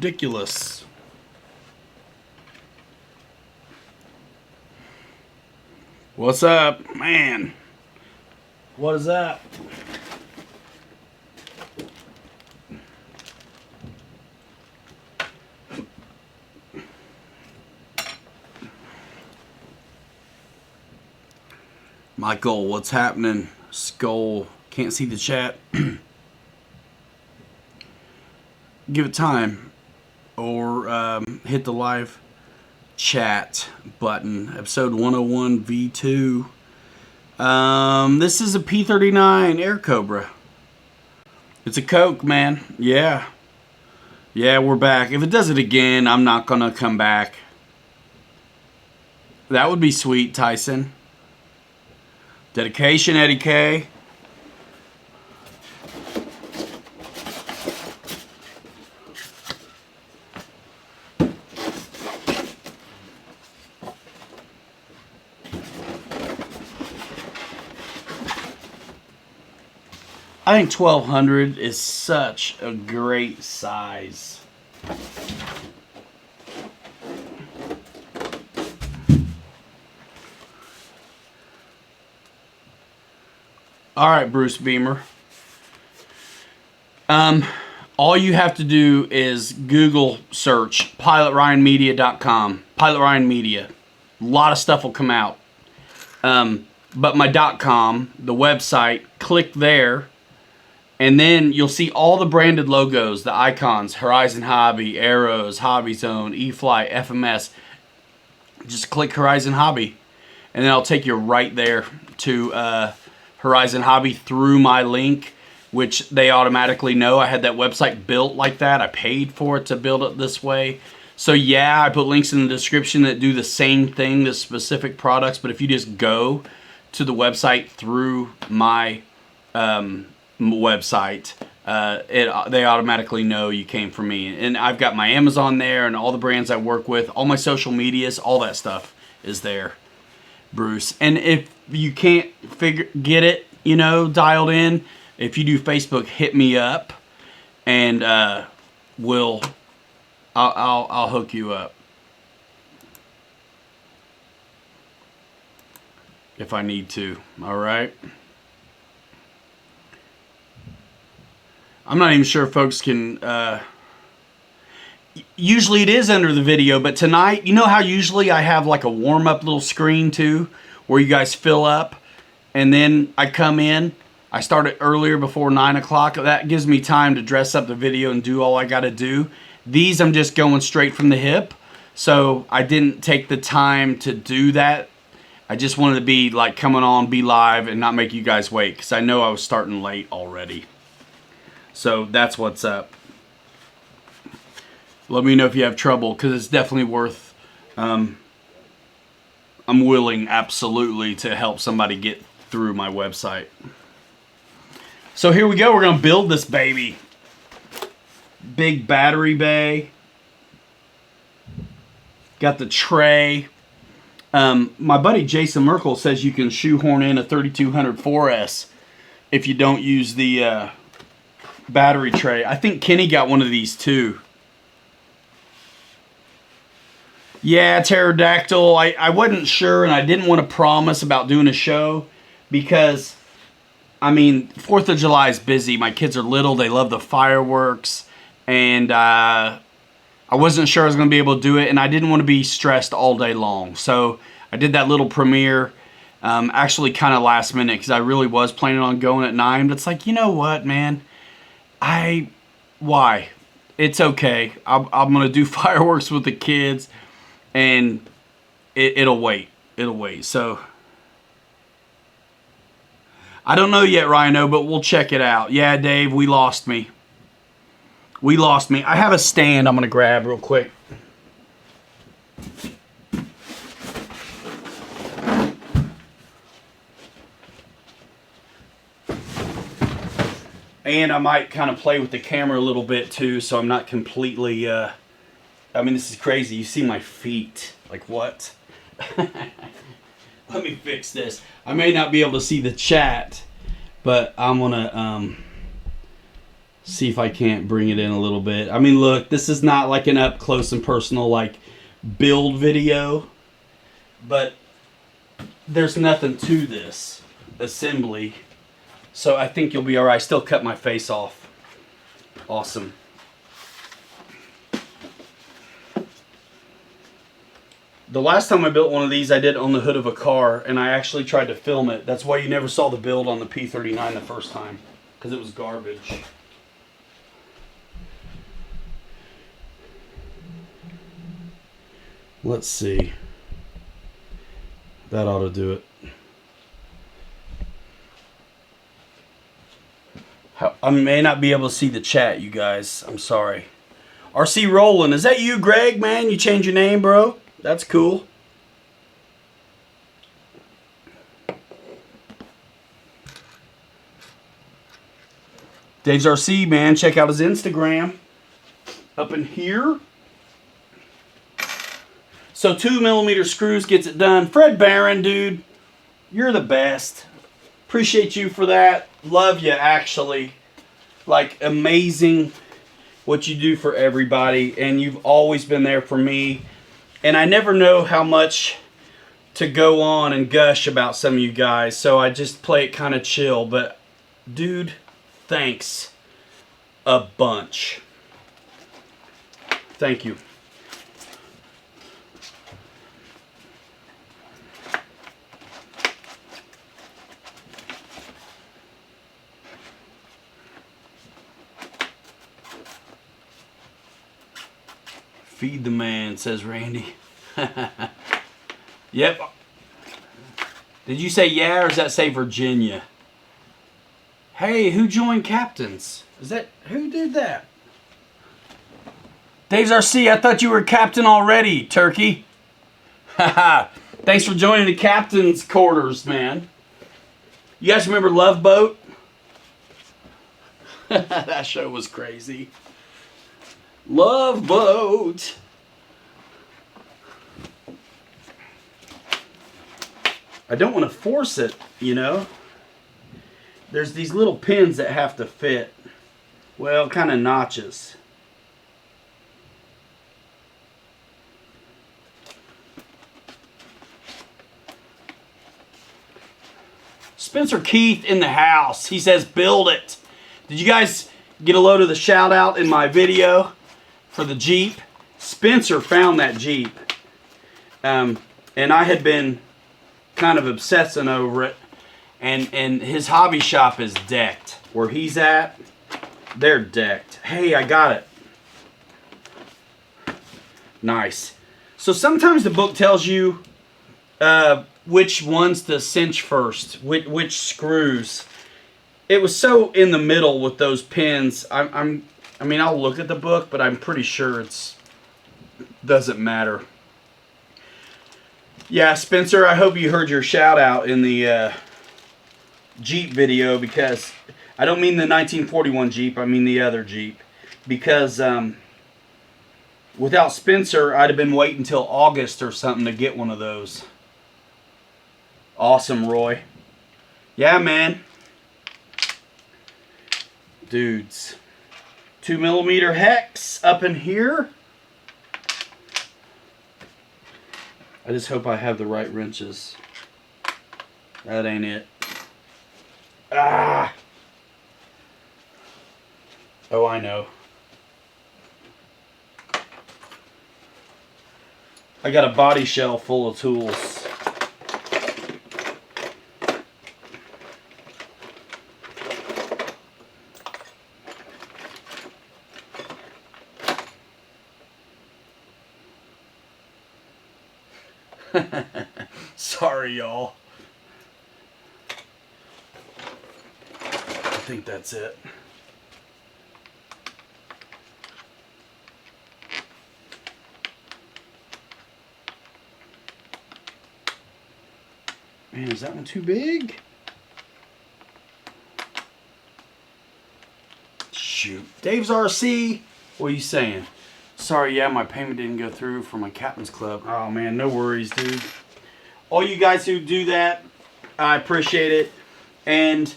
ridiculous. What's up, man? What is that? Michael, what's happening? Skull, can't see the chat. Give it time, or hit the live chat button. Episode 101 V2. This is a P39 Air Cobra. It's a Coke, man. Yeah, we're back. If it does it again, I'm not gonna come back. That would be sweet, Tyson. Dedication, Eddie K. I think 1200 is such a great size. All right, Bruce Beamer. All you have to do is Google search pilotryanmedia.com. Pilot Ryan Media. A lot of stuff will come out. But my .com, the website, click there, and then you'll see all the branded logos, the icons, Horizon Hobby, Arrows, Hobby Zone, eFly, FMS. Just click Horizon Hobby, and then I'll take you right there to Horizon Hobby through my link, which they automatically know. I had that website built like that. I paid for it to build it this way. So yeah, I put links in the description that do the same thing, the specific products, but if you just go to the website through my website, they automatically know you came from me. And I've got my Amazon there and all the brands I work with, all my social medias, all that stuff is there, Bruce. And if you can't get it, dialed in, if you do Facebook, hit me up, and I'll hook you up if I need to. All right. I'm not even sure if folks can. Usually it is under the video, but tonight, you know how usually I have like a warm-up little screen too, where you guys fill up, and then I come in. I started earlier before 9 o'clock. That gives me time to dress up the video and do all I got to do. These I'm just going straight from the hip, so I didn't take the time to do that. I just wanted to be like coming on, be live, and not make you guys wait, because I know I was starting late already. So that's what's up. Let me know if you have trouble, because it's definitely worth. I'm willing, absolutely, to help somebody get through my website. So here we go. We're going to build this baby. Big battery bay. Got the tray. My buddy Jason Merkel says you can shoehorn in a 3200 4S if you don't use the battery tray. I think Kenny got one of these too. Yeah, Pterodactyl. I wasn't sure, and I didn't want to promise about doing a show because, 4th of July is busy. My kids are little. They love the fireworks, and I wasn't sure I was going to be able to do it, and I didn't want to be stressed all day long. So I did that little premiere, actually kind of last minute, because I really was planning on going at 9. But it's like, you know what, man? Why? It's okay. I'm going to do fireworks with the kids, and it'll wait. It'll wait. So I don't know yet, Rhino, but we'll check it out. Yeah, Dave, we lost me. We lost me. I have a stand I'm going to grab real quick. And I might kind of play with the camera a little bit too, so I'm not completely, this is crazy. You see my feet. Like, what? Let me fix this. I may not be able to see the chat, but I'm gonna See if I can't bring it in a little bit. I mean, look, this is not like an up close and personal like build video, but there's nothing to this assembly. So I think you'll be all right. I still cut my face off. Awesome. The last time I built one of these, I did on the hood of a car, and I actually tried to film it. That's why you never saw the build on the P39 the first time, because it was garbage. Let's see. That ought to do it. I may not be able to see the chat, you guys. I'm sorry. RC Roland, is that you, Greg? Man, you changed your name, bro? That's cool. Dave's RC, man. Check out his Instagram. Up in here. So 2mm screws gets it done. Fred Barron, dude. You're the best. Appreciate you for that. Love you, actually. Like, amazing what you do for everybody. And you've always been there for me. And I never know how much to go on and gush about some of you guys. So I just play it kind of chill. But, dude, thanks a bunch. Thank you. Feed the man, says Randy. Yep. Did you say yeah, or does that say Virginia? Hey, who joined Captains? Is that, who did that? Dave's RC, I thought you were captain already, Turkey. Haha. Thanks for joining the Captain's Quarters, man. You guys remember Love Boat? That show was crazy. Love Boat. I don't want to force it, you know. There's these little pins that have to fit. Well, kind of notches. Spencer Keith in the house. He says, build it. Did you guys get a load of the shout out in my video for the Jeep? Spencer found that Jeep. And I had been kind of obsessing over it. And his hobby shop is decked. Where he's at, they're decked. Hey, I got it. Nice. So sometimes the book tells you which ones to cinch first, which screws. It was so in the middle with those pins. I mean, I'll look at the book, but I'm pretty sure it's doesn't matter. Yeah, Spencer, I hope you heard your shout out in the Jeep video, because I don't mean the 1941 Jeep, I mean the other Jeep. Because without Spencer, I'd have been waiting until August or something to get one of those. Awesome, Roy. Yeah, man. Dudes. 2mm hex up in here. I just hope I have the right wrenches. That ain't it. Ah! Oh, I know. I got a body shell full of tools. Sorry, y'all. I think that's it. Man, is that one too big? Shoot. Dave's RC, what are you saying? Sorry, yeah, my payment didn't go through for my Captain's Club. Oh, man, no worries, dude. All you guys who do that, I appreciate it. And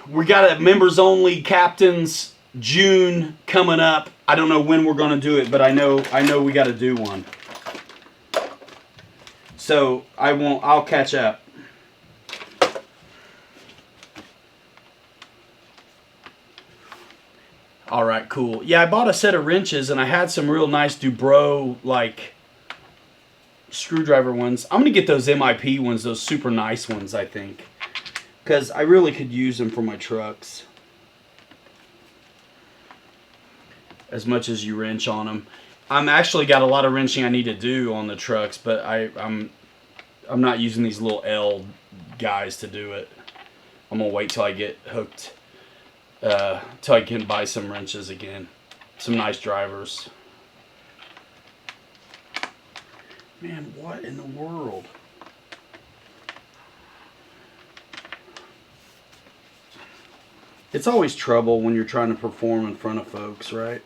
We got a members only captains June coming up. I don't know when we're going to do it, but I know we got to do one. So I'll catch up. All right, cool. Yeah, I bought a set of wrenches and I had some real nice Dubro like screwdriver ones. I'm going to get those MIP ones, those super nice ones, I think. Because I really could use them for my trucks. As much as you wrench on them. I'm actually got a lot of wrenching I need to do on the trucks, but I'm not using these little L guys to do it. I'm going to wait till I get hooked. Till I can buy some wrenches again. Some nice drivers. Man, what in the world? It's always trouble when you're trying to perform in front of folks, right?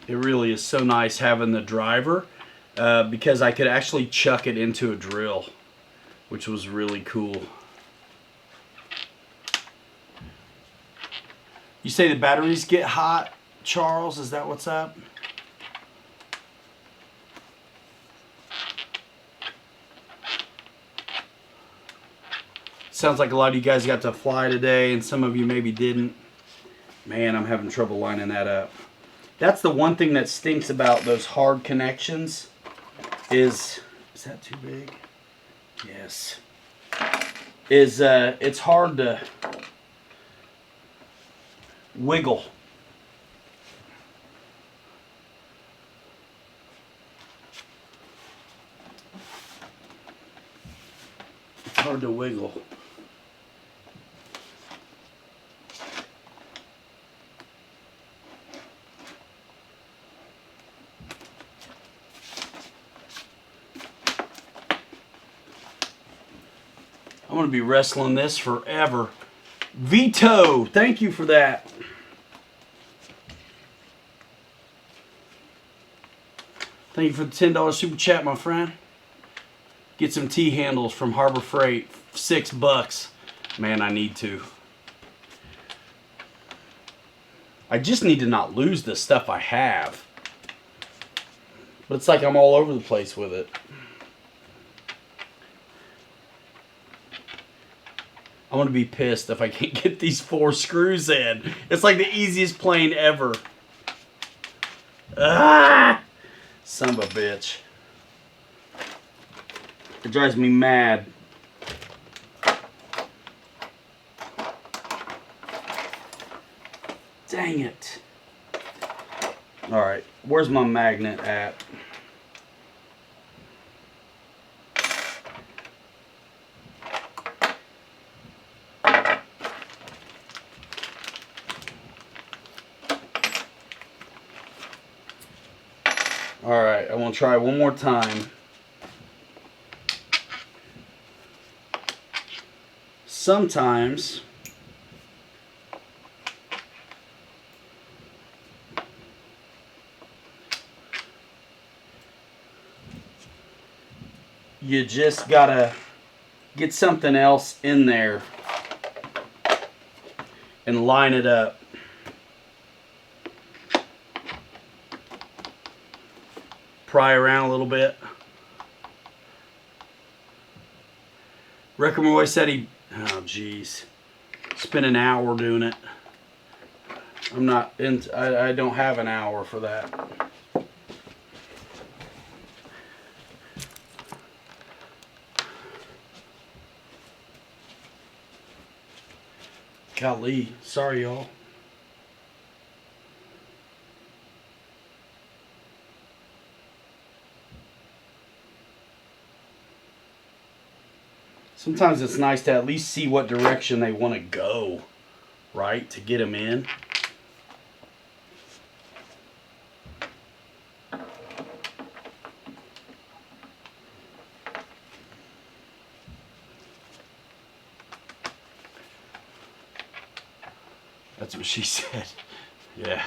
It really is so nice having the driver because I could actually chuck it into a drill, which was really cool. You say the batteries get hot, Charles? Is that what's up? Sounds like a lot of you guys got to fly today and some of you maybe didn't. Man, I'm having trouble lining that up. That's the one thing that stinks about those hard connections is that too big? Yes. It's hard to wiggle. It's hard to wiggle. I'm going to be wrestling this forever. Vito, thank you for that. Thank you for the $10 super chat, my friend. Get some T-handles from Harbor Freight. $6. Man, I need to. I just need to not lose the stuff I have. But it's like I'm all over the place with it. I'm going to be pissed if I can't get these 4 screws in. It's like the easiest plane ever. Ah! Son of a bitch. It drives me mad. Dang it. Alright, where's my magnet at? Alright, I want to try one more time. Sometimes you just gotta get something else in there and line it up. Pry around a little bit. Wrecker Roy said he, oh geez, spent an hour doing it. I'm not in, I don't have an hour for that. Golly, sorry y'all. Sometimes it's nice to at least see what direction they want to go, right? To get them in. That's what she said. Yeah.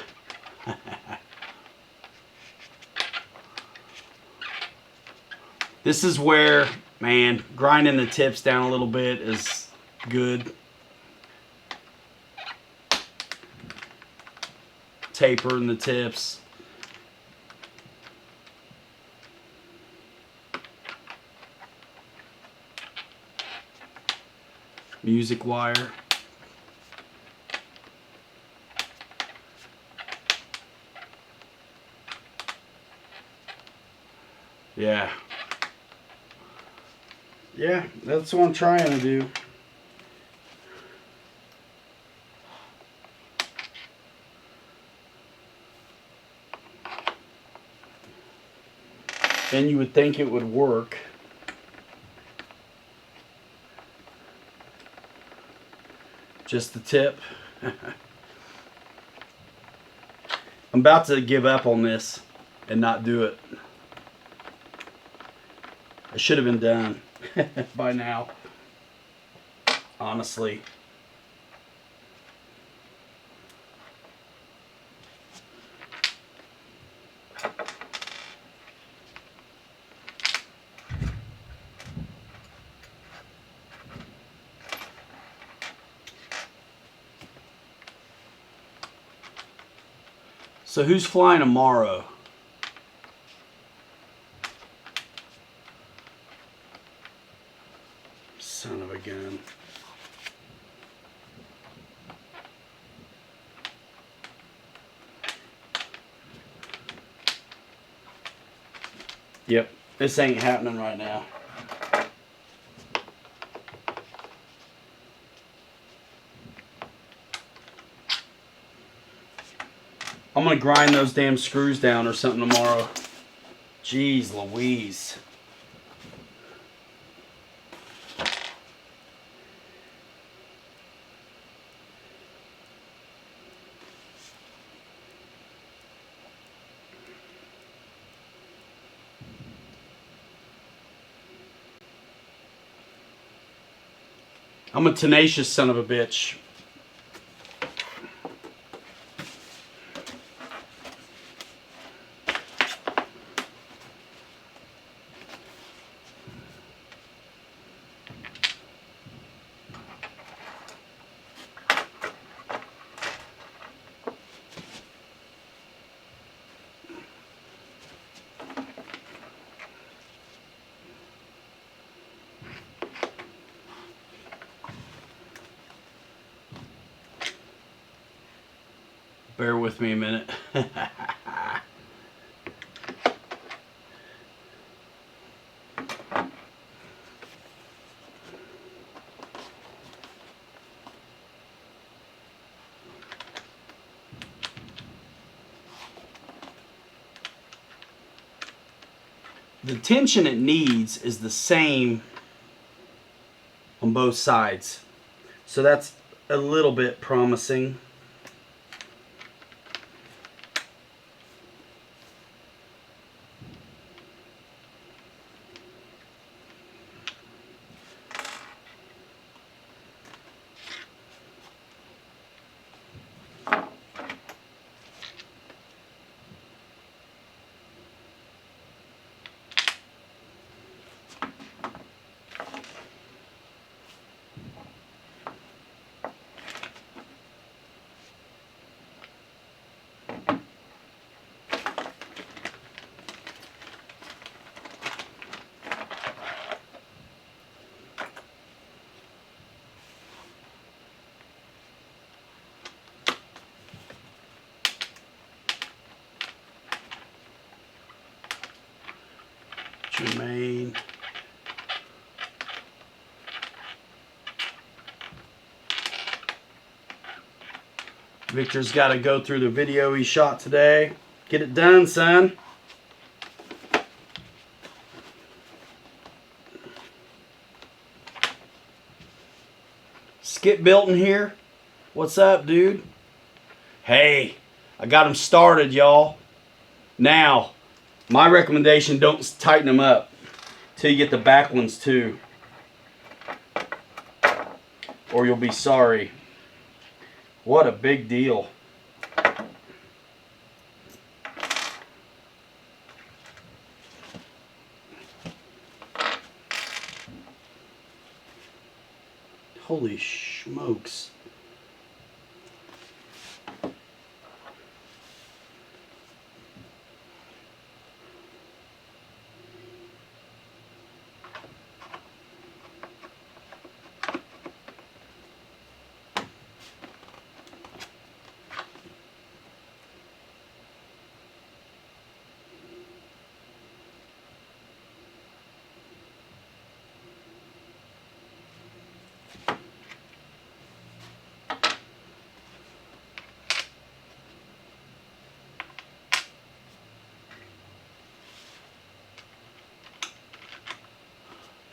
This is where Man, grinding the tips down a little bit is good. Tapering the tips. Music wire. Yeah. Yeah, that's what I'm trying to do. And you would think it would work. Just the tip. I'm about to give up on this and not do it. I should have been done by now. Honestly. So who's flying tomorrow? Son of a gun. Yep, this ain't happening right now. I'm gonna grind those damn screws down or something tomorrow. Jeez Louise. I'm a tenacious son of a bitch. Bear with me a minute. The tension it needs is the same on both sides. So that's a little bit promising. Jermaine. Victor's got to go through the video he shot today. Get it done, son. Skip Bilton here. What's up, dude? Hey, I got them started, y'all. Now, my recommendation, don't tighten them up till you get the back ones too, or you'll be sorry. What a big deal. Holy smokes.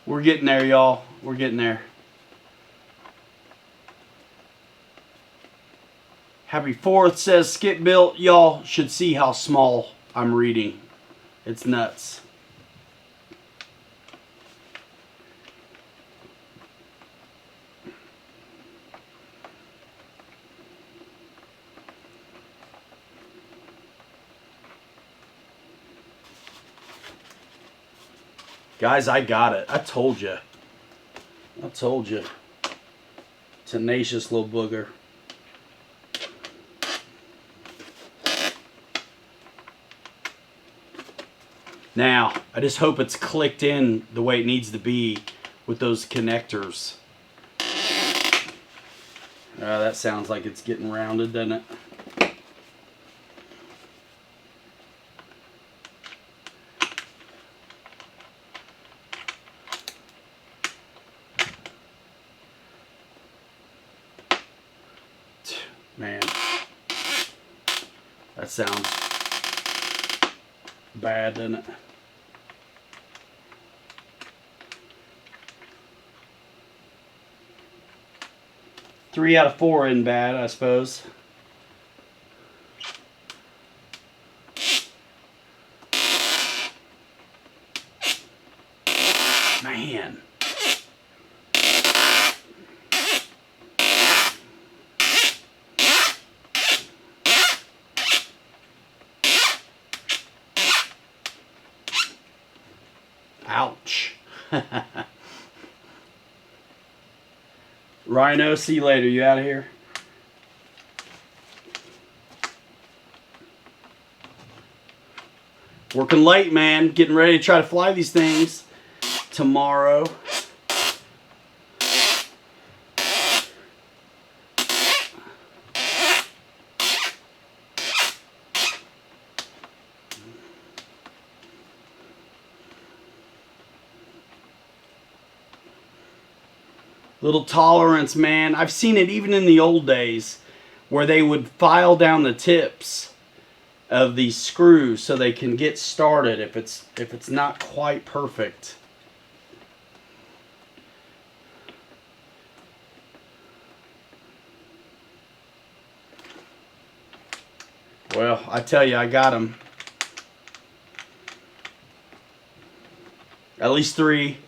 We're getting there, y'all. We're getting there. Happy 4th, says Skip Bill. Y'all should see how small I'm reading. It's nuts. Guys, I got it. I told you. I told you. Tenacious little booger. Now, I just hope it's clicked in the way it needs to be with those connectors. That sounds like it's getting rounded, doesn't it? Man, that sounds bad, doesn't it? Three out of 4 isn't bad, I suppose. Man. Ouch. Rhino, see you later. You out of here? Working late, man. Getting ready to try to fly these things tomorrow. Little tolerance, man. I've seen it even in the old days where they would file down the tips of these screws so they can get started if it's not quite perfect. Well, I tell you, I got them. At least 3.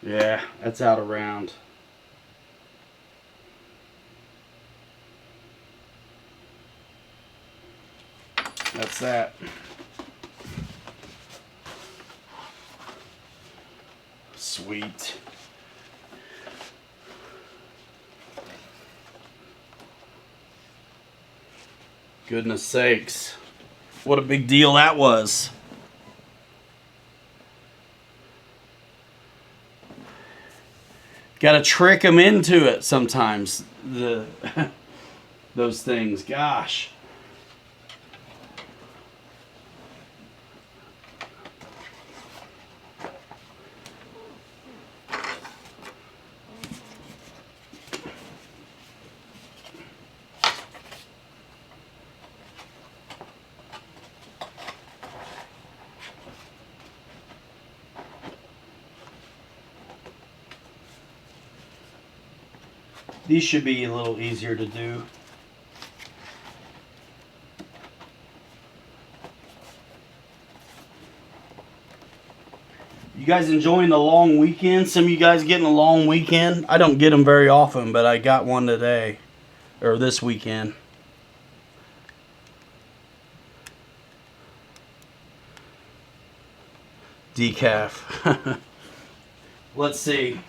Yeah, that's out of round. That's that. Sweet. Goodness sakes. What a big deal that was. Got to trick them into it sometimes. Those things. Gosh. These should be a little easier to do. You guys enjoying the long weekend? Some of you guys getting a long weekend? I don't get them very often, but I got one today. Or this weekend. Decaf. Let's see.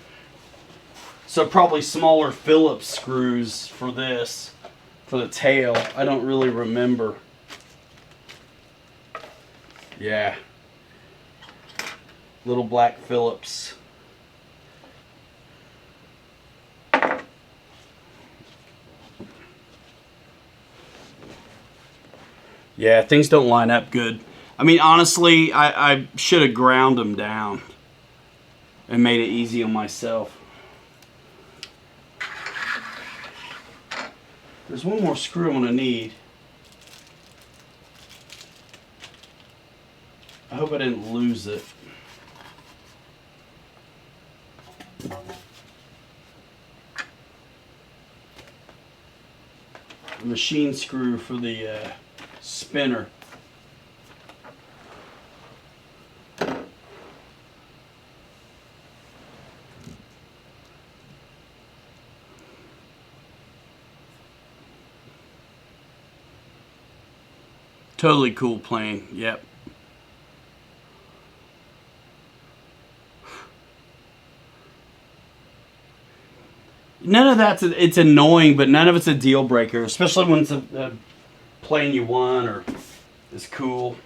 So probably smaller Phillips screws for this. For the tail. I don't really remember. Yeah. Little black Phillips. Yeah, things don't line up good. I mean, honestly, I should have ground them down and made it easy on myself. There's one more screw I'm going to need. I hope I didn't lose it. A machine screw for the spinner. Totally cool plane. Yep. None of that's it's annoying, but none of it's a deal breaker, especially when it's a plane you won or is cool.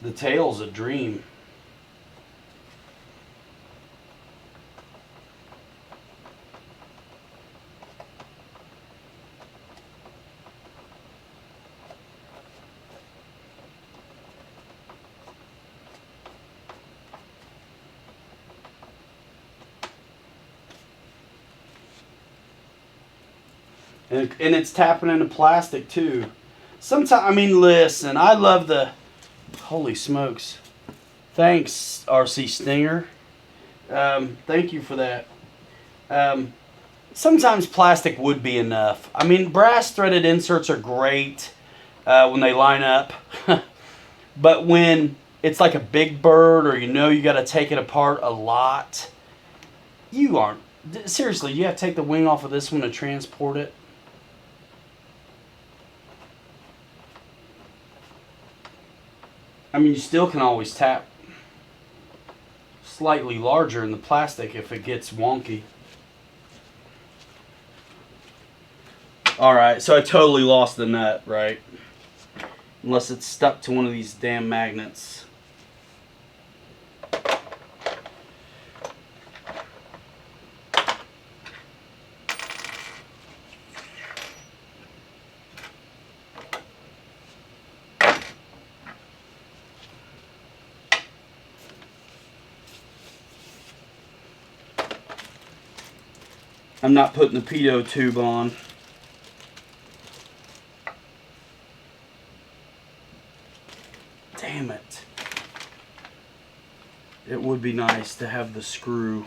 The tail's a dream. And it's tapping into plastic too. Sometimes, I mean, listen, I love the, holy smokes. Thanks, RC Stinger. Thank you for that. Sometimes plastic would be enough. I mean, brass threaded inserts are great when they line up. But when it's like a big bird or you know you got to take it apart a lot, you aren't. Seriously, you have to take the wing off of this one to transport it. I mean, you still can always tap slightly larger in the plastic if it gets wonky. Alright, so I totally lost the nut, right? Unless it's stuck to one of these damn magnets. I'm not putting the pitot tube on. Damn it. It would be nice to have the screw.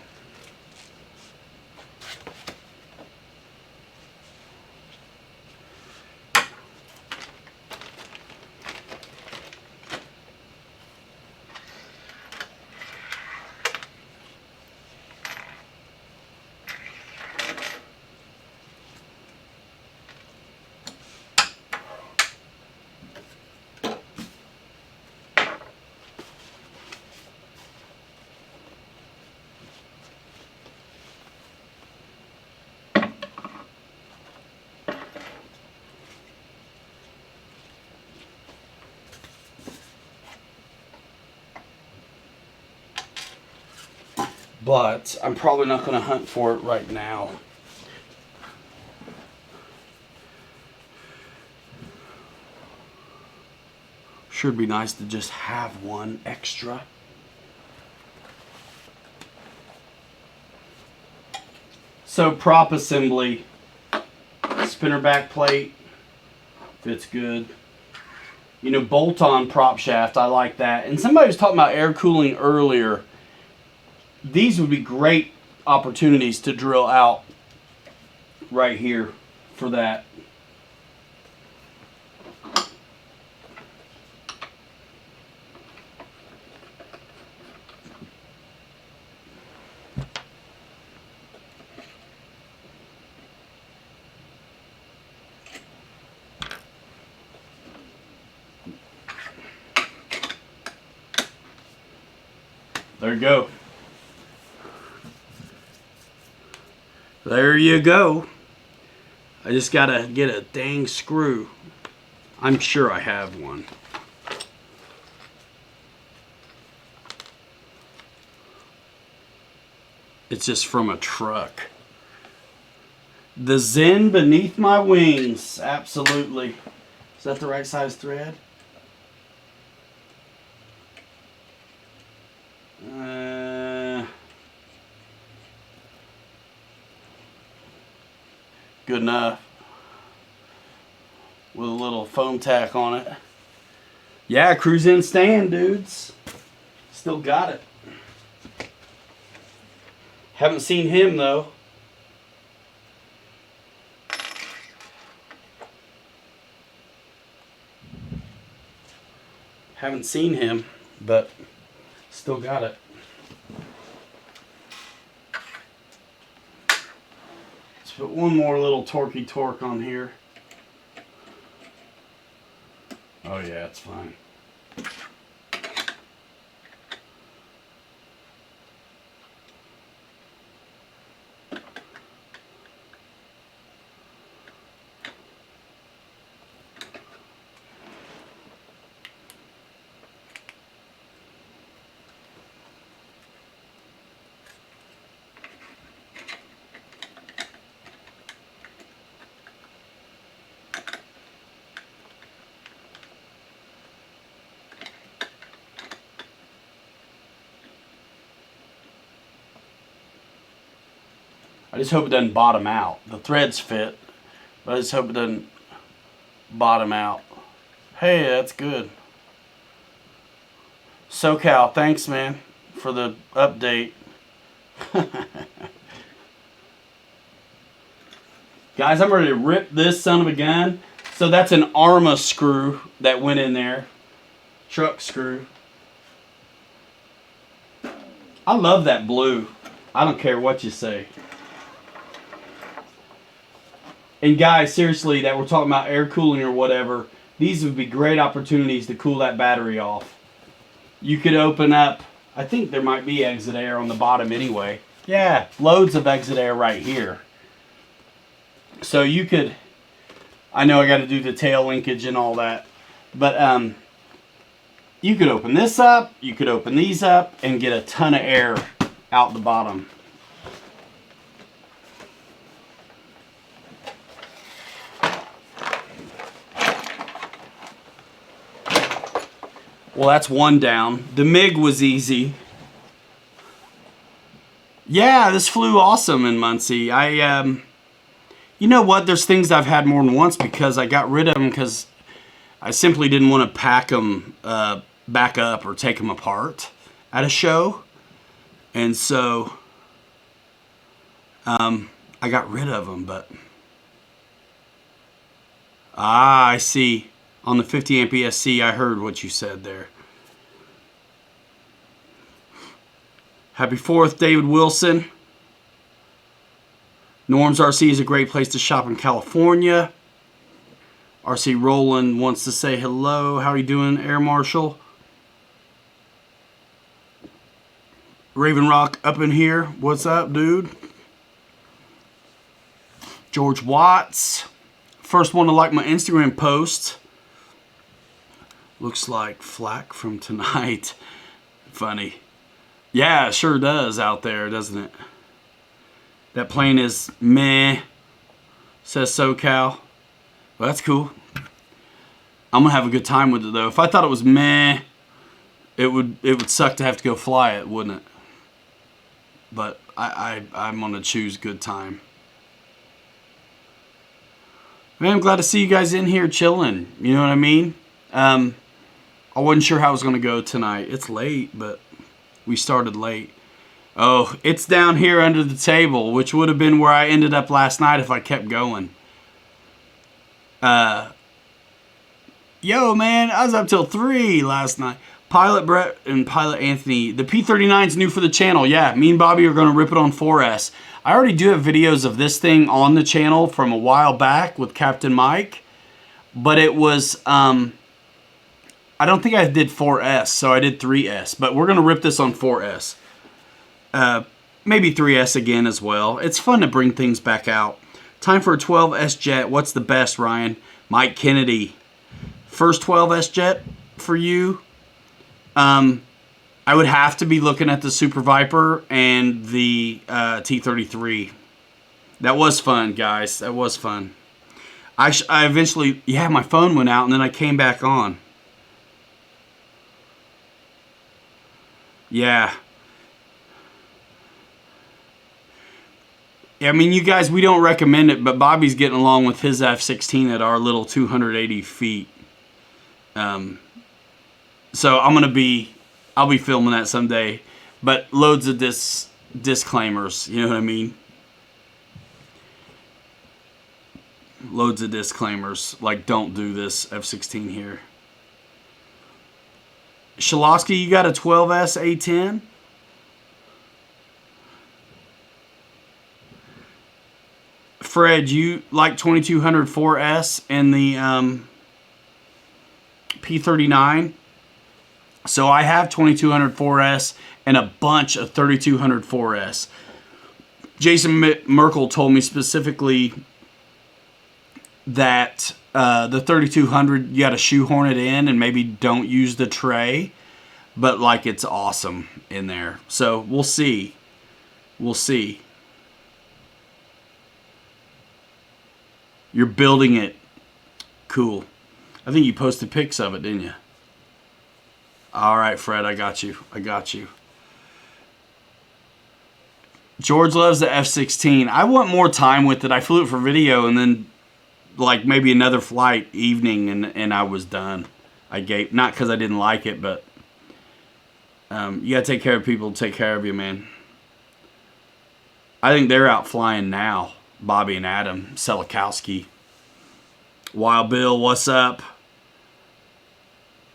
But I'm probably not going to hunt for it right now. Should be nice to just have one extra. So prop assembly, spinner back plate, fits good. You know, bolt-on prop shaft, I like that. And somebody was talking about air cooling earlier. these would be great opportunities to drill out right here for that. There you go. There you go. I just gotta get a dang screw. I'm sure I have one. It's just from a truck. The Zen beneath my wings. Absolutely. Is that the right size thread? Good enough. With a little foam tack on it. Yeah, cruise in stand, dudes. Still got it. Haven't seen him though. Haven't seen him, but still got it. Let's put one more little torquey torque on here. Oh yeah, it's fine. I just hope it doesn't bottom out. The threads fit, but I just hope it doesn't bottom out. Hey, that's good. SoCal, thanks, man, for the update. Guys, I'm ready to rip this son of a gun. So that's an Arma screw that went in there. Truck screw. I love that blue. I don't care what you say. And guys, seriously, that we're talking about air cooling or whatever, these would be great opportunities to cool that battery off. You could open up, I think there might be exit air on the bottom anyway. Yeah, loads of exit air right here. So you could, I know I got to do the tail linkage and all that, but you could open this up, you could open these up and get a ton of air out the bottom. Well, that's one down. The MiG was easy. Yeah, this flew awesome in Muncie. You know what? There's things I've had more than once because I got rid of them because I simply didn't want to pack them back up or take them apart at a show. And so I got rid of them, but I see. On the 50 amp ESC, I heard what you said there. Happy 4th, David Wilson. Norm's RC is a great place to shop in California. RC Roland wants to say hello. How are you doing, Air Marshal? Raven Rock up in here. What's up, dude? George Watts. First one to like my Instagram post. Looks like flak from tonight. Funny. Yeah, it sure does out there, doesn't it? That plane is meh, says SoCal. Well, that's cool. I'm gonna have a good time with it though. If I thought it was meh, it would suck to have to go fly it, wouldn't it? But I'm gonna choose good time. Man, I'm glad to see you guys in here chilling. You know what I mean? I wasn't sure how it was going to go tonight. It's late, but we started late. Oh, it's down here under the table, which would have been where I ended up last night if I kept going. Yo, man, I was up till 3 last night. Pilot Brett and Pilot Anthony. The P39's new for the channel. Yeah, me and Bobby are going to rip it on 4S. I already do have videos of this thing on the channel from a while back with Captain Mike. But it was, I don't think I did 4S, so I did 3S. But we're going to rip this on 4S. Maybe 3S again as well. It's fun to bring things back out. Time for a 12S jet. What's the best, Ryan? Mike Kennedy. First 12S jet for you. I would have to be looking at the Super Viper and the T-33. That was fun, guys. That was fun. I eventually, yeah, my phone went out and then I came back on. Yeah. I mean, you guys, we don't recommend it, but Bobby's getting along with his F-16 at our little 280 feet. So I'll be filming that someday, but loads of disclaimers, you know what I mean? Loads of disclaimers, like don't do this F-16 here. Shalosky, you got a 12S A10? Fred, you like 2200 4S and the P39? So I have 2200 4S and a bunch of 3200 4S. Jason Merkel told me specifically that the 3200, you got to shoehorn it in and maybe don't use the tray. But like it's awesome in there. So we'll see. We'll see. You're building it. Cool. I think you posted pics of it, didn't you? All right, Fred, I got you. I got you. George loves the F-16. I want more time with it. I flew it for video and then like maybe another flight evening and I was done. I gave, not because I didn't like it, but you got to take care of people, take care of you, man. I think they're out flying now. Bobby and Adam Selikowski. Wild Bill, what's up?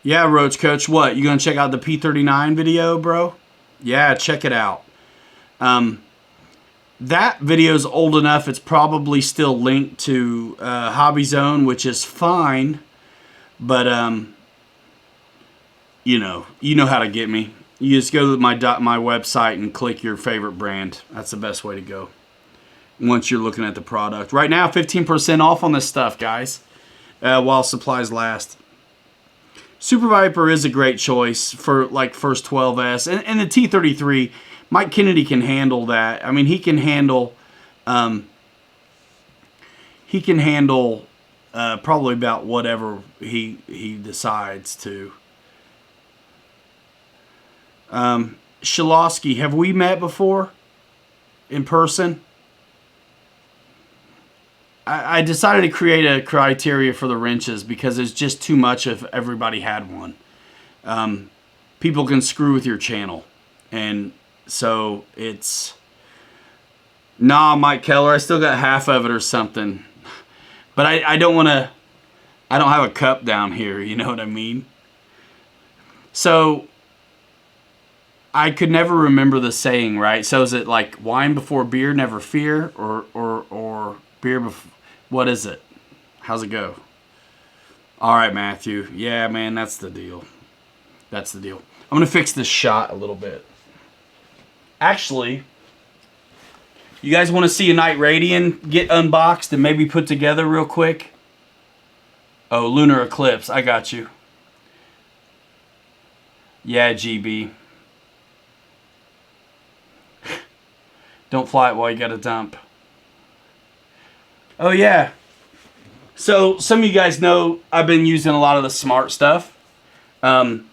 Yeah, Roach Coach, what? You gonna check out the P39 video, bro? Yeah, check it out. That video's old enough, it's probably still linked to Hobby Zone, which is fine. But, you know how to get me. You just go to my website and click your favorite brand. That's the best way to go once you're looking at the product. Right now, 15% off on this stuff, guys, while supplies last. Super Viper is a great choice for like first 12S. And the T-33, Mike Kennedy can handle that. I mean, he can handle probably about whatever he decides to. Shalosky, have we met before in person? I decided to create a criteria for the wrenches because it's just too much if everybody had one. People can screw with your channel. And so it's... Nah, Mike Keller, I still got half of it or something. But I don't want to... I don't have a cup down here, you know what I mean? So... I could never remember the saying, right? So is it like wine before beer, never fear? Or beer before... What is it? How's it go? All right, Matthew. Yeah, man, that's the deal. That's the deal. I'm going to fix this shot a little bit. Actually, you guys want to see a Night Radian get unboxed and maybe put together real quick? Oh, Lunar Eclipse. I got you. Yeah, GB. Don't fly it while you got a dump. Oh, yeah. So, some of you guys know I've been using a lot of the smart stuff. And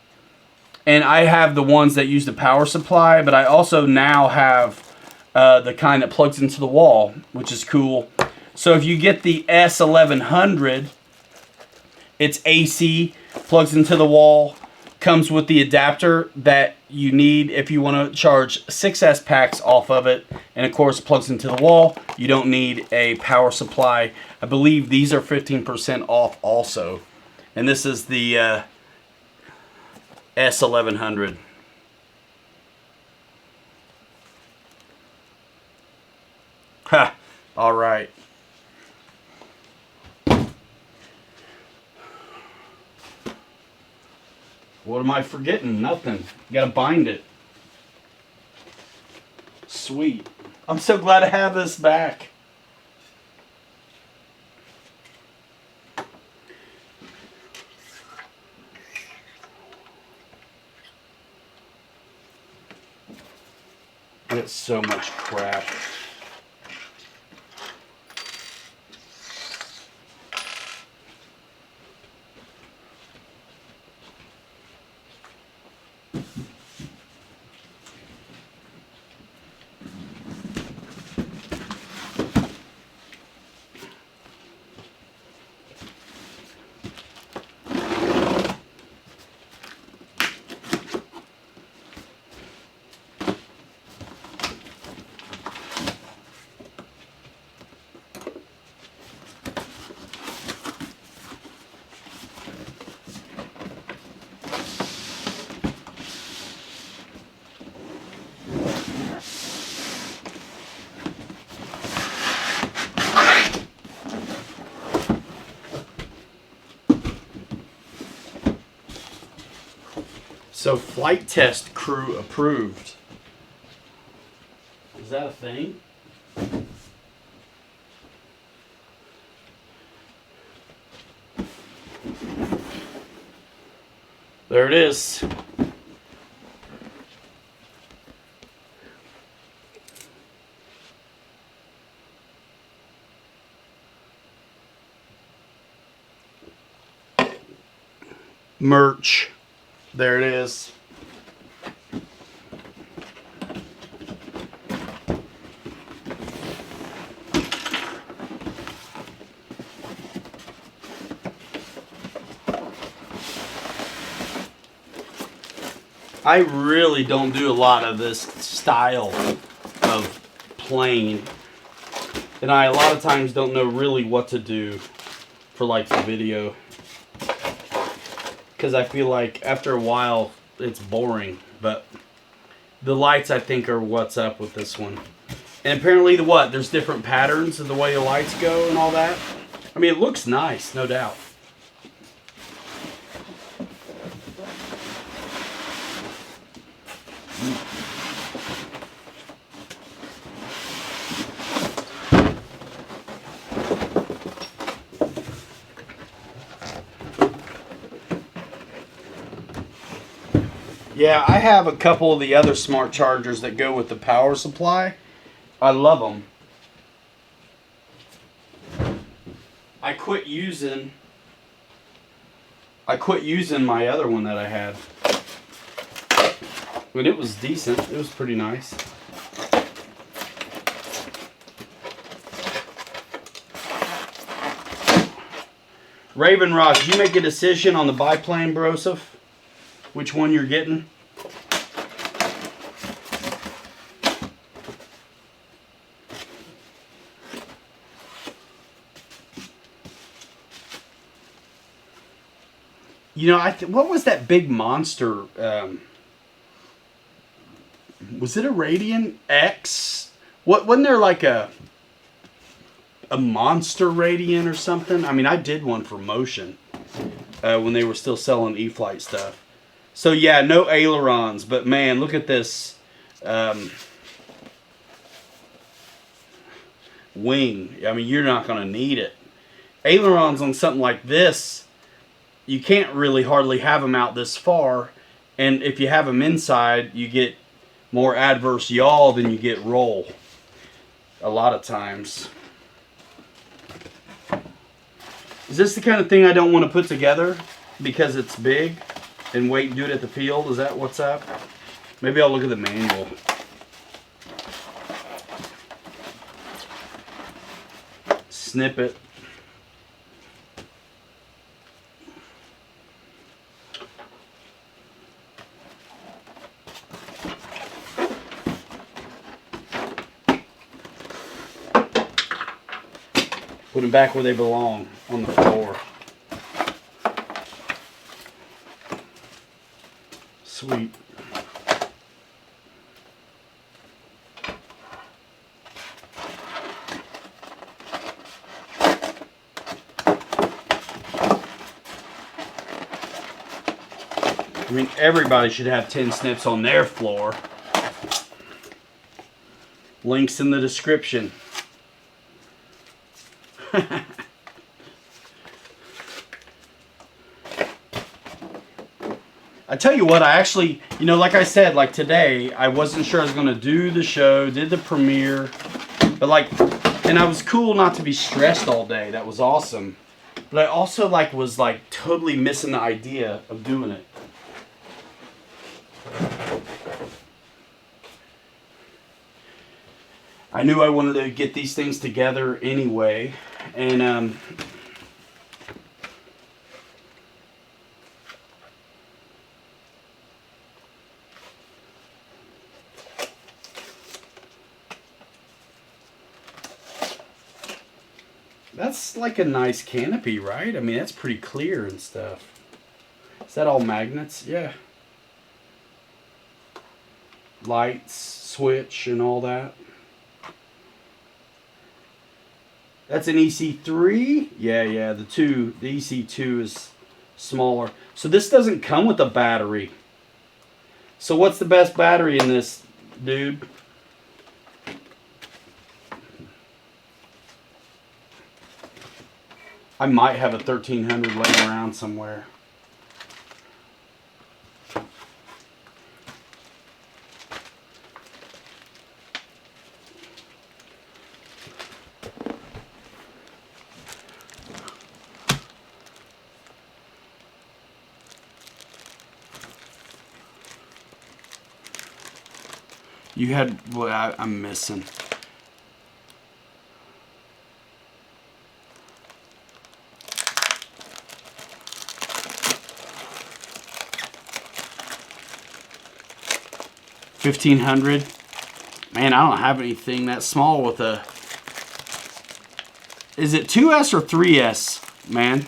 I have the ones that use the power supply, but I also now have the kind that plugs into the wall, which is cool. So, if you get the S1100, it's AC, plugs into the wall, comes with the adapter that you need, if you want to charge 6S packs off of it, and of course plugs into the wall, you don't need a power supply. I believe these are 15% off also. And this is the S1100. Ha! All right. What am I forgetting? Nothing. You gotta bind it. Sweet. I'm so glad to have this back. It's so much crap. So flight test crew approved. Is that a thing? There it is. Merch. There it is. I really don't do a lot of this style of plane, and I a lot of times don't know really what to do for like the video, because I feel like after a while it's boring. But the lights, I think, are what's up with this one. And apparently there's different patterns of the way the lights go and all that. I mean, it looks nice, no doubt. Yeah, I have a couple of the other smart chargers that go with the power supply. I love them. I quit using my other one that I had. But it was decent. It was pretty nice. Raven Rock, did you make a decision on the biplane, Broseph? Which one you're getting? You know, what was that big monster? Was it a Radian X? Wasn't there like a monster Radian or something? I mean, I did one for Motion when they were still selling E-flite stuff. So yeah, no ailerons, but man, look at this wing. I mean, you're not going to need it. Ailerons on something like this, you can't really hardly have them out this far, and if you have them inside, you get more adverse yaw than you get roll a lot of times. Is this the kind of thing I don't want to put together because it's big and wait and do it at the field? Is that what's up? Maybe I'll look at the manual. Snip it. Put them back where they belong, on the floor. Sweet. I mean, everybody should have tin snips on their floor. Links in the description. I tell you what, I actually, you know, like I said, like today, I wasn't sure I was going to do the show, did the premiere, but like, and I was cool not to be stressed all day. That was awesome. But I also like was like totally missing the idea of doing it. I knew I wanted to get these things together anyway, and that's like a nice canopy, right? I mean, that's pretty clear and stuff. Is that all magnets? Yeah. Lights, switch, and all that. That's an EC3? Yeah, the EC2 is smaller. So this doesn't come with a battery. So what's the best battery in this, dude? I might have a 1300 laying around somewhere. You had, well, I'm missing. $1,500. Man, I don't have anything that small with a. Is it 2S or 3S, man?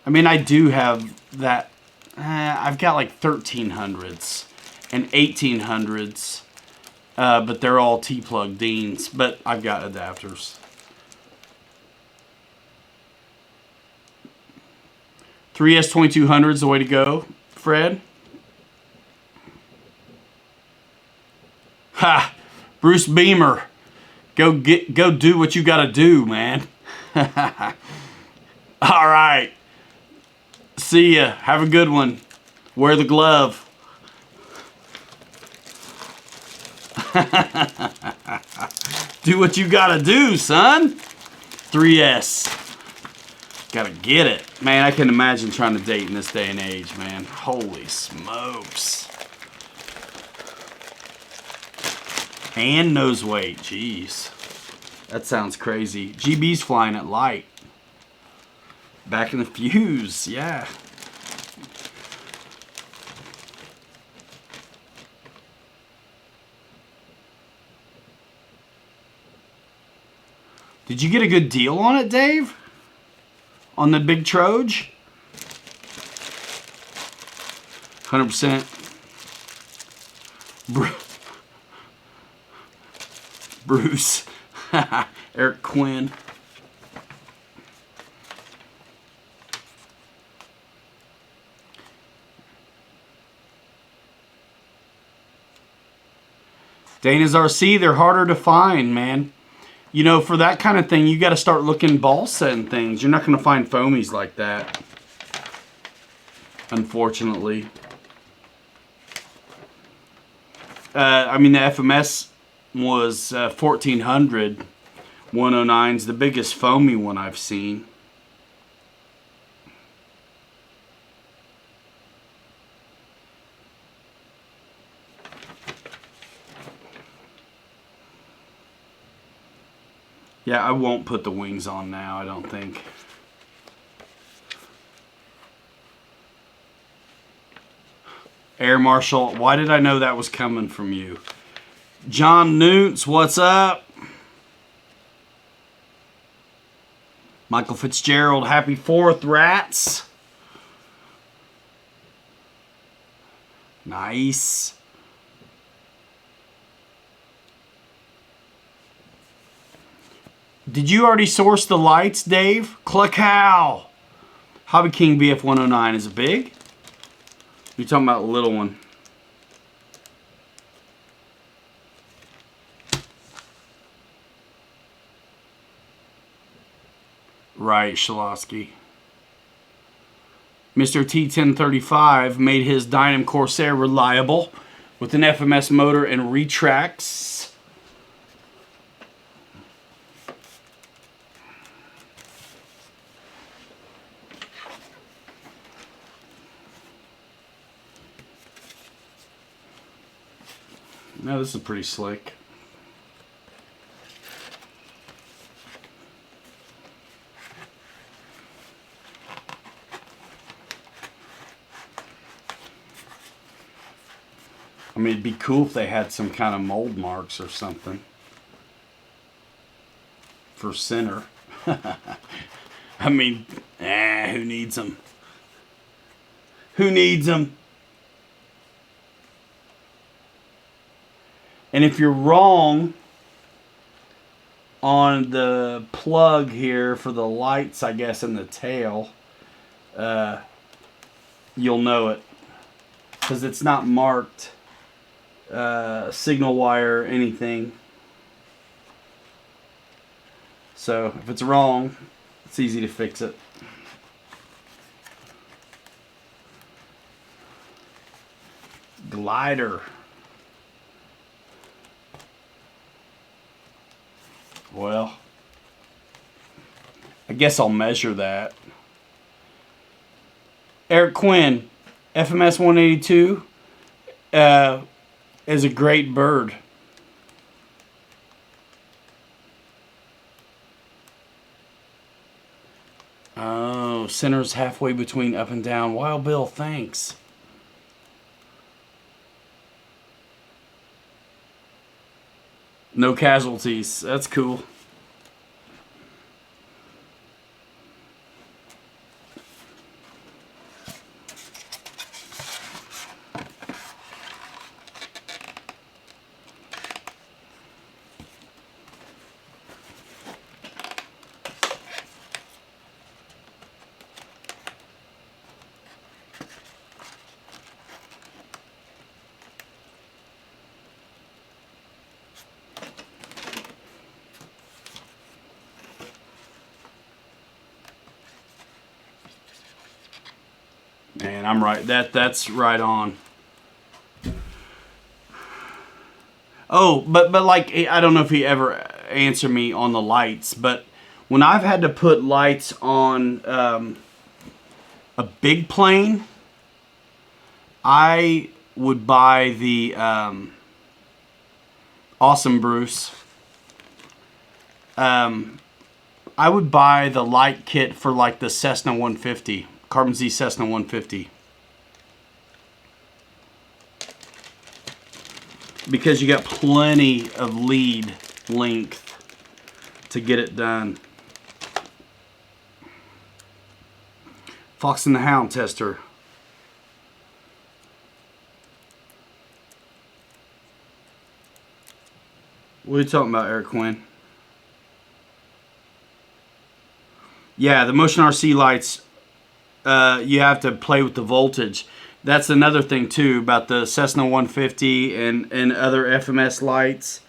I mean, I do have that. I've got like 1300s and 1800s, but they're all T-plug Deans. But I've got adapters. 3S 2200 is the way to go, Fred. Ha! Bruce Beamer, go do what you gotta do, man. All right. See ya. Have a good one. Wear the glove. Do what you gotta do, son. 3S. Gotta get it. Man, I can imagine trying to date in this day and age, man. Holy smokes. And nose weight. Jeez. That sounds crazy. GB's flying at light. Back in the fuse, yeah. Did you get a good deal on it, Dave? On the big Troge? 100%. Bruce. Eric Quinn. Dana's RC, they're harder to find, man. You know, for that kind of thing, you got to start looking balsa and things. You're not going to find foamies like that, unfortunately. I mean, the FMS was 1400. 109's the biggest foamy one I've seen. Yeah, I won't put the wings on now, I don't think. Air Marshal, why did I know that was coming from you? John Newts, what's up? Michael Fitzgerald, happy 4th, Rats. Nice. Did you already source the lights, Dave? Cluckow. Hobby King BF 109 is it big? You're talking about the little one. Right, Shalosky. Mr. T1035 made his Dynam Corsair reliable with an FMS motor and retracts. Now this is pretty slick. I mean, it'd be cool if they had some kind of mold marks or something for center. I mean, who needs them? Who needs them? And if you're wrong on the plug here for the lights, I guess, in the tail, you'll know it. Because it's not marked signal wire or anything. So if it's wrong, it's easy to fix it. Glider. Well, I guess I'll measure that. Eric Quinn, FMS 182, is a great bird. Oh, center's halfway between up and down. Wild Bill, thanks. No casualties. That's cool. Man, I'm right. That's right on. Oh, but like, I don't know if he ever answered me on the lights, but when I've had to put lights on a big plane, I would buy the Awesome Bruce. I would buy the light kit for like the Cessna 150. Carbon Z Cessna 150. Because you got plenty of lead length to get it done. Fox and the Hound tester. What are you talking about, Eric Quinn? Yeah, the Motion RC lights, you have to play with the voltage. That's another thing too about the Cessna 150 and other FMS lights.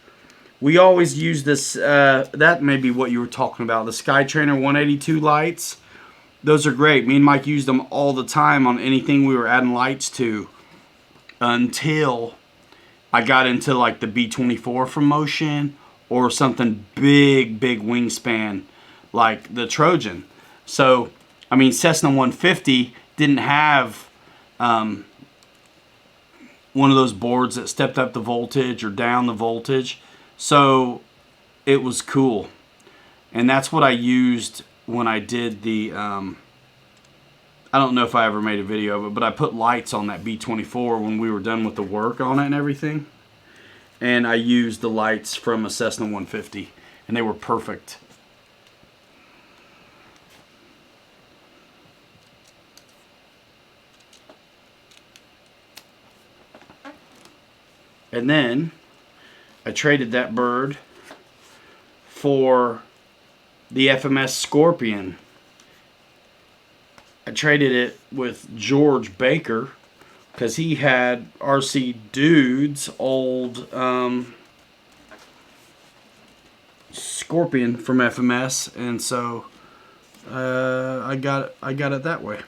We always use this, that may be what you were talking about, the Skytrainer 182 lights. Those are great. Me and Mike used them all the time on anything we were adding lights to until I got into like the B24 from Motion or something big wingspan like the Trojan. So, I mean, Cessna 150 didn't have one of those boards that stepped up the voltage or down the voltage. So it was cool. And that's what I used when I did the, I don't know if I ever made a video of it, but I put lights on that B24 when we were done with the work on it and everything. And I used the lights from a Cessna 150 and they were perfect. And then I traded that bird for the FMS Scorpion. I traded it with George Baker because he had RC Dude's old Scorpion from FMS, and so I got it that way.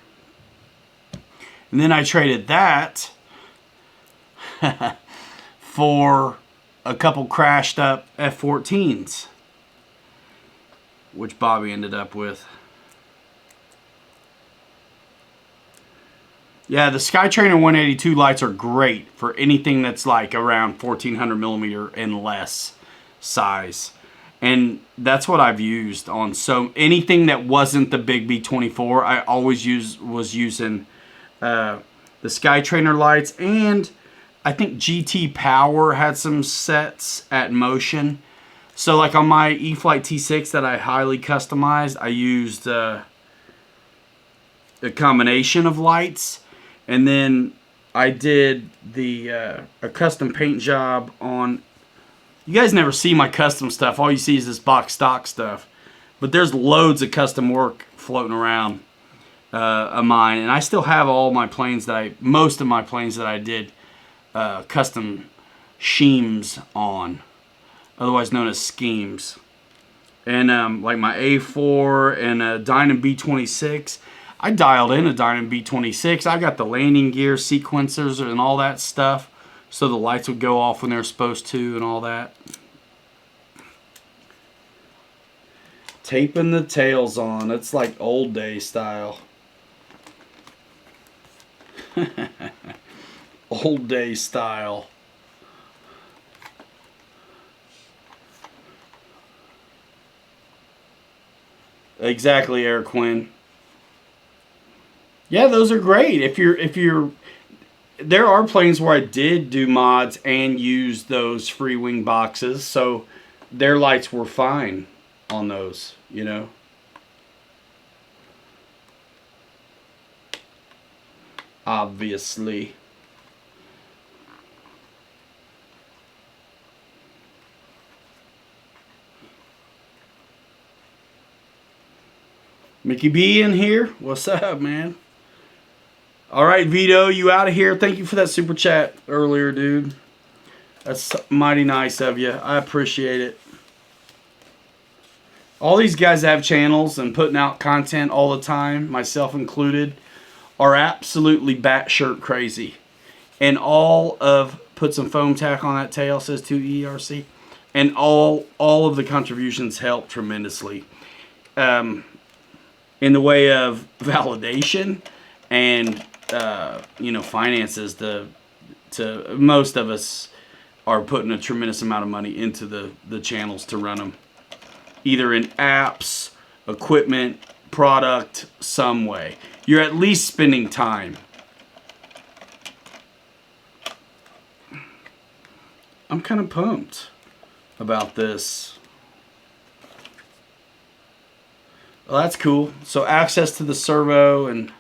And then I traded that for a couple crashed up F-14s, which Bobby ended up with. Yeah, the Skytrainer 182 lights are great for anything that's like around 1400 millimeter and less size. And that's what I've used on so anything that wasn't the big B24. I always was using the Skytrainer lights, and I think GT Power had some sets at Motion. So like on my E-Flite T6 that I highly customized, I used a combination of lights, and then I did a custom paint job on. You guys never see my custom stuff. All you see is this box stock stuff. But there's loads of custom work floating around of mine. And I still have all my planes most of my planes that I did custom schemes on. Otherwise known as schemes. And like my A4 and a Dynon B26. I dialed in a Dynon B26. I got the landing gear sequencers and all that stuff, so the lights would go off when they're supposed to and all that. Taping the tails on. It's like old day style. Old day style. Exactly, Eric Quinn. Yeah, those are great. If you're there are planes where I did do mods and use those free wing boxes, so their lights were fine on those, you know. Obviously. Mickey B in here. What's up, man? All right, Vito, you out of here. Thank you for that super chat earlier, dude. That's mighty nice of you. I appreciate it. All these guys that have channels and putting out content all the time, myself included, are absolutely batshit crazy. And put some foam tack on that tail, says 2ERC. And all of the contributions help tremendously. In the way of validation and finances, to most of us are putting a tremendous amount of money into the channels to run them, either in apps, equipment, product, some way. You're at least spending time. I'm kind of pumped about this. Well, that's cool. So access to the servo, and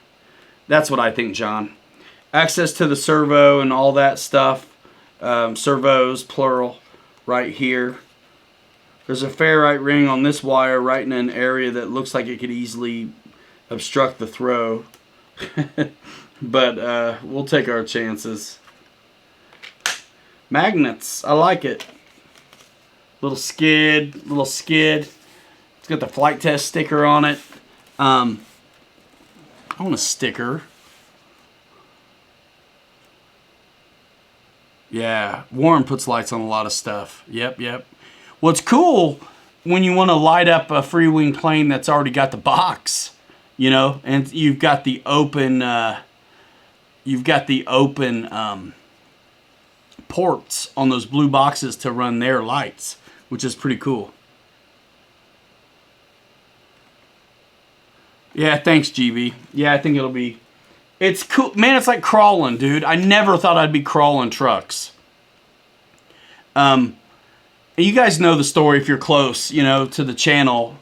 that's what I think, John. Access to the servo and all that stuff. Servos, plural, right here. There's a ferrite ring on this wire right in an area that looks like it could easily obstruct the throw. But we'll take our chances. Magnets, I like it. Little skid. It's got the flight test sticker on it. I want a sticker. Yeah, Warren puts lights on a lot of stuff. Yep. What's cool when you want to light up a free wing plane that's already got the box, and you've got the open, ports on those blue boxes to run their lights, which is pretty cool. Yeah, thanks, GB. Yeah, I think it's cool. Man, it's like crawling, dude. I never thought I'd be crawling trucks. You guys know the story if you're close, to the channel.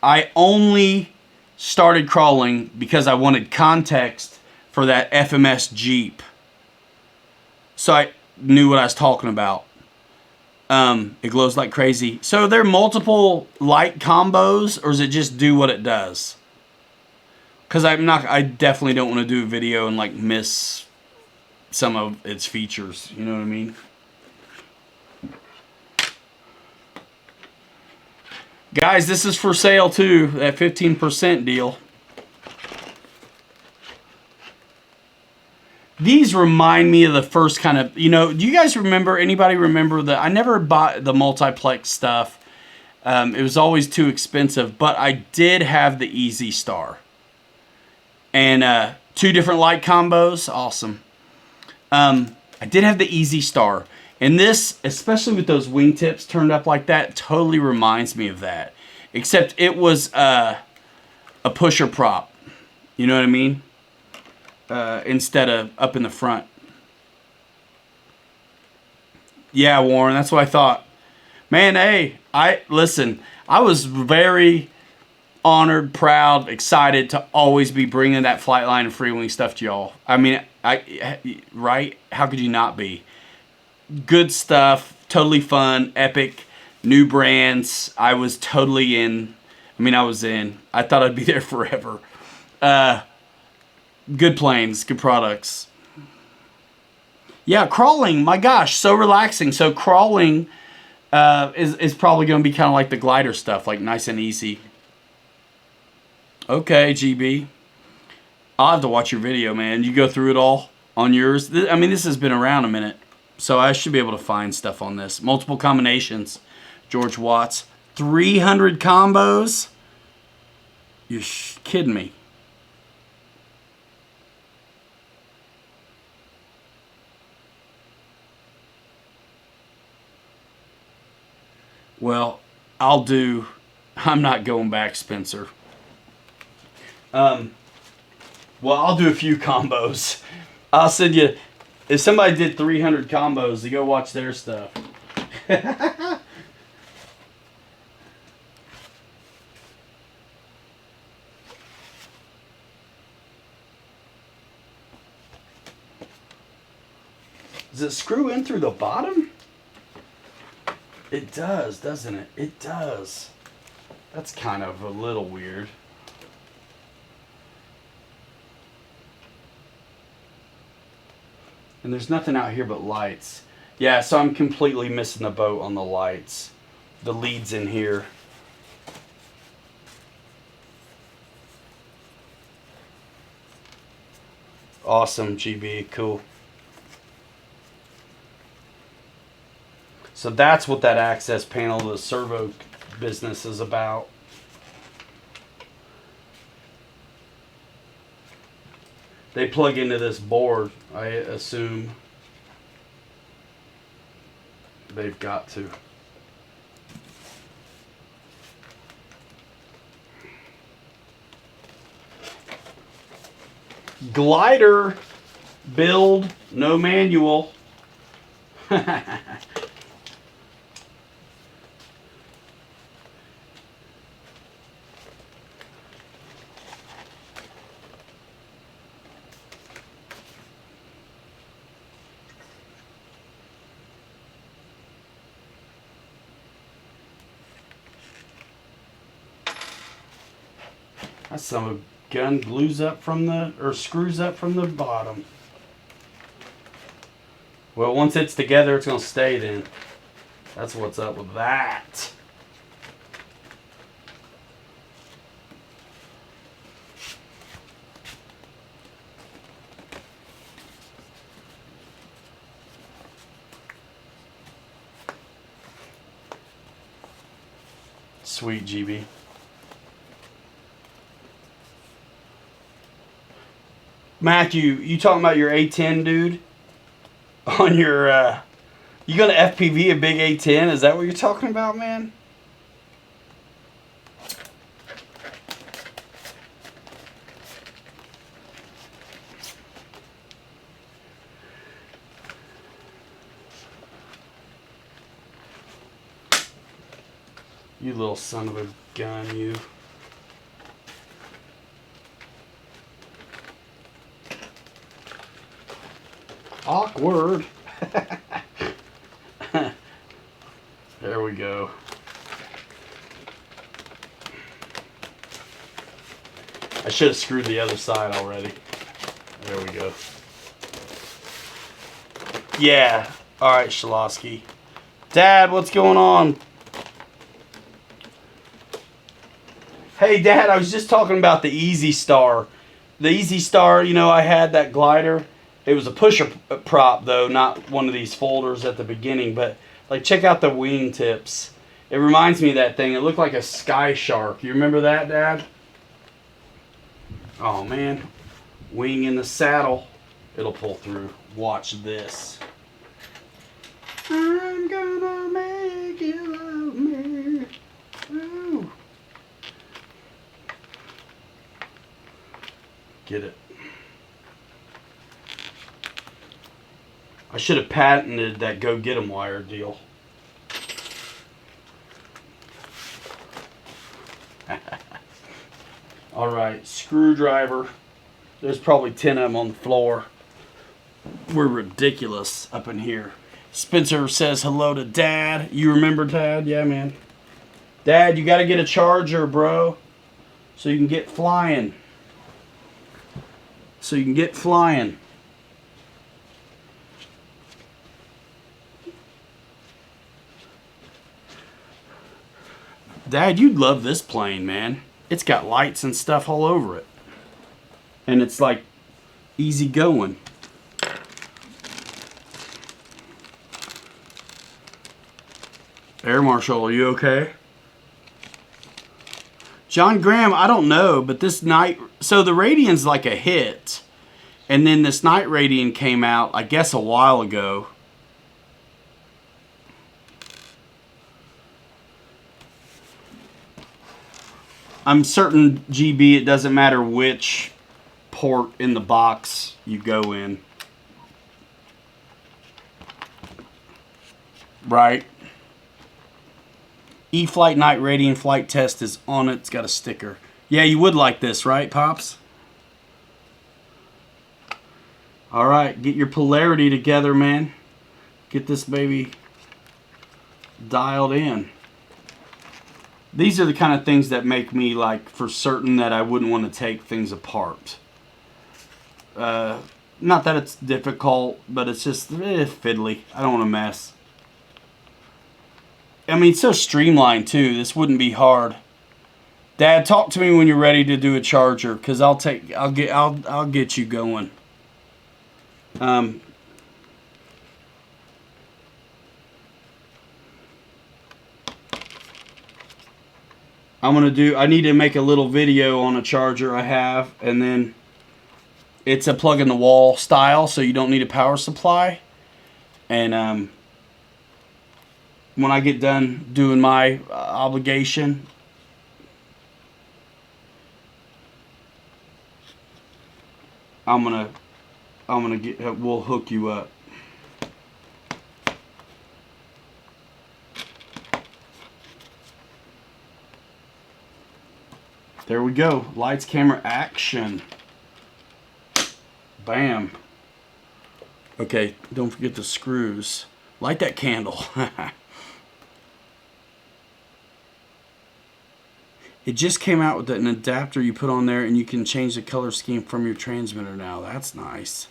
I only started crawling because I wanted context for that FMS Jeep. So knew what I was talking about. It glows like crazy. So are there multiple light combos, or does it just do what it does? Because I definitely don't want to do a video and like miss some of its features. You know what I mean? Guys, this is for sale too. That 15% deal. These remind me of the first kind of, do you guys remember, anybody remember I never bought the multiplex stuff. It was always too expensive, but I did have the Easy Star. And 2 different light combos, awesome. I did have the Easy Star. And this, especially with those wingtips turned up like that, totally reminds me of that. Except it was a pusher prop. You know what I mean? Instead of up in the front. Yeah, Warren, that's what I thought. Man, hey, I was very honored, proud, excited to always be bringing that Flightline and Freewing stuff to y'all. I mean, right? How could you not be? Good stuff, totally fun, epic, new brands. I was totally in. I was in. I thought I'd be there forever. Good planes, good products. Yeah, crawling, my gosh, so relaxing. So crawling is probably going to be kind of like the glider stuff, like nice and easy. Okay, GB. I'll have to watch your video, man. You go through it all on yours. This has been around a minute, so I should be able to find stuff on this. Multiple combinations. George Watts. 300 combos? You're kidding me. Well, I'm not going back, Spencer. Well, I'll do a few combos. I'll send you, if somebody did 300 combos, to go watch their stuff. Does it screw in through the bottom? It does, doesn't it? It does. That's kind of a little weird. And there's nothing out here but lights. Yeah, so I'm completely missing the boat on the lights. The leads in here. Awesome, GB, cool. So that's what that access panel, the servo business is about. They plug into this board, I assume. They've got to. Glider build, no manual. That son of a gun glues up from screws up from the bottom. Well, once it's together, it's going to stay then. That's what's up with that. Sweet, GB. Matthew, you talking about your A10, dude? On your, you gonna FPV a big A10? Is that what you're talking about, man? You little son of a gun, you. Awkward. I should have screwed the other side already. There we go. Yeah. All right, Shalosky. Dad, what's going on? Hey, Dad, I was just talking about the Easy Star. The Easy Star, you know, I had that glider. It was a pusher prop, though, not one of these folders at the beginning. But, like, check out the wing tips. It reminds me of that thing. It looked like a Sky Shark. You remember that, Dad? Oh, man. Wing in the saddle. It'll pull through. Watch this. I'm gonna make you love me. Woo. Get it. I should have patented that go get 'em wire deal. All right, screwdriver. There's probably 10 of them on the floor. We're ridiculous up in here. Spencer says hello to Dad. You remember Dad? Yeah, man. Dad, you got to get a charger, bro, so you can get flying. So you can get flying. Dad, you'd love this plane, man. It's got lights and stuff all over it. And it's like easy going. Air Marshal, are you okay? John Graham, I don't know, but this night... So the Radian's like a hit. And then this Night Radian came out, I guess, a while ago. I'm certain, GB, it doesn't matter which port in the box you go in. Right? E-Flight Night Radian flight test is on it. It's got a sticker. Yeah, you would like this, right, Pops? All right, get your polarity together, man. Get this baby dialed in. These are the kind of things that make me, like, for certain that I wouldn't want to take things apart. Not that it's difficult, but it's just fiddly. I don't want to mess. I mean, it's so streamlined too. This wouldn't be hard. Dad, talk to me when you're ready to do a charger, because I'll get you going. I'm gonna do. I need to make a little video on a charger I have, and then it's a plug in the wall style, so you don't need a power supply. And when I get done doing my obligation, we'll hook you up. There we go. Lights, camera, action. Bam. Okay, don't forget the screws. Light that candle. It just came out with an adapter you put on there, and you can change the color scheme from your transmitter now. That's nice.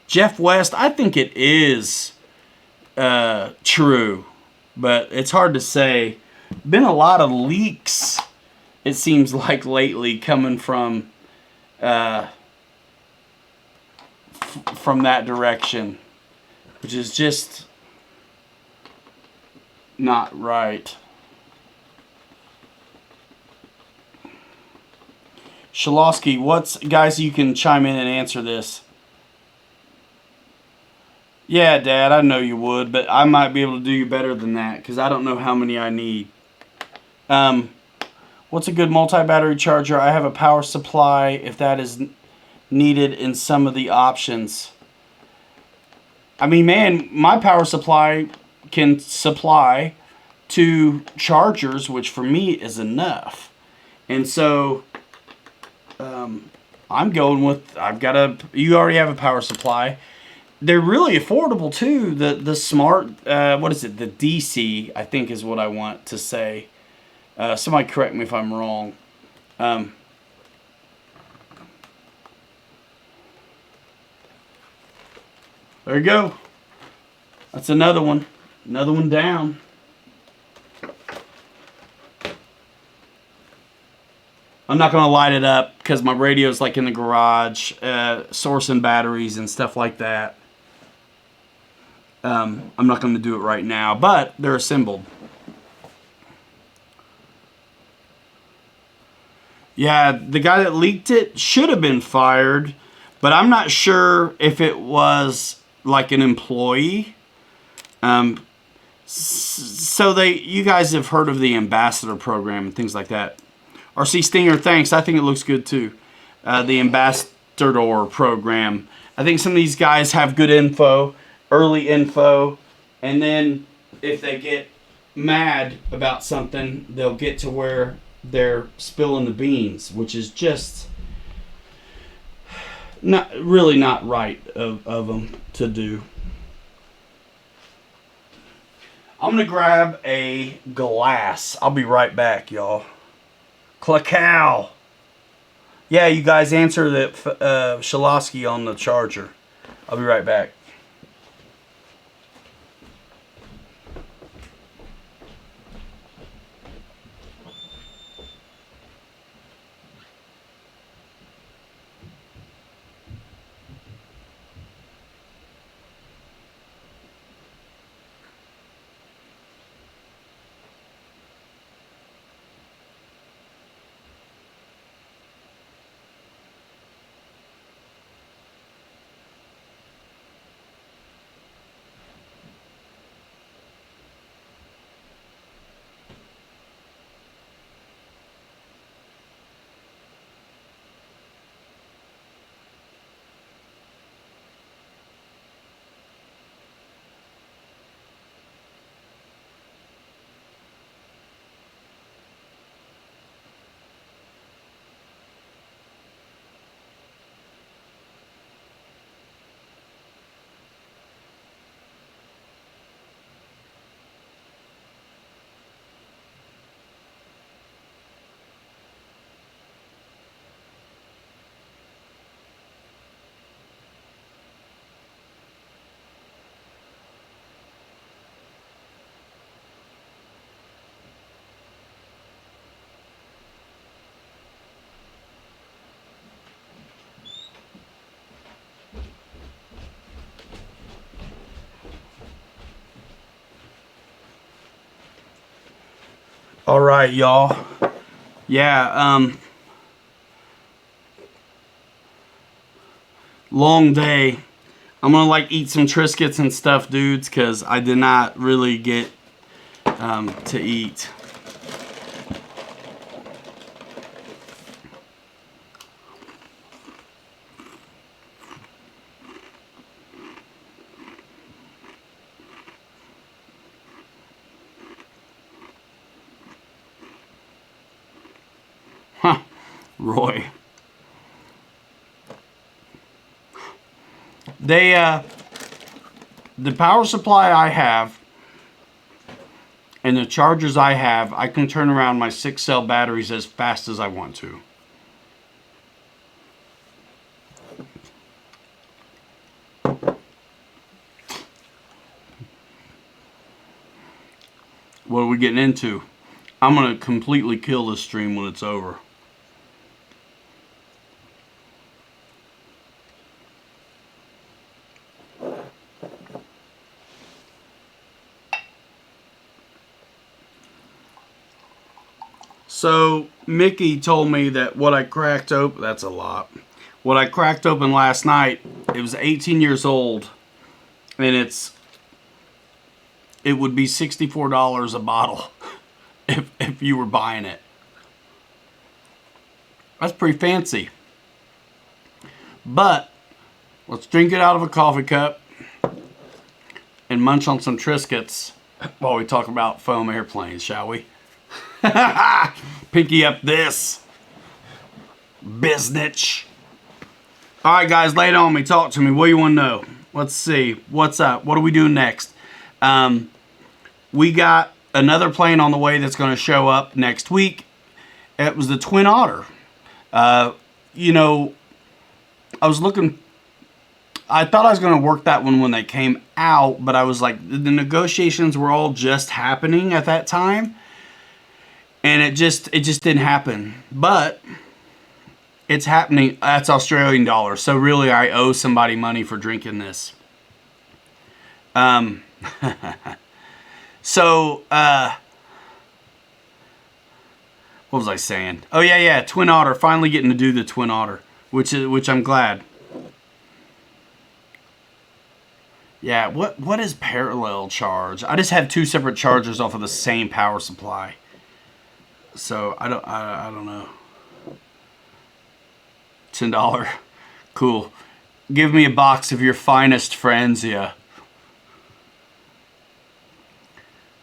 Jeff West, I think it is true, but it's hard to say. Been a lot of leaks, it seems like, lately coming from that direction, which is just not right. Shalosky, guys, you can chime in and answer this. Yeah, Dad, I know you would, but I might be able to do you better than that, because I don't know how many I need. What's a good multi-battery charger? I have a power supply if that is needed in some of the options. I mean, man, my power supply can supply 2 chargers, which for me is enough. And so I'm going with, you already have a power supply. They're really affordable too. The smart, what is it? The DC, I think is what I want to say. Somebody correct me if I'm wrong. There you go. That's another one. Another one down. I'm not going to light it up because my radio's like in the garage, sourcing batteries and stuff like that. I'm not going to do it right now, but they're assembled. Yeah, the guy that leaked it should have been fired, but I'm not sure if it was like an employee. So you guys have heard of the ambassador program and things like that. RC Stinger, thanks. I think it looks good too. The ambassador program. I think some of these guys have good info, early info, and then if they get mad about something, they'll get to where they're spilling the beans, which is just not right of them to do. I'm gonna grab a glass. I'll be right back, y'all. Clacow. Yeah, you guys answer that Shalasky on the charger. I'll be right back. All right, y'all. Yeah, long day. I'm gonna like eat some Triscuits and stuff, dudes, because I did not really get to eat. Huh, Roy. The power supply I have and the chargers I have, I can turn around my 6-cell batteries as fast as I want to. What are we getting into? I'm going to completely kill this stream when it's over. So Mickey told me that what I cracked open, that's a lot. What I cracked open last night, it was 18 years old, and it would be $64 a bottle if you were buying it. That's pretty fancy. But let's drink it out of a coffee cup and munch on some Triscuits while we talk about foam airplanes, shall we? Pinky up this biznitch. All right, guys, lay it on me. Talk to me. What do you want to know? Let's see. What's up? What do we do next? We got another plane on the way that's going to show up next week. It was the Twin Otter. You know, I was looking. I thought I was going to work that one when they came out, but I was like, the negotiations were all just happening at that time, and it just didn't happen. But it's happening. That's Australian dollars, so really I owe somebody money for drinking this. So what was I saying? Oh yeah, Twin Otter. Finally getting to do the Twin Otter, which I'm glad. Yeah, what is parallel charge? I just have two separate chargers off of the same power supply. So I don't know. $10. Cool. Give me a box of your finest Franzia.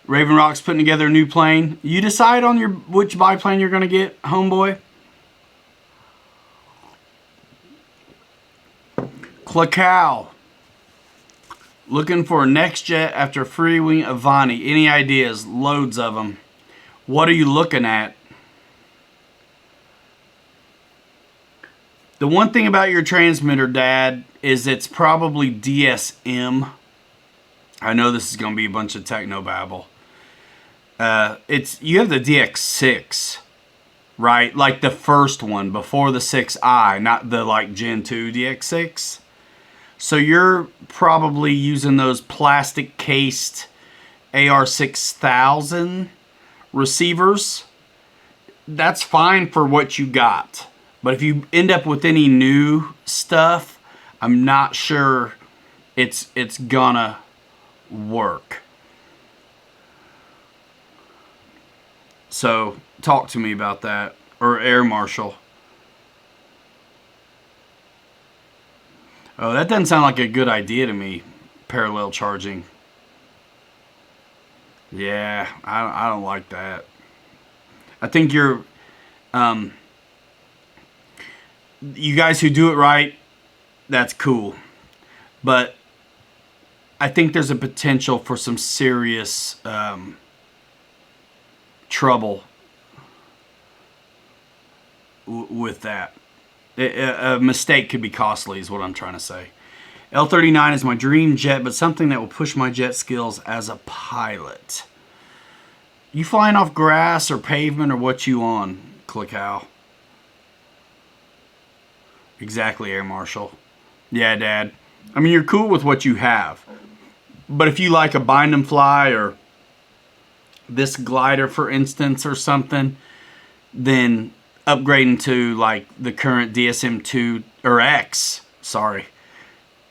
Raven Rock's putting together a new plane. You decide on which biplane you're gonna get, homeboy. Klakow. Looking for a next jet after Freewing Avani. Any ideas? Loads of them. What are you looking at? The one thing about your transmitter, Dad, is it's probably DSM. I know this is going to be a bunch of techno babble. You have the DX6, right? Like the first one before the 6i, not the like Gen 2 DX6. So you're probably using those plastic cased AR6000 receivers. That's fine for what you got. But if you end up with any new stuff, I'm not sure it's gonna work. So talk to me about that. Or Air Marshal. Oh, that doesn't sound like a good idea to me. Parallel charging. Yeah, I don't like that. I think you guys who do it right, that's cool. But I think there's a potential for some serious trouble with that. A mistake could be costly is what I'm trying to say. L-39 is my dream jet, but something that will push my jet skills as a pilot. You flying off grass or pavement or what you on, Clickow? Exactly, Air Marshal. Yeah, Dad. I mean, you're cool with what you have. But if you like a bind and fly or this glider, for instance, or something, then upgrading to like the current DSM-2 or X, sorry,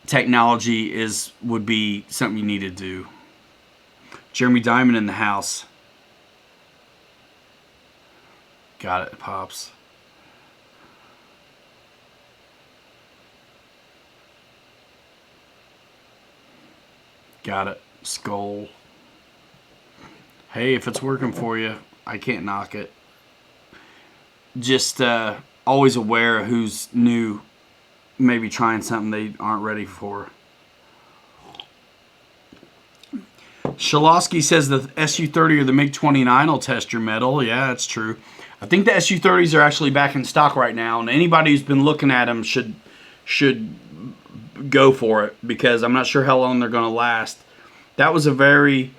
technology would be something you need to do. Jeremy Diamond in the house. Got it, Pops. Got it. Skull. Hey, if it's working for you, I can't knock it. Just always aware of who's new, maybe trying something they aren't ready for. Shalosky says the Su-30 or the MiG-29 will test your metal. Yeah, that's true. I think the Su-30s are actually back in stock right now, and anybody who's been looking at them should go for it, because I'm not sure how long they're going to last. That was a very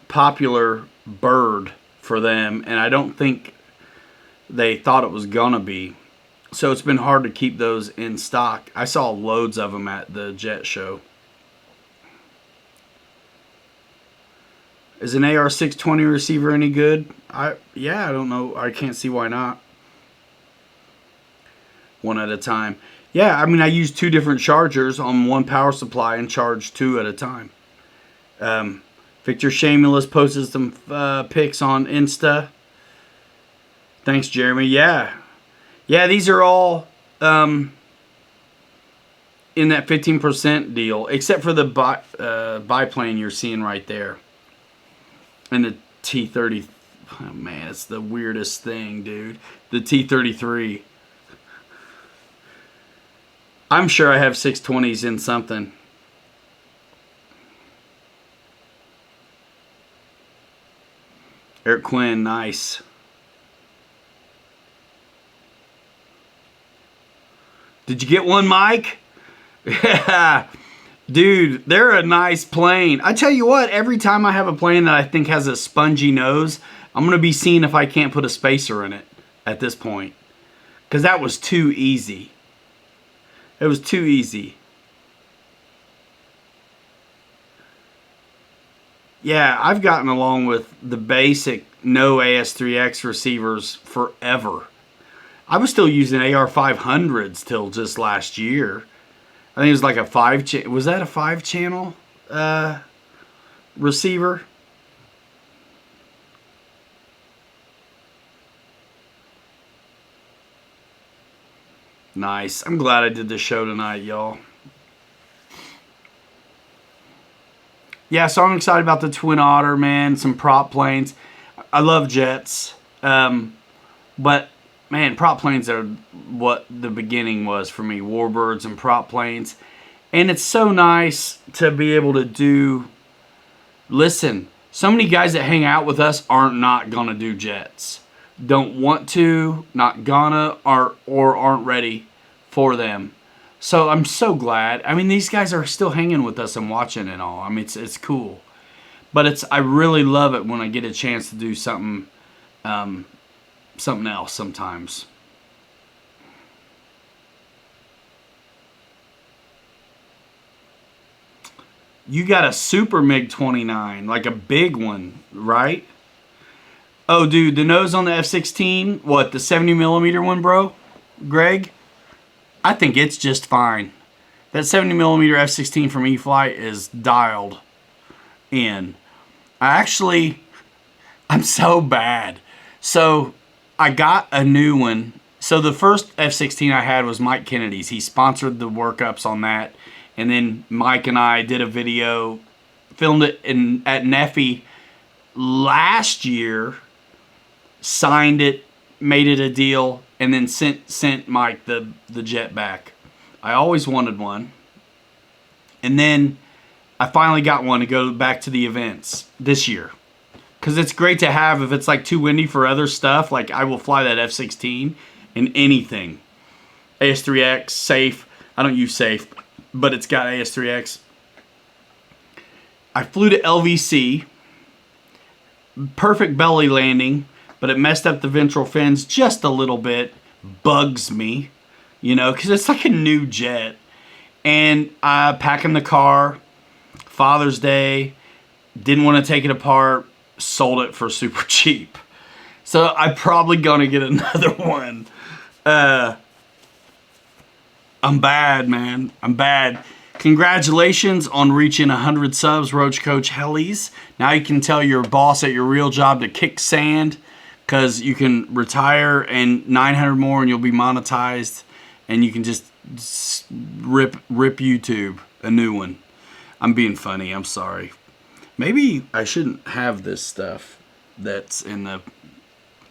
popular bird for them, and I don't think they thought it was going to be. So it's been hard to keep those in stock. I saw loads of them at the Jet Show. Is an AR-620 receiver any good? Yeah, I don't know. I can't see why not. One at a time. Yeah, I mean, I use two different chargers on one power supply and charge two at a time. Victor Shameless posted some pics on Insta. Thanks, Jeremy. Yeah, these are all in that 15% deal, except for the biplane you're seeing right there. And the T-30. Oh, man, it's the weirdest thing, dude. The T-33. I'm sure I have 620s in something. Eric Quinn, nice. Did you get one, Mike? Yeah. Dude, they're a nice plane. I tell you what, every time I have a plane that I think has a spongy nose, I'm going to be seeing if I can't put a spacer in it at this point. Because that was too easy. It was too easy. Yeah, I've gotten along with the basic no AS3X receivers forever. I was still using AR500s till just last year. I think it was like a was that a 5-channel receiver? Nice. I'm glad I did this show tonight, y'all. Yeah, so I'm excited about the Twin Otter, man. Some prop planes. I love jets. But, man, prop planes are what the beginning was for me. Warbirds and prop planes. And it's so nice to be able to do... Listen, so many guys that hang out with us aren't not going to do jets. Don't want to, not gonna, or aren't ready for them. So I'm so glad. I mean, these guys are still hanging with us and watching and all. I mean, it's cool. But I really love it when I get a chance to do something else sometimes. You got a Super MiG-29, like a big one, right? Oh, dude, the nose on the F-16, what, the 70mm one, bro? Greg? I think it's just fine. That 70mm F-16 from E-flite is dialed in. I'm so bad. So, I got a new one. So, the first F-16 I had was Mike Kennedy's. He sponsored the workups on that. And then Mike and I did a video, filmed it at Neffy last year, signed it, made it a deal, and then sent Mike the jet back. I always wanted one. And then I finally got one to go back to the events this year. Because it's great to have if it's like too windy for other stuff. Like I will fly that F-16 in anything. AS3X, safe. I don't use safe, but it's got AS3X. I flew to LVC. Perfect belly landing. But it messed up the ventral fins just a little bit. Bugs me, because it's like a new jet. And I pack in the car, Father's Day, didn't want to take it apart, sold it for super cheap. So I'm probably going to get another one. I'm bad, man. I'm bad. Congratulations on reaching 100 subs, Roach Coach Hellies. Now you can tell your boss at your real job to kick sand. Because you can retire and 900 more and you'll be monetized. And you can just rip YouTube a new one. I'm being funny. I'm sorry. Maybe I shouldn't have this stuff that's in the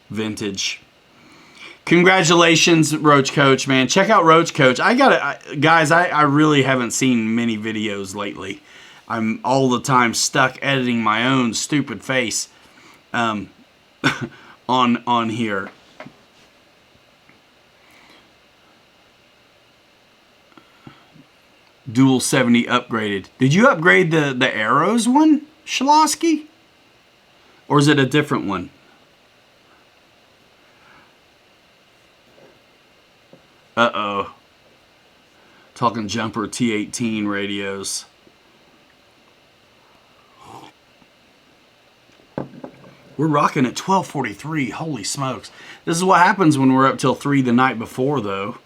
vintage. Congratulations, Roach Coach, man. Check out Roach Coach. Guys, I really haven't seen many videos lately. I'm all the time stuck editing my own stupid face. On here. Dual 70 upgraded. Did you upgrade the Arrows one, Shalosky? Or is it a different one? Uh-oh. Talking jumper T18 radios. We're rocking at 12:43. Holy smokes. This is what happens when we're up till 3 the night before, though.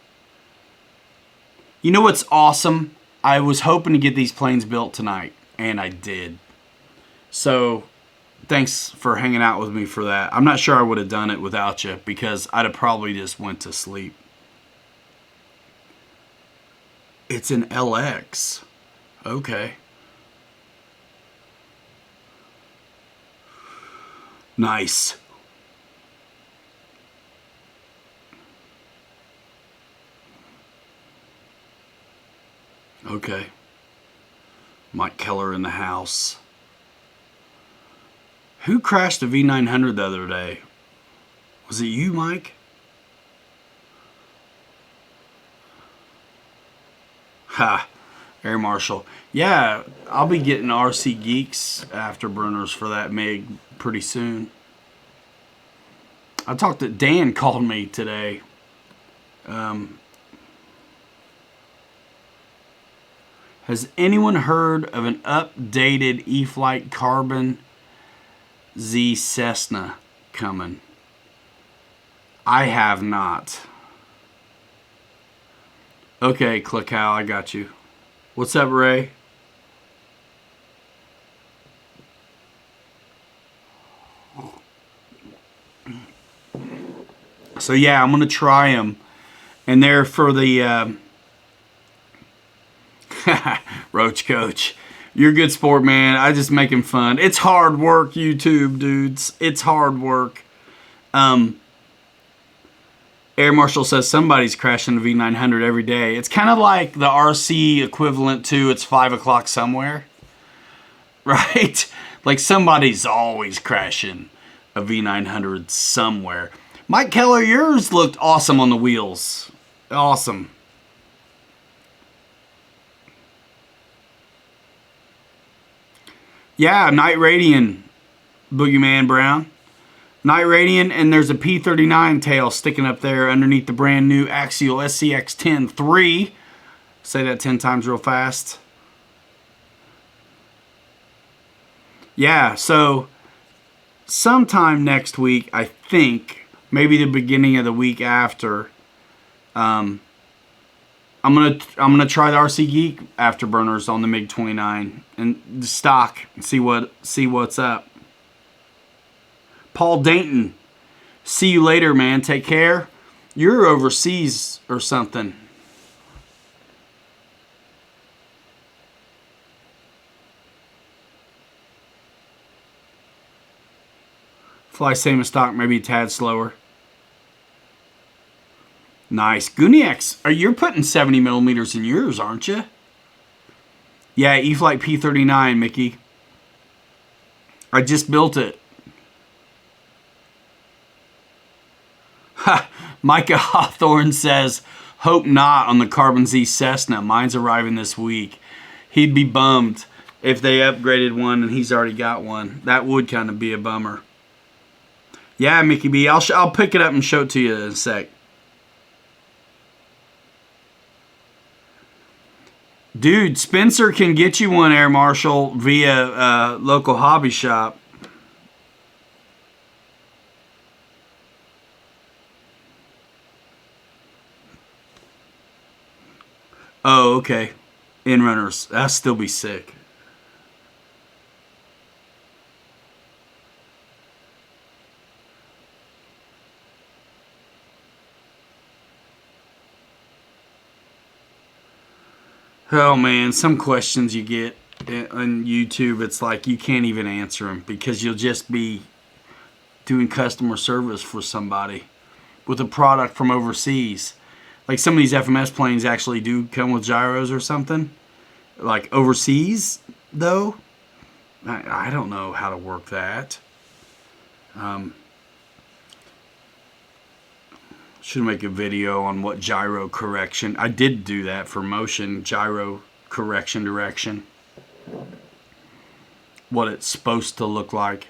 You know what's awesome? I was hoping to get these planes built tonight, and I did. So, thanks for hanging out with me for that. I'm not sure I would have done it without you, because I'd have probably just went to sleep. It's an LX. Okay. Nice. Okay. Mike Keller in the house. Who crashed a V900 the other day? Was it you, Mike? Ha. Air Marshal. Yeah, I'll be getting RC Geeks afterburners for that MiG pretty soon. I talked to Dan, called me today. Has anyone heard of an updated E-flite Carbon Z Cessna coming? I have not. Okay, Click Hal, I got you. What's up, Ray? So yeah, I'm gonna try them, and they're for the Roach Coach. You're a good sport, man. I just make him fun. It's hard work, YouTube dudes. It's hard work. Air Marshal says somebody's crashing the V900 every day. It's kind of like the RC equivalent to it's 5 o'clock somewhere, right? Like somebody's always crashing a V900 somewhere. Mike Keller, yours looked awesome on the wheels. Awesome. Yeah, Night Radiant, Boogeyman Brown. Night Radiant, and there's a P39 tail sticking up there underneath the brand new Axial SCX-10 Say that 10 times real fast. Yeah, so sometime next week, I think, maybe the beginning of the week after, I'm gonna try the RC Geek afterburners on the MiG-29 and the stock and see what's up. Paul Dayton, see you later, man. Take care. You're overseas or something. Fly same as stock, maybe a tad slower. Nice. Guniax, you're putting 70 millimeters in yours, aren't you? Yeah, E-flite P39, Mickey. I just built it. Micah Hawthorne says, hope not on the Carbon Z Cessna. Mine's arriving this week. He'd be bummed if they upgraded one and he's already got one. That would kind of be a bummer. Yeah, Mickey B. I'll pick it up and show it to you in a sec. Dude, Spencer can get you one, Air Marshal, via local hobby shop. Oh, okay. Inrunners. That'll still be sick. Oh, man. Some questions you get on YouTube, it's like you can't even answer them because you'll just be doing customer service for somebody with a product from overseas. Like some of these FMS planes actually do come with gyros or something. Like overseas, though, I don't know how to work that. Should make a video on what gyro correction. I did do that for motion, gyro correction direction. What it's supposed to look like.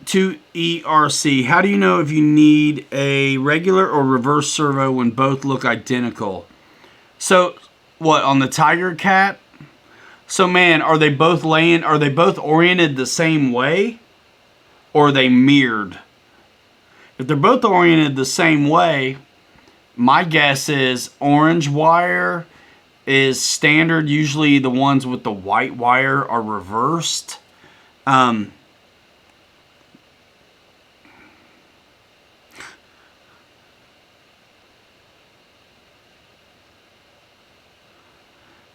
To ERC, how do you know if you need a regular or reverse servo when both look identical? So, what, on the Tiger Cat? So, man, are they both oriented the same way? Or are they mirrored? If they're both oriented the same way, my guess is orange wire is standard. Usually the ones with the white wire are reversed.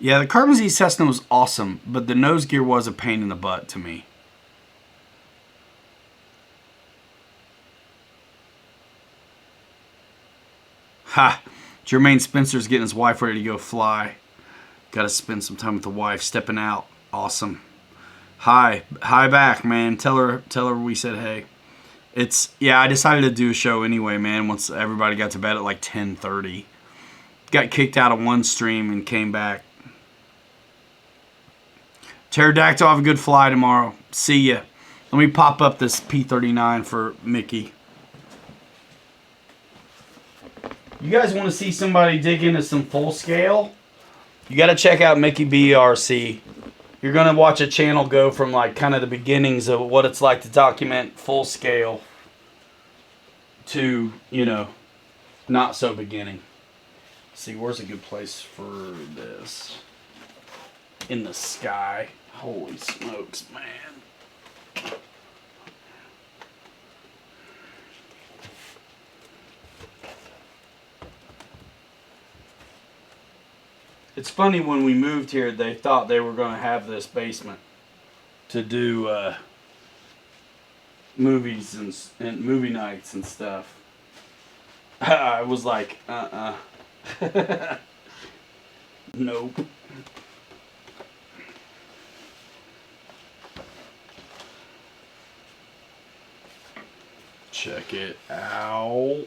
Yeah, the Carbon Z Cessna was awesome, but the nose gear was a pain in the butt to me. Ha! Jermaine Spencer's getting his wife ready to go fly. Got to spend some time with the wife, stepping out. Awesome. Hi back, man. Tell her we said hey. I decided to do a show anyway, man. Once everybody got to bed at like 10:30, got kicked out of one stream and came back. Pterodactyl, have a good fly tomorrow. See ya. Let me pop up this P39 for Mickey. You guys want to see somebody dig into some full scale? You got to check out Mickey BRC. You're going to watch a channel go from like kind of the beginnings of what it's like to document full scale to, you know, not so beginning. Let's see, where's a good place for this? In the sky. Holy smokes, man. It's funny, when we moved here, they thought they were going to have this basement to do movies and movie nights and stuff. I was like, nope. Check it out.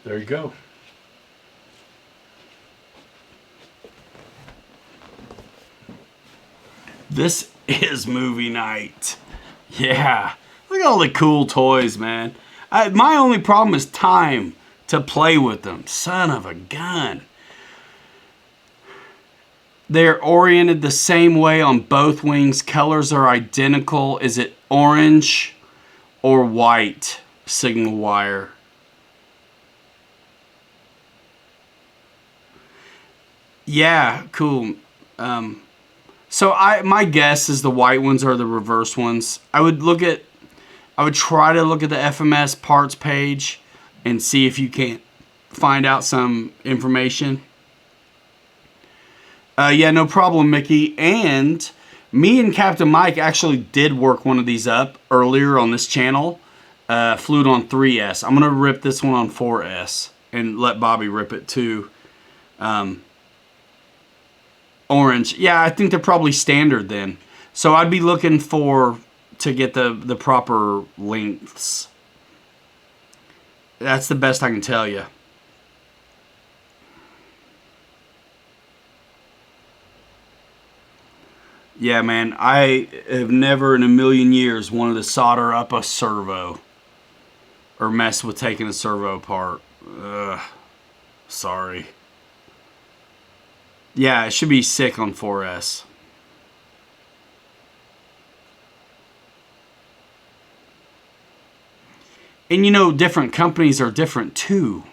There you go. This is movie night. Yeah. Look at all the cool toys, man. My only problem is time to play with them. Son of a gun. They're oriented the same way on both wings. Colors are identical. Is it orange or white signal wire? Yeah, cool. So my guess is the white ones are the reverse ones. I would try to look at the FMS parts page and see if you can't find out some information. Yeah, no problem, Mickey. And me and Captain Mike actually did work one of these up earlier on this channel. Flew it on 3S. I'm going to rip this one on 4S and let Bobby rip it too. Orange. Yeah, I think they're probably standard then. So I'd be looking to get the proper lengths. That's the best I can tell you. Yeah, man, I have never in a million years wanted to solder up a servo or mess with taking a servo apart. Sorry. Yeah, it should be sick on 4S. And you know, different companies are different too.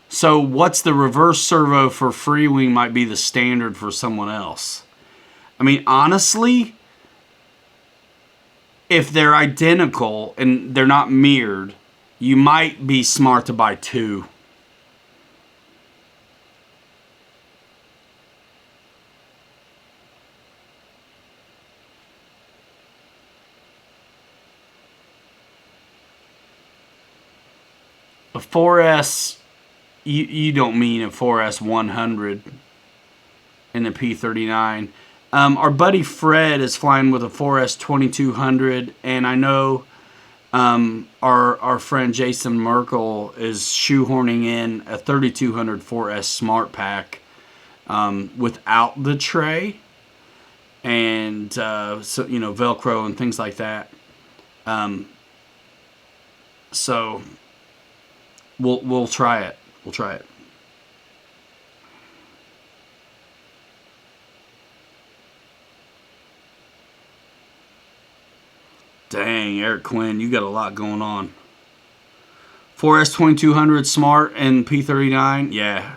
So what's the reverse servo for Freewing might be the standard for someone else. I mean, honestly, if they're identical and they're not mirrored, you might be smart to buy two. A 4S, you don't mean a 4S 100 in the P39. Our buddy Fred is flying with a 4S 2200, and I know our friend Jason Merkel is shoehorning in a 3200 4S Smart Pack without the tray and so you know, Velcro and things like that. So we'll try it. We'll try it. Dang, Eric Quinn, you got a lot going on. 4S 2200 Smart and P39, yeah.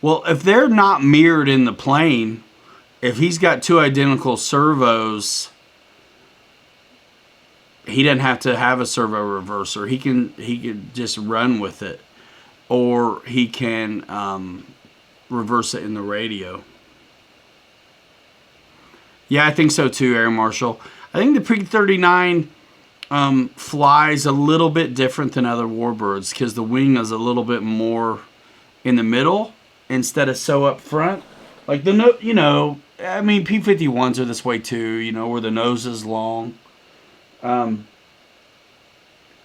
Well, if they're not mirrored in the plane, if he's got two identical servos, he doesn't have to have a servo reverser. He could just run with it, or he can reverse it in the radio. Yeah, I think so too, Air Marshal. I think the P-39 flies a little bit different than other warbirds because the wing is a little bit more in the middle instead of so up front. Like I mean, P-51s are this way too, where the nose is long. But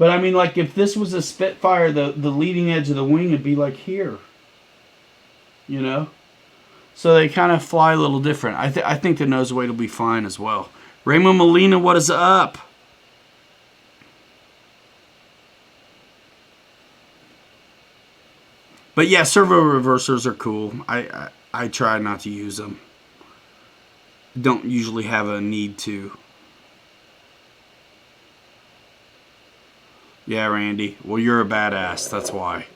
I mean, like if this was a Spitfire, the leading edge of the wing would be like here. So they kind of fly a little different. I think the nose weight will be fine as well. Raymond Molina, what is up? But yeah, servo reversers are cool. I try not to use them. Don't usually have a need to. Yeah, Randy. Well, you're a badass. That's why.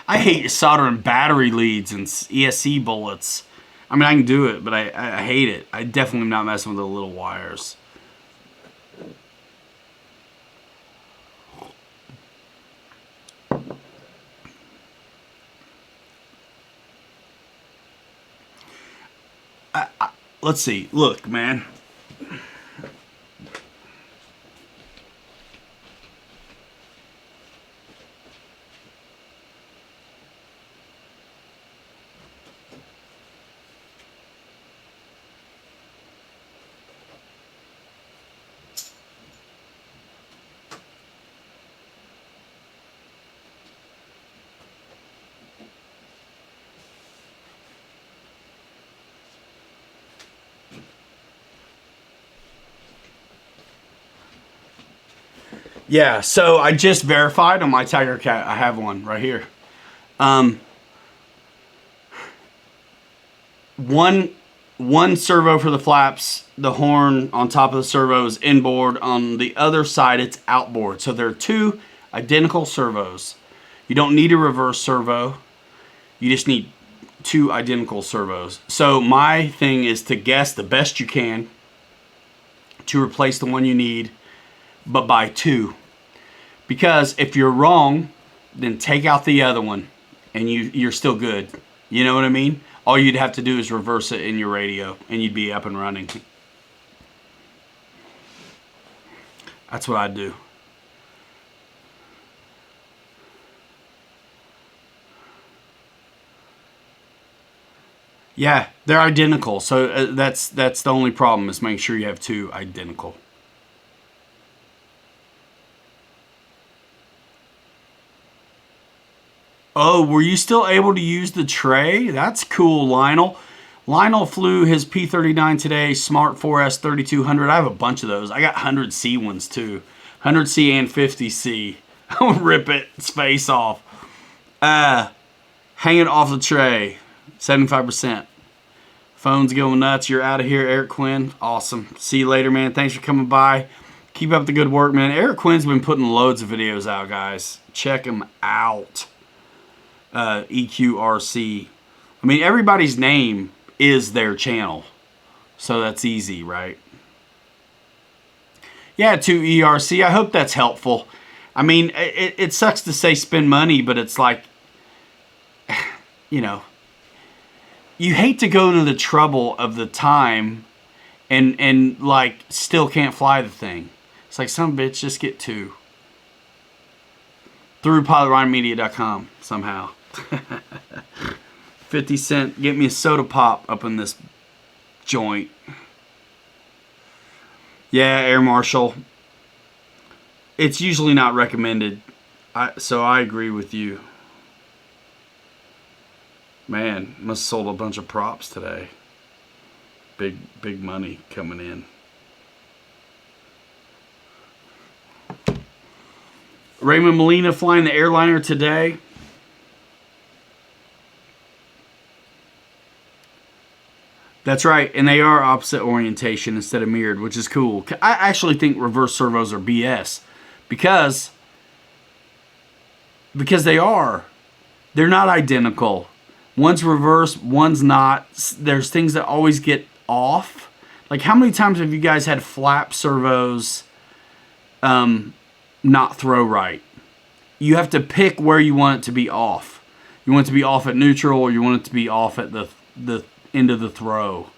I hate soldering battery leads and ESC bullets. I mean, I can do it, but I hate it. I definitely am not messing with the little wires. Let's see. Look, man. Yeah, so I just verified on my Tiger Cat. I have one right here. One servo for the flaps. The horn on top of the servo is inboard. On the other side, it's outboard. So there are two identical servos. You don't need a reverse servo. You just need two identical servos. So my thing is to guess the best you can to replace the one you need, but buy two. Because if you're wrong, then take out the other one and you're still good. You know what I mean? All you'd have to do is reverse it in your radio and you'd be up and running. That's what I'd do. Yeah, they're identical. So that's the only problem, is make sure you have two identical. Oh, were you still able to use the tray? That's cool, Lionel. Lionel flew his P-39 today, Smart 4S 3200. I have a bunch of those. I got 100C ones too. 100C and 50C. I'll rip its face off. Hang it off the tray. 75%. Phone's going nuts. You're out of here, Eric Quinn. Awesome. See you later, man. Thanks for coming by. Keep up the good work, man. Eric Quinn's been putting loads of videos out, guys. Check him out. EQRC. I mean, everybody's name is their channel. So that's easy, right? Yeah, to ERC. I hope that's helpful. I mean, it sucks to say spend money, but it's like, you hate to go to the trouble of the time and like still can't fly the thing. It's like, some bitch, just get two. Through PilotRyanMedia.com somehow. 50 cent. Get me a soda pop up in this joint. Yeah, Air Marshal. It's usually not recommended. So I agree with you. Man, must have sold a bunch of props today. Big money coming in. Raymond Molina flying the airliner today. That's right, and they are opposite orientation instead of mirrored, which is cool. I actually think reverse servos are BS because they are. They're not identical. One's reverse, one's not. There's things that always get off. Like, how many times have you guys had flap servos not throw right? You have to pick where you want it to be off. You want it to be off at neutral, or you want it to be off at the end of the throw.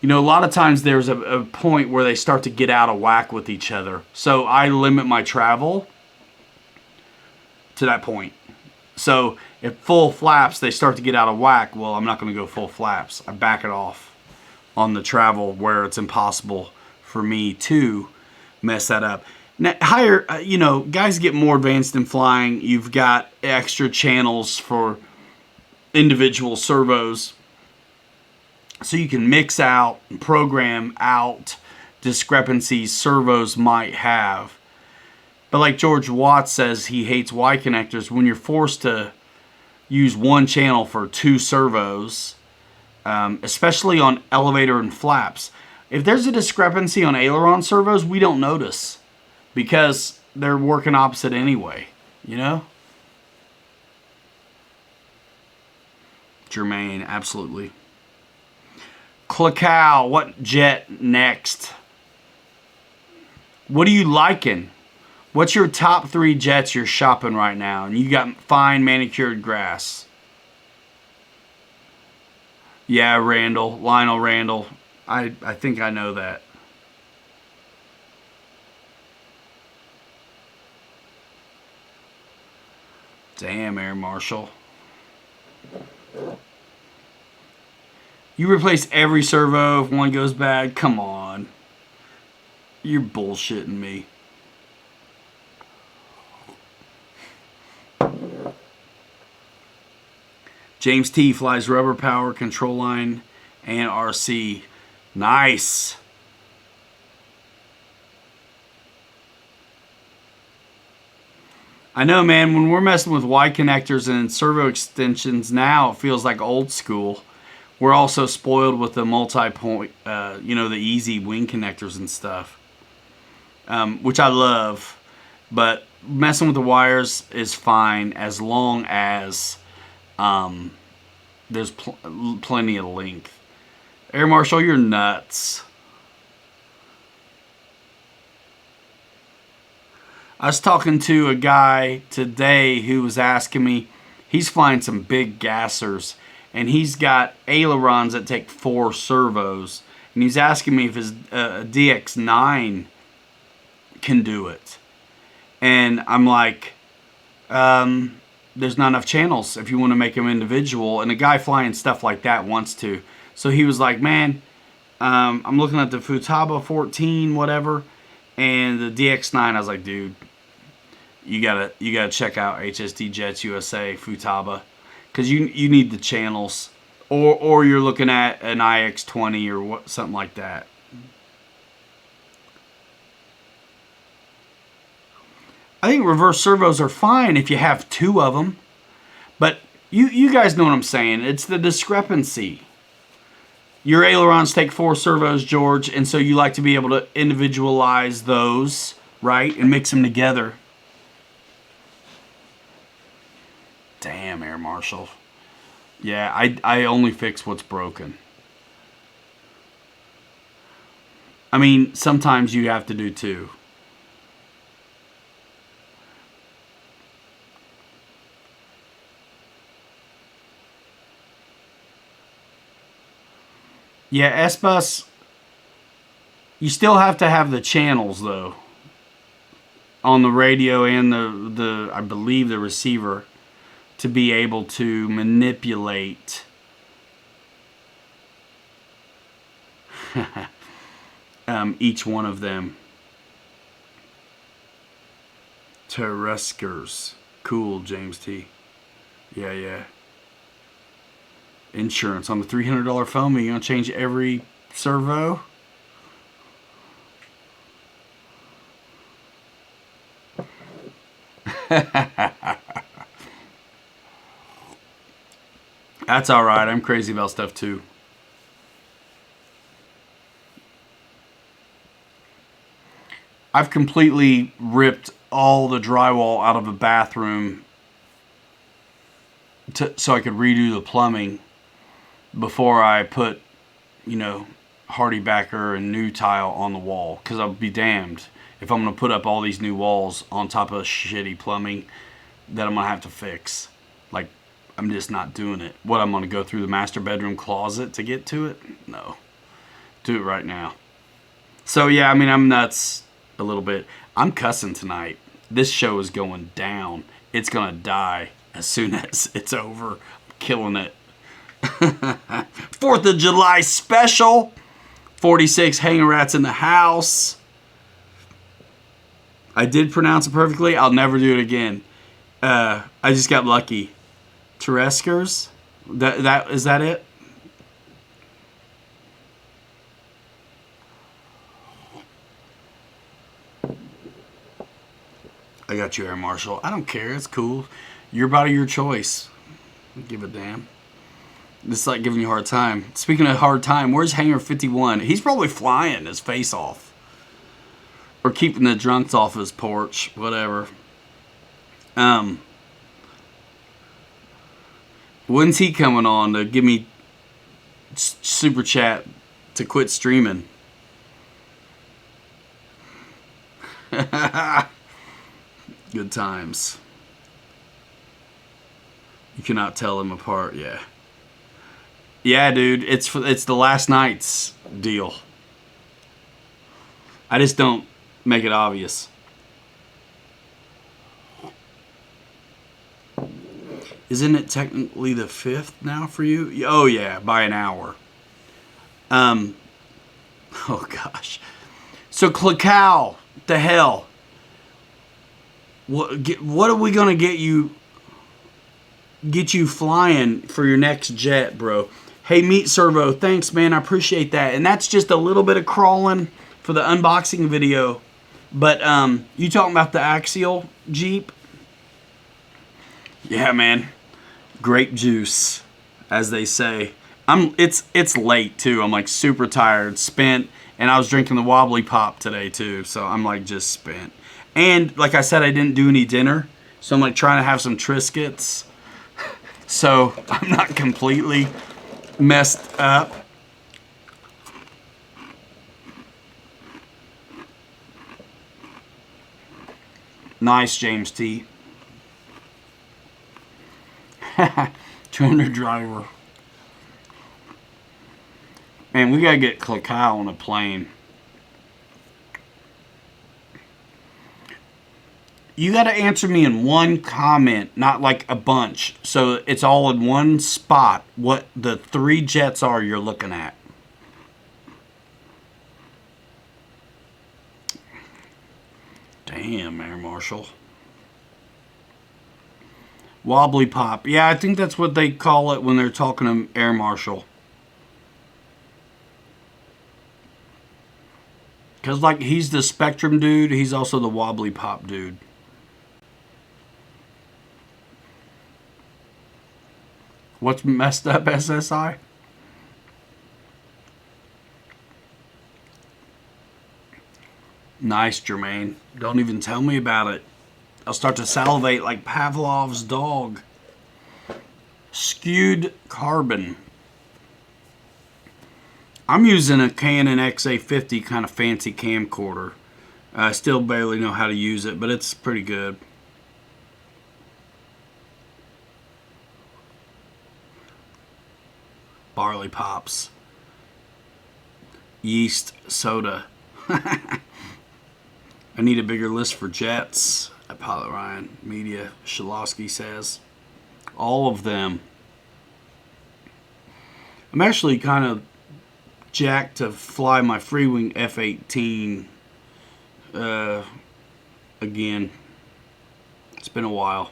You know, a lot of times there's a point where they start to get out of whack with each other. So I limit my travel to that point. So if full flaps, they start to get out of whack, well, I'm not going to go full flaps. I back it off on the travel where it's impossible for me to mess that up. Now, higher, you know, guys get more advanced in flying. You've got extra channels for individual servos. So you can mix out and program out discrepancies servos might have. But like George Watts says, he hates Y connectors. When you're forced to use one channel for two servos, especially on elevator and flaps, if there's a discrepancy on aileron servos, we don't notice because they're working opposite anyway, you know? Jermaine, absolutely. Clacow, what jet next? What are you liking? What's your top 3 jets you're shopping right now? And you got fine manicured grass. Yeah, Randall, Lionel Randall. I think I know that. Damn, Air Marshal. You replace every servo if one goes bad? Come on. You're bullshitting me. James T flies rubber power, control line, and RC. Nice. I know, man, when we're messing with Y connectors and servo extensions now, it feels like old school. We're also spoiled with the multi-point, you know, the easy wing connectors and stuff, which I love. But messing with the wires is fine as long as there's plenty of length. Air Marshal, you're nuts. I was talking to a guy today who was asking me, he's flying some big gassers, and he's got ailerons that take 4 servos, and he's asking me if his DX9 can do it. And I'm like, there's not enough channels if you want to make them individual, and a guy flying stuff like that wants to. So he was like, man, I'm looking at the Futaba 14 whatever and the DX9. I was like, dude, you gotta check out HST Jets USA Futaba, because you need the channels, or you're looking at an IX20 or what, something like that. I think reverse servos are fine if you have 2 of them, but you guys know what I'm saying. It's the discrepancy. Your ailerons take 4 servos, George, and so you like to be able to individualize those, right, and mix them together. Damn, Air Marshal. Yeah, I only fix what's broken. I mean, sometimes you have to do 2. Yeah, S-Bus, you still have to have the channels, though, on the radio and the I believe the receiver, to be able to manipulate each one of them. Terreskers. Cool, James T. Yeah. Insurance on the $300 phone. Are you gonna change every servo? That's all right. I'm crazy about stuff too. I've completely ripped all the drywall out of a bathroom so I could redo the plumbing before I put, you know, Hardy Backer and new tile on the wall, because I'll be damned if I'm going to put up all these new walls on top of shitty plumbing that I'm going to have to fix. Like, I'm just not doing it. What, I'm going to go through the master bedroom closet to get to it? No. Do it right now. So, yeah, I mean, I'm nuts a little bit. I'm cussing tonight. This show is going down. It's going to die as soon as it's over. I'm killing it. 4th of July special. 46 hanging rats in the house. I did pronounce it perfectly. I'll never do it again. I just got lucky. Tereskers? That is that it? I got you, Air Marshal. I don't care. It's cool. Your body, your choice. Give a damn. This is like giving you a hard time. Speaking of hard time, where's Hanger 51? He's probably flying his face off. Or keeping the drunks off his porch. Whatever. When's he coming on to give me super chat to quit streaming? Good times. You cannot tell them apart, yeah. Yeah, dude, it's the last night's deal. I just don't make it obvious. Isn't it technically the 5th now for you? Oh yeah, by an hour. Oh gosh. So Klackow, the hell. What are we gonna get you flying for your next jet, bro? Hey, Meat Servo, thanks, man. I appreciate that. And that's just a little bit of crawling for the unboxing video. But you talking about the Axial Jeep? Yeah, man. Grape juice, as they say. It's late too. I'm like super tired, spent, and I was drinking the Wobbly Pop today too. So I'm like just spent. And like I said, I didn't do any dinner, so I'm like trying to have some Triscuits. So I'm not completely messed up. Nice, James T. 200 driver. Man, we gotta get Klackow on a plane. You gotta answer me in one comment, not like a bunch. So it's all in one spot. What the 3 jets are you're looking at. Damn, Air Marshal. Wobbly Pop. Yeah, I think that's what they call it when they're talking to Air Marshal. Because, like, he's the Spectrum dude. He's also the Wobbly Pop dude. What's messed up, SSI? Nice, Jermaine. Don't even tell me about it. I'll start to salivate like Pavlov's dog. Skewed carbon. I'm using a Canon XA50 kind of fancy camcorder. I still barely know how to use it, but it's pretty good. Barley Pops. Yeast soda. I need a bigger list for jets. Pilot Ryan Media, Shalosky says. All of them. I'm actually kind of jacked to fly my Freewing F-18 again. It's been a while.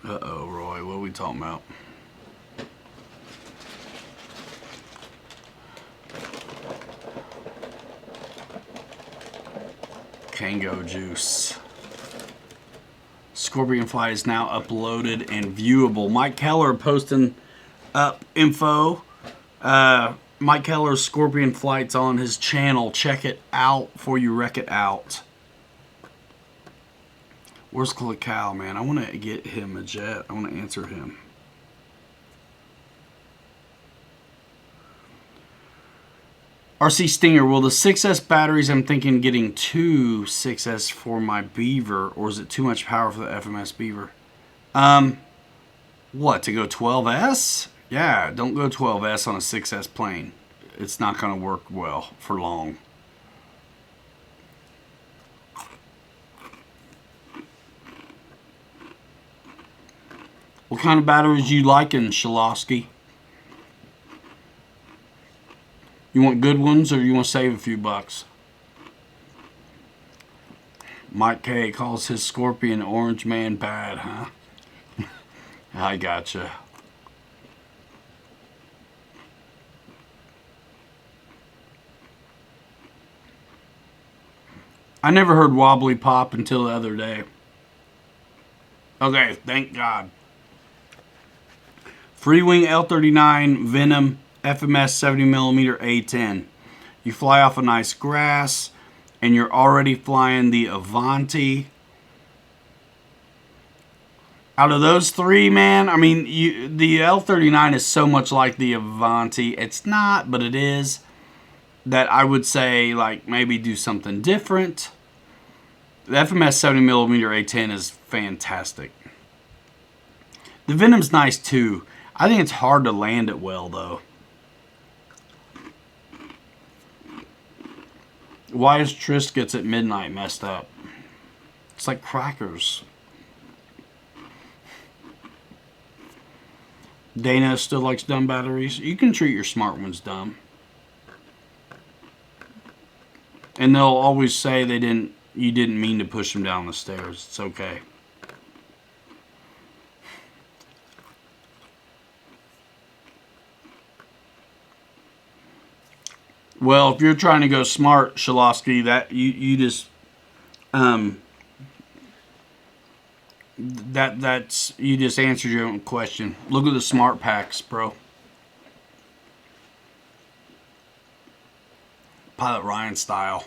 Uh-oh, Roy, what are we talking about? Kango juice. Scorpion Fly is now uploaded and viewable. Mike Keller posting up info. Mike Keller's Scorpion Flight's on his channel. Check it out before you wreck it out. Where's Cal, man? I want to get him a jet. I want to answer him. RC Stinger, will the 6S batteries, I'm thinking getting two 6S for my Beaver, or is it too much power for the FMS Beaver? What, to go 12S? Yeah, don't go 12S on a 6S plane. It's not going to work well for long. What kind of batteries you liking, Shalosky? You want good ones, or you want to save a few bucks? Mike K calls his Scorpion Orange Man bad, huh? I gotcha. I never heard Wobbly Pop until the other day. Okay, thank God. Freewing L39 Venom FMS 70mm A10. You fly off a nice grass, and you're already flying the Avanti. Out of those three, man, I mean, the L39 is so much like the Avanti. It's not, but it is. That I would say, like, maybe do something different. The FMS 70mm A10 is fantastic. The Venom's nice, too. I think it's hard to land it well, though. Why is Triscuits at midnight messed up? It's like crackers. Dana still likes dumb batteries. You can treat your smart ones dumb. And they'll always say you didn't mean to push them down the stairs. It's okay. Well, if you're trying to go smart, Shalosky, that you just that's you just answered your own question. Look at the smart packs, bro. Pilot Ryan style.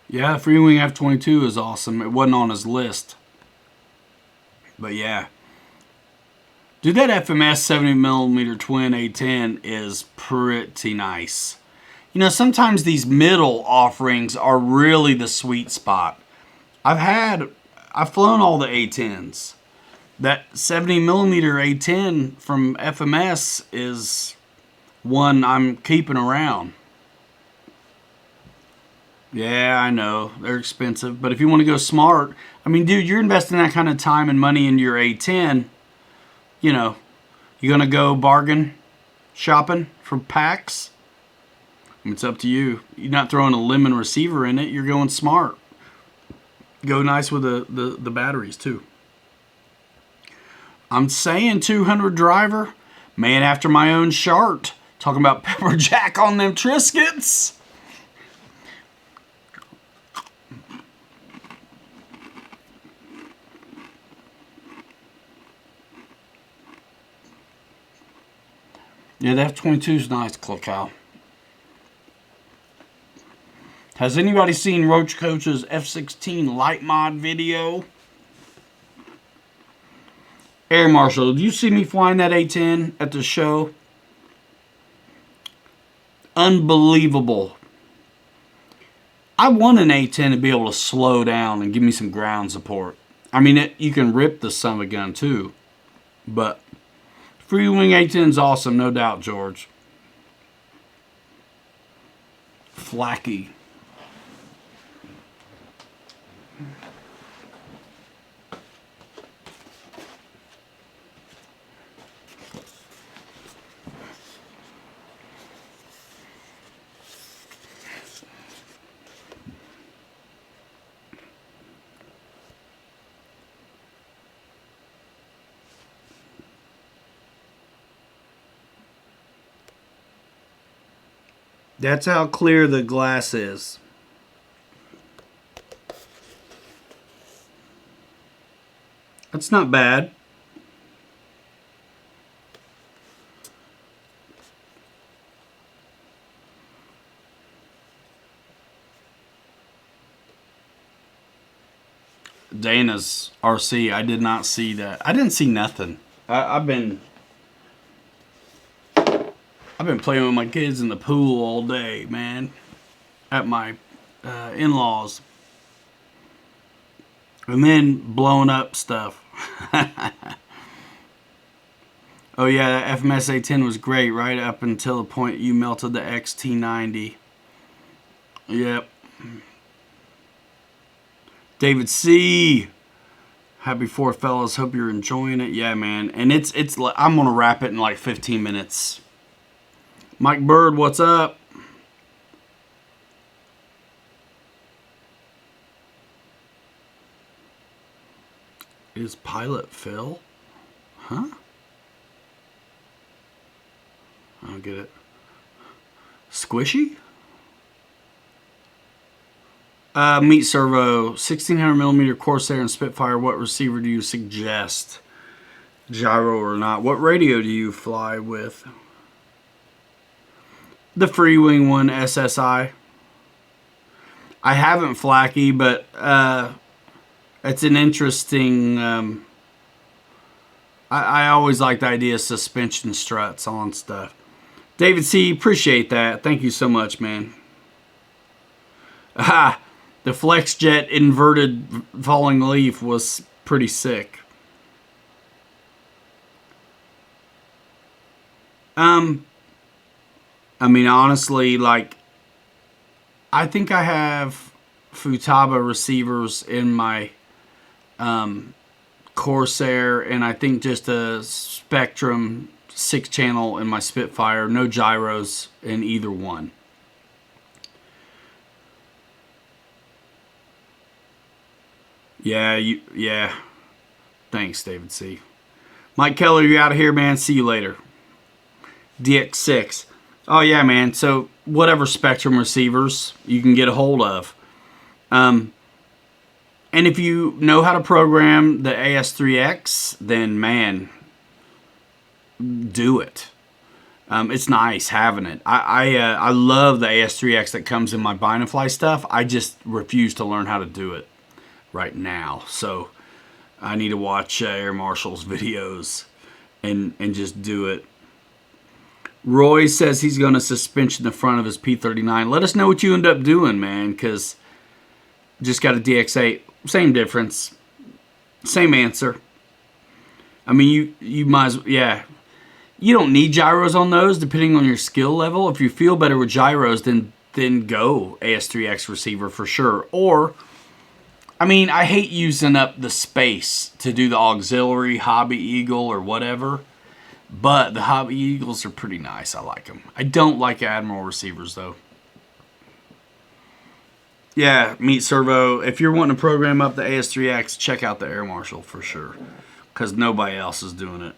Yeah, Freewing F-22 is awesome. It wasn't on his list. But yeah. Dude, that FMS 70mm twin A10 is pretty nice. You know, sometimes these middle offerings are really the sweet spot. I've flown all the A10s. That 70mm A10 from FMS is one I'm keeping around. Yeah, I know. They're expensive. But if you want to go smart, I mean, dude, you're investing that kind of time and money into your A10. You know, you going to go bargain shopping for packs? It's up to you. You're not throwing a lemon receiver in it. You're going smart. Go nice with the batteries, too. I'm saying 200 driver. Man after my own chart. Talking about pepper jack on them Triscuits. Yeah, the F-22 is nice, Cal. Has anybody seen Roach Coach's F-16 light mod video? Air Marshal, do you see me flying that A-10 at the show? Unbelievable. I want an A-10 to be able to slow down and give me some ground support. I mean, you can rip the son of a gun too, but Freewing A-10's awesome, no doubt, George. Flacky. That's how clear the glass is. That's not bad. Dana's RC. I did not see that. I didn't see nothing. I've been playing with my kids in the pool all day, man. At my in-laws. And then blowing up stuff. Oh yeah, that FMS A10 was great right up until the point you melted the XT90. Yep. David C. Happy 4th, fellas. Hope you're enjoying it. Yeah, man. And it's I'm gonna wrap it in like 15 minutes. Mike Bird, what's up? Is Pilot Phil? Huh? I don't get it. Squishy? Meat Servo, 1600mm Corsair and Spitfire. What receiver do you suggest? Gyro or not? What radio do you fly with? The Freewing one, SSI. I haven't Flaky, but it's an interesting. I always like the idea of suspension struts on stuff. David C, appreciate that. Thank you so much, man. Ah, the FlexJet inverted falling leaf was pretty sick. I mean, honestly, like, I think I have Futaba receivers in my Corsair, and I think just a Spectrum 6-channel in my Spitfire. No gyros in either one. Yeah. Thanks, David C. Mike Keller, you're out of here, man. See you later. DX6. Oh, yeah, man. So, whatever Spectrum receivers you can get a hold of. And if you know how to program the AS3X, then, man, do it. It's nice having it. I love the AS3X that comes in my Binafly stuff. I just refuse to learn how to do it right now. So I need to watch Air Marshall's videos and just do it. Roy says he's going to suspension the front of his P39. Let us know what you end up doing, man, because just got a DX8. Same difference. Same answer. I mean, you might as well, yeah. You don't need gyros on those, depending on your skill level. If you feel better with gyros, then go AS3X receiver for sure. Or, I mean, I hate using up the space to do the auxiliary Hobby Eagle or whatever. But the Hobby Eagles are pretty nice. I like them. I don't like Admiral receivers, though. Yeah, Meat Servo. If you're wanting to program up the AS3X, check out the Air Marshal for sure. Because nobody else is doing it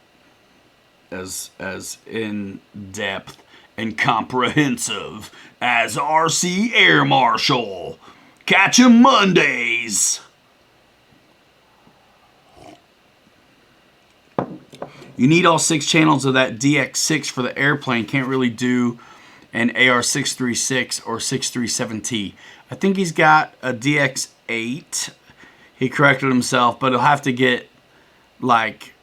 as in depth and comprehensive as RC Air Marshal. Catch 'em Mondays. You need all 6 channels of that DX6 for the airplane. Can't really do an AR636 or 637T. I think he's got a DX8. He corrected himself, but he'll have to get like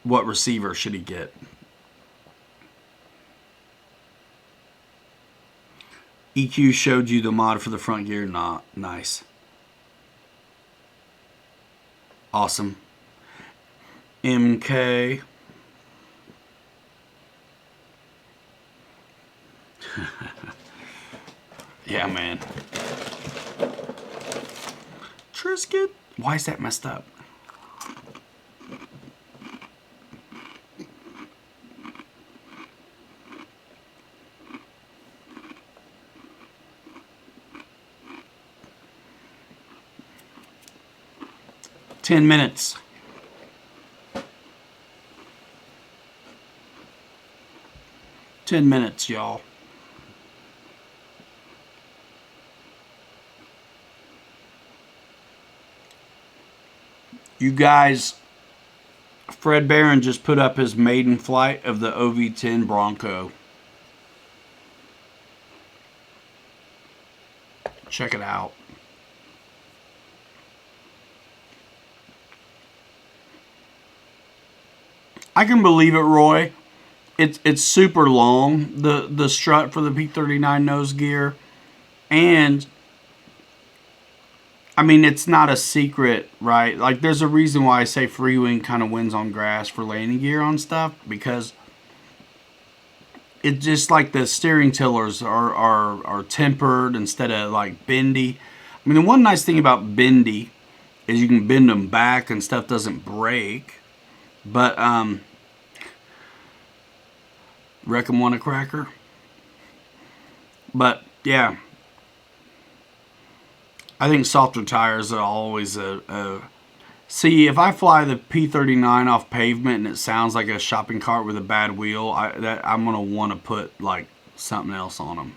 what receiver should he get? EQ showed you the mod for the front gear. Not nice. Awesome. MK. Yeah, man. Trisket. Why is that messed up? Ten minutes. Y'all. You guys, Fred Barron just put up his maiden flight of the OV-10 Bronco. Check it out. I can believe it, Roy. It's super long, the strut for the P39 nose gear, and I mean, it's not a secret, right? Like, there's a reason why I say Freewing kind of wins on grass for landing gear on stuff, because it's just like the steering tillers are tempered instead of like bendy. I mean, the one nice thing about bendy is you can bend them back and stuff doesn't break. But reckon want a cracker. But yeah, I think softer tires are always a see, if I fly the P39 off pavement and it sounds like a shopping cart with a bad wheel, I'm gonna want to put like something else on them.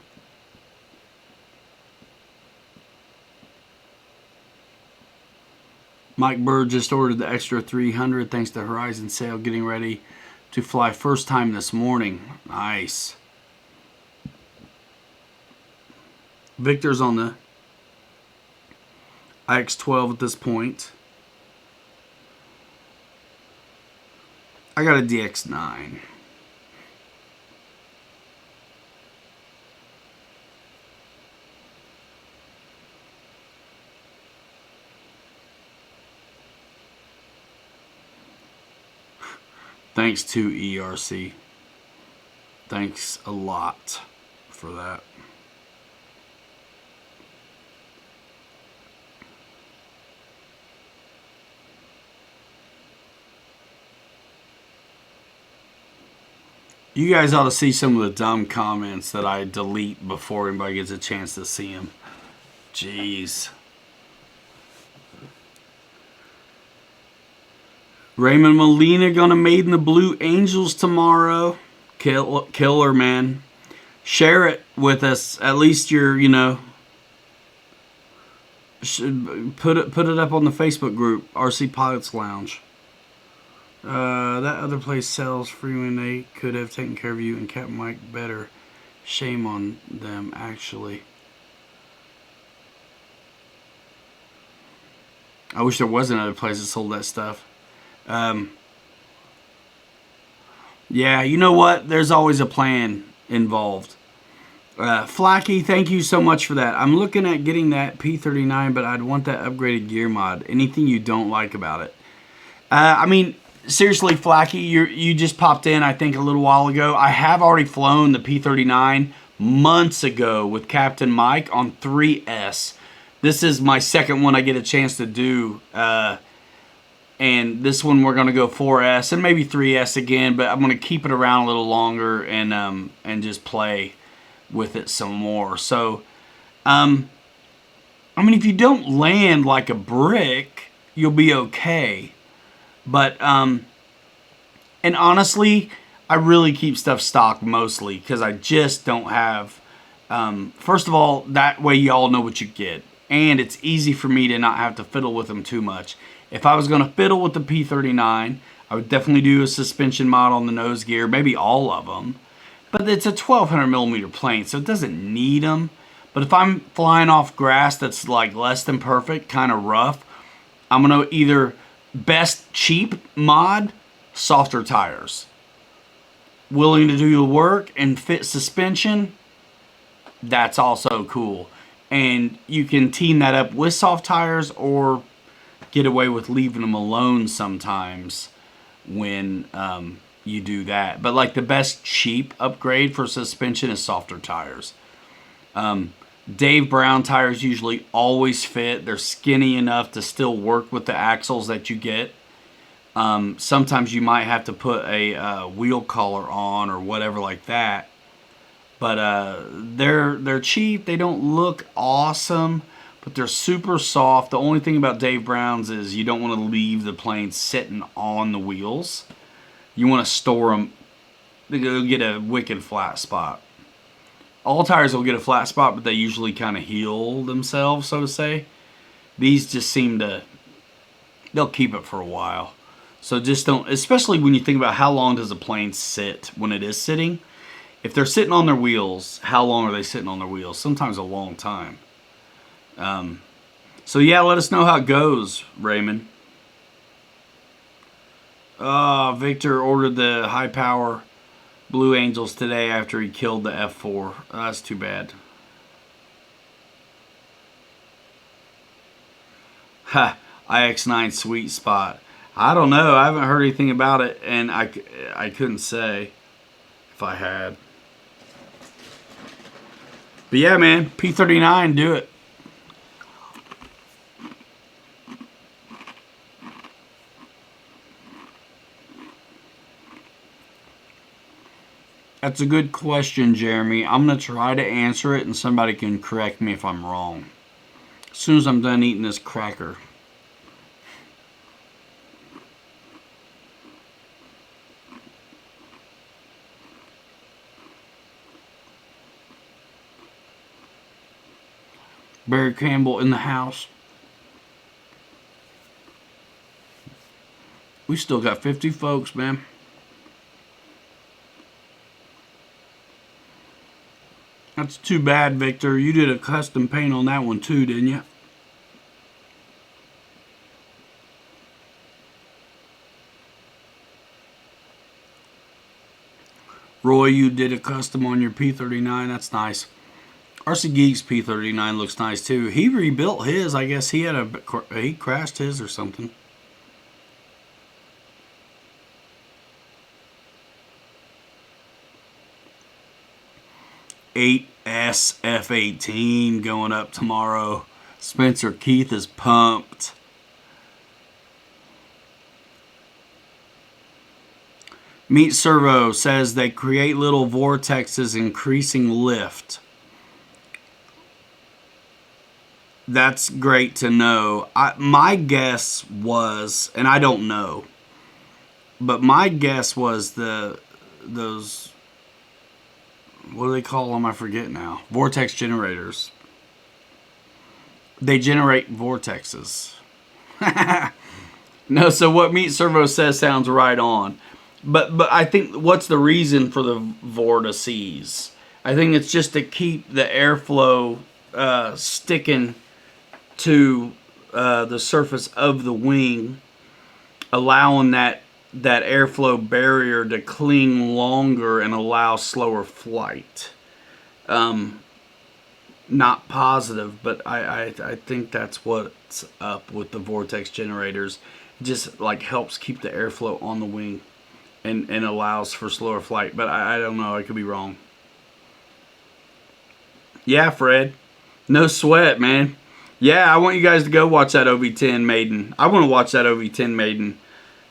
Mike Bird just ordered the extra 300 thanks to Horizon sale, getting ready to fly first time this morning. Nice. Victor's on the IX-12 at this point. I got a DX9. Thanks to ERC. Thanks a lot for that. You guys ought to see some of the dumb comments that I delete before anybody gets a chance to see them. Jeez. Raymond Molina gonna made in the Blue Angels tomorrow. Killer, man. Share it with us. At least you're, you know, should put it up on the Facebook group, RC Pilots Lounge. That other place sells Freewing. They could have taken care of you and kept Mike better. Shame on them, actually. I wish there was another place that sold that stuff. Yeah, you know what? There's always a plan involved. Flacky, thank you so much for that. I'm looking at getting that P39, but I'd want that upgraded gear mod. Anything you don't like about it? I mean, seriously, Flacky, you just popped in, I think, a little while ago. I have already flown the P39 months ago with Captain Mike on 3S. This is my second one I get a chance to do. And this one we're going to go 4S and maybe 3S again, but I'm going to keep it around a little longer and just play with it some more. So, I mean, if you don't land like a brick, you'll be okay. But, and honestly, I really keep stuff stocked mostly because I just don't have, first of all, that way y'all know what you get. And it's easy for me to not have to fiddle with them too much. If I was going to fiddle with the P39, I would definitely do a suspension mod on the nose gear, maybe all of them. But it's a 1200 millimeter plane, so it doesn't need them. But if I'm flying off grass that's like less than perfect, kind of rough, I'm going to either best cheap mod, softer tires. Willing to do the work and fit suspension, that's also cool. And you can team that up with soft tires or get away with leaving them alone sometimes when you do that. But like the best cheap upgrade for suspension is softer tires. Dave Brown tires usually always fit. They're skinny enough to still work with the axles that you get. Sometimes you might have to put a wheel collar on or whatever like that. But they're cheap. They don't look awesome, but they're super soft. The only thing about Dave Brown's is you don't want to leave the plane sitting on the wheels. You want to store them. They'll get a wicked flat spot. All tires will get a flat spot, but they usually kind of heal themselves, so to say. These just seem to, they'll keep it for a while. So just don't, especially when you think about how long does a plane sit when it is sitting. If they're sitting on their wheels, how long are they sitting on their wheels? Sometimes a long time. So yeah, let us know how it goes, Raymond. Victor ordered the high power Blue Angels today after he killed the F4. That's too bad. Ha, IX9 sweet spot. I don't know. I haven't heard anything about it, and I couldn't say if I had. But yeah, man, P39, do it. That's a good question, Jeremy. I'm going to try to answer it, and somebody can correct me if I'm wrong. As soon as I'm done eating this cracker. Barry Campbell in the house. We still got 50 folks, man. That's too bad, Victor. You did a custom paint on that one too, didn't you? Roy, you did a custom on your P39. That's nice. RC Geeks P39 looks nice too. He rebuilt his. I guess he crashed his or something. F18 going up tomorrow. Spencer Keith is pumped. Meat Servo says they create little vortexes increasing lift. That's great to know. My guess was, and I don't know, but my guess was those, what do they call them? I forget now. Vortex generators. They generate vortexes. No, so what Meat Servo says sounds right on. But I think, what's the reason for the vortices? I think it's just to keep the airflow sticking to the surface of the wing, allowing that airflow barrier to cling longer and allow slower flight. Not positive, but I think that's what's up with the vortex generators. It just like helps keep the airflow on the wing and allows for slower flight. But I don't know. I could be wrong. Yeah, Fred. No sweat, man. Yeah, I want you guys to go watch that OV10 maiden. I want to watch that OV10 maiden.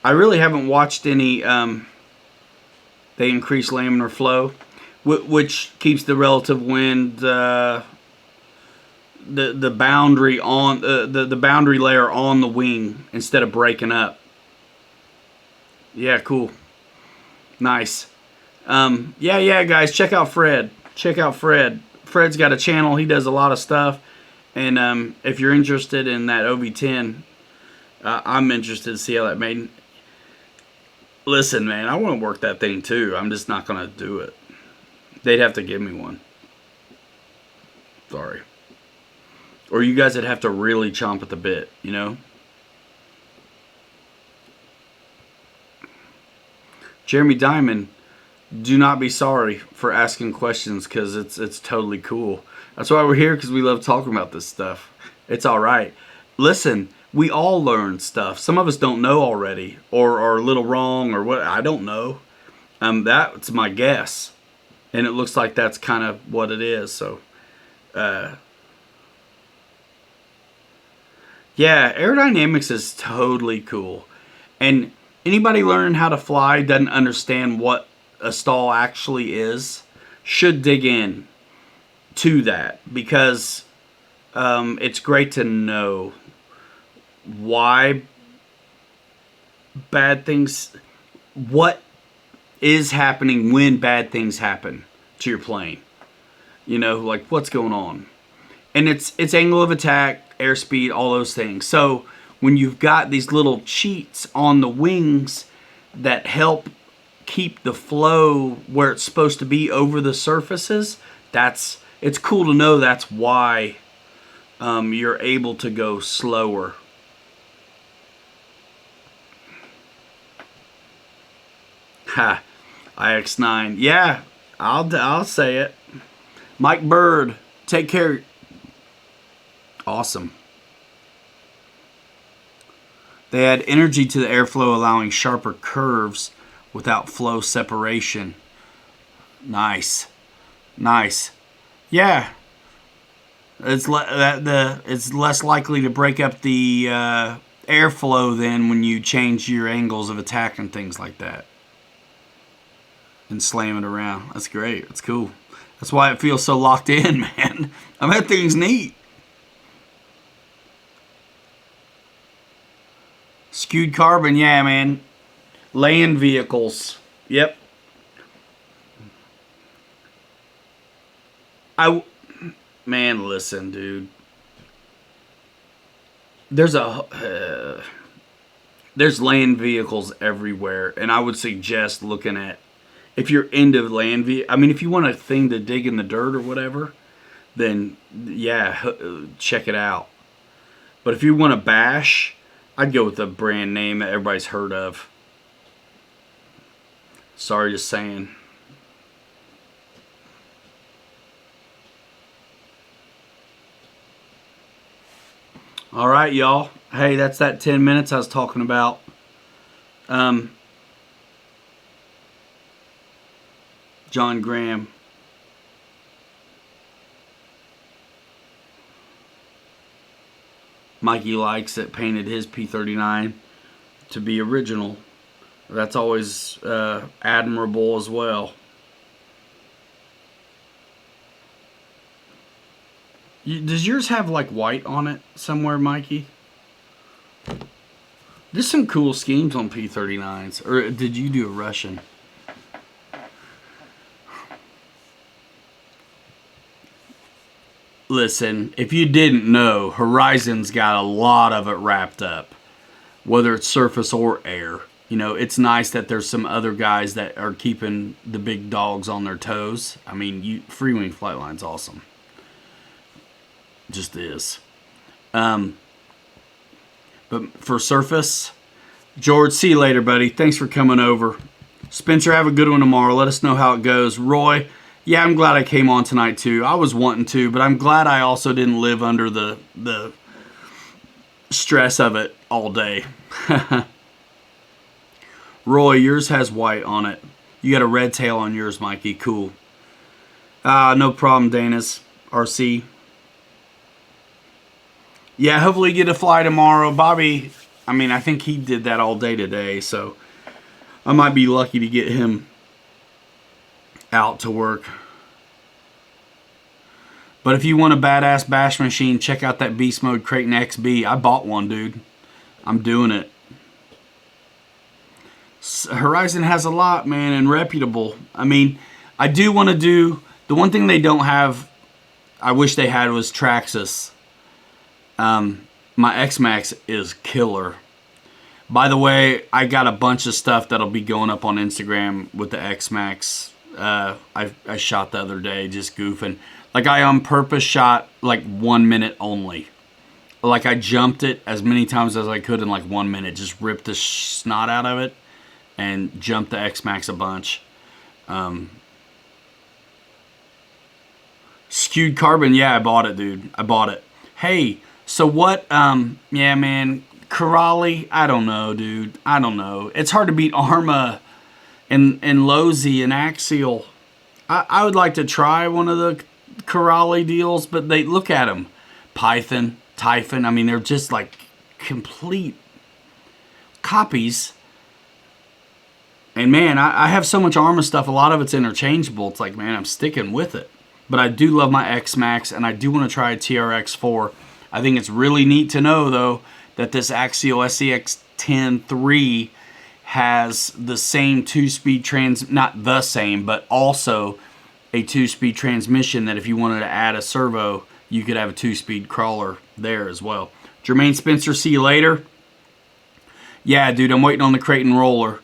I really haven't watched any. They increase laminar flow, which keeps the relative wind, the boundary on the boundary layer on the wing instead of breaking up. Yeah, cool, nice. Yeah, guys, check out Fred. Check out Fred. Fred's got a channel. He does a lot of stuff. And if you're interested in that OV10, I'm interested to see how that made. Listen, man, I want to work that thing too. I'm just not going to do it. They'd have to give me one. Sorry. Or you guys would have to really chomp at the bit, you know? Jeremy Diamond, do not be sorry for asking questions because it's totally cool. That's why we're here, because we love talking about this stuff. It's all right. Listen, we all learn stuff. Some of us don't know already, or are a little wrong, or what. I don't know. That's my guess, and it looks like that's kind of what it is. So, yeah, aerodynamics is totally cool, and anybody learning how to fly doesn't understand what a stall actually is should dig in to that, because it's great to know why bad things, what is happening when bad things happen to your plane. You know, like what's going on. And it's angle of attack, airspeed, all those things. So when you've got these little cheats on the wings that help keep the flow where it's supposed to be over the surfaces, it's cool to know that's why you're able to go slower. Ha, IX9. Yeah, I'll say it. Mike Bird, take care. Awesome. They add energy to the airflow, allowing sharper curves without flow separation. Nice. Nice. Yeah. It's less likely to break up the airflow then when you change your angles of attack and things like that. And slam it around. That's great. That's cool. That's why it feels so locked in, man. I mean, that thing's neat. Skewed carbon, yeah, man. Land vehicles. Yep. Man, listen, dude. There's land vehicles everywhere, and I would suggest looking at, if you're into land I mean, if you want a thing to dig in the dirt or whatever, then yeah, check it out. But if you want to bash, I'd go with a brand name that everybody's heard of. Sorry, just saying. All right, y'all. Hey, that's that 10 minutes I was talking about. John Graham. Mikey likes it, painted his P39 to be original. That's always admirable as well. Does yours have like white on it somewhere, Mikey? There's some cool schemes on P39s. Or did you do a Russian? Listen, if you didn't know, Horizon's got a lot of it wrapped up. Whether it's surface or air. You know, it's nice that there's some other guys that are keeping the big dogs on their toes. I mean, Freewing Flightline's awesome. Just is. But for surface, George, see you later, buddy. Thanks for coming over. Spencer, have a good one tomorrow. Let us know how it goes. Roy, yeah, I'm glad I came on tonight too. I was wanting to, but I'm glad I also didn't live under the stress of it all day. Roy, yours has white on it. You got a red tail on yours, Mikey. Cool. No problem, Dana's. RC. Yeah, hopefully you get a fly tomorrow. Bobby, I mean, I think he did that all day today, so I might be lucky to get him out to work. But if you want a badass bash machine, check out that Beast Mode Kraton XB. I bought one, dude. I'm doing it. Horizon has a lot, man, and reputable. I mean, I do want to do... The one thing they don't have, I wish they had, was Traxxas. My X-Max is killer. By the way, I got a bunch of stuff that'll be going up on Instagram with the X-Max. I shot the other day just goofing. Like, I on purpose shot like 1 minute only. Like, I jumped it as many times as I could in like 1 minute. Just ripped the snot out of it and jumped the X-Max a bunch. Skewed carbon, yeah, I bought it, dude. I bought it. Hey, so what, yeah, man, Corrali, I don't know, dude. I don't know. It's hard to beat Arma and Lozi and Axial. I would like to try one of the Corrali deals, but they look at them. Python, Typhon, I mean, they're just like complete copies. And man, I have so much Arma stuff, a lot of it's interchangeable. It's like, man, I'm sticking with it. But I do love my X-Max, and I do want to try a TRX-4. I think it's really neat to know, though, that this Axial SCX-10 has the same two-speed not the same, but also a two-speed transmission that if you wanted to add a servo, you could have a two-speed crawler there as well. Jermaine Spencer, see you later. Yeah, dude, I'm waiting on the Kraton roller.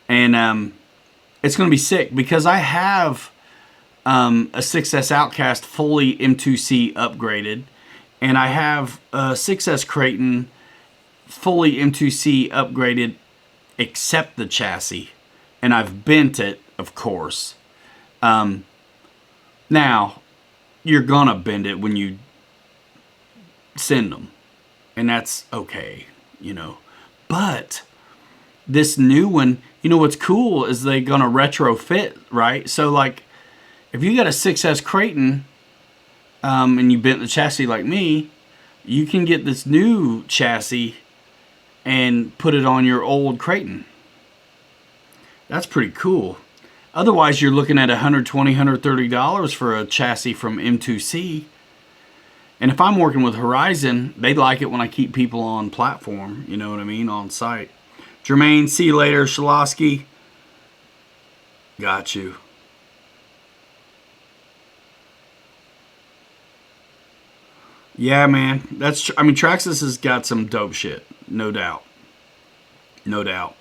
And it's going to be sick because I have a 6S Outcast fully M2C upgraded. And I have a 6S Kraton fully M2C upgraded except the chassis. and I've bent it, of course. Now, you're gonna bend it when you send them, and that's okay, you know. But this new one, you know what's cool is they're gonna retrofit, right? So like, if you got a 6S Creighton, and you bent the chassis like me, you can get this new chassis and put it on your old Creighton. That's pretty cool. Otherwise, you're looking at $120, $130 for a chassis from M2C. And if I'm working with Horizon, they like it when I keep people on platform, you know what I mean, on site. Jermaine, see you later. Shalosky, got you. Yeah, man. I mean, Traxxas has got some dope shit. No doubt. No doubt.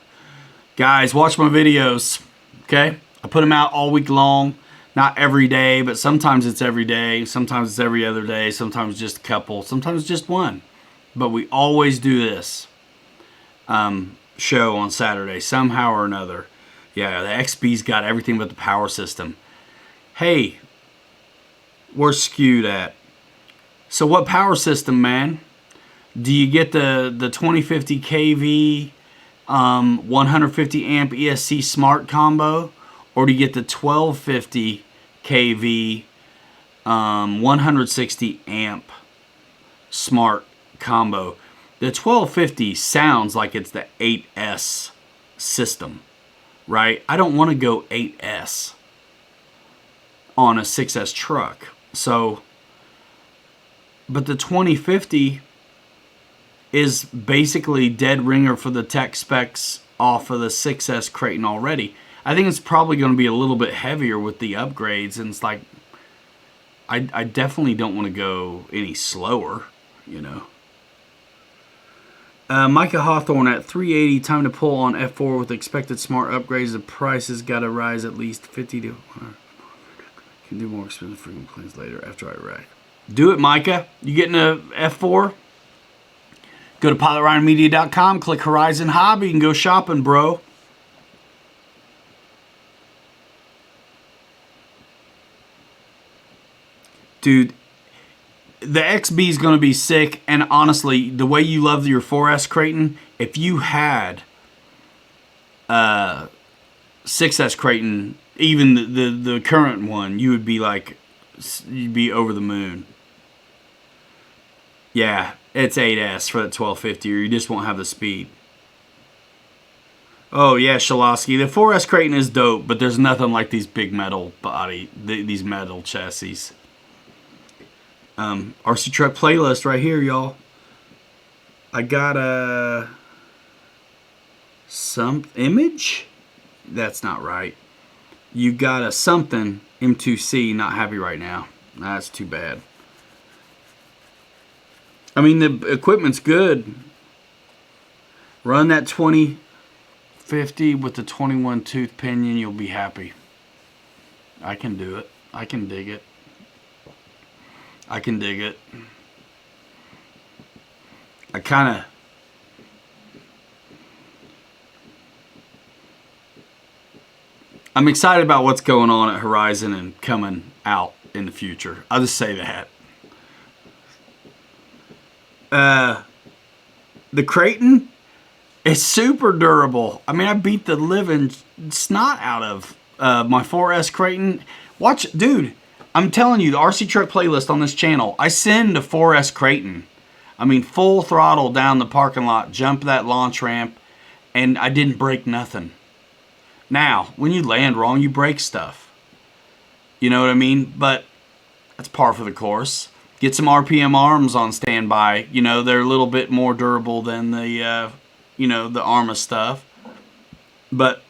Guys, watch my videos, okay? I put them out all week long. Not every day, but sometimes it's every day. Sometimes it's every other day. Sometimes just a couple. Sometimes just one. But we always do this show on Saturday, somehow or another. Yeah, the XB's got everything but the power system. Hey, where's skewed at? So what power system, man? Do you get the 2050 kV 150 amp ESC smart combo, or do you get the 1250 kV 160 amp smart combo? The 1250 sounds like it's the 8S system, right? I don't want to go 8S on a 6S truck. So, but the 2050 is basically dead ringer for the tech specs off of the 6S Creighton already. I think it's probably going to be a little bit heavier with the upgrades, and it's like, I definitely don't want to go any slower, you know. Micah Hawthorne at 380, time to pull on F4 with expected smart upgrades. The price has got to rise at least 50 to 100. Can do more expensive frequent plans later after I wreck. Do it, Micah. You getting a F4? Go to PilotRyanMedia.com, click Horizon Hobby, and go shopping, bro. Dude, the XB is going to be sick, and honestly, the way you love your 4S Creighton, if you had 6S Creighton, even the current one, you would be like, you'd be over the moon. Yeah, it's 8S for that 1250, or you just won't have the speed. Oh yeah, Shalosky, the 4S Creighton is dope, but there's nothing like these big metal body, these metal chassis. RC Truck playlist right here, y'all. I got some image. That's not right. You got a something M2C. Not happy right now. That's too bad. I mean, the equipment's good. Run that 2050 with the 21 tooth pinion. You'll be happy. I can do it. I can dig it. I can dig it. I'm excited about what's going on at Horizon and coming out in the future. I'll just say that. The Creighton is super durable. I mean, I beat the living snot out of my 4S Creighton. Watch, dude. I'm telling you, the RC Truck playlist on this channel, I send a 4S Creighton. I mean, full throttle down the parking lot, jump that launch ramp, and I didn't break nothing. Now, when you land wrong, you break stuff. You know what I mean? But that's par for the course. Get some RPM arms on standby. You know, they're a little bit more durable than the, the Arma stuff. But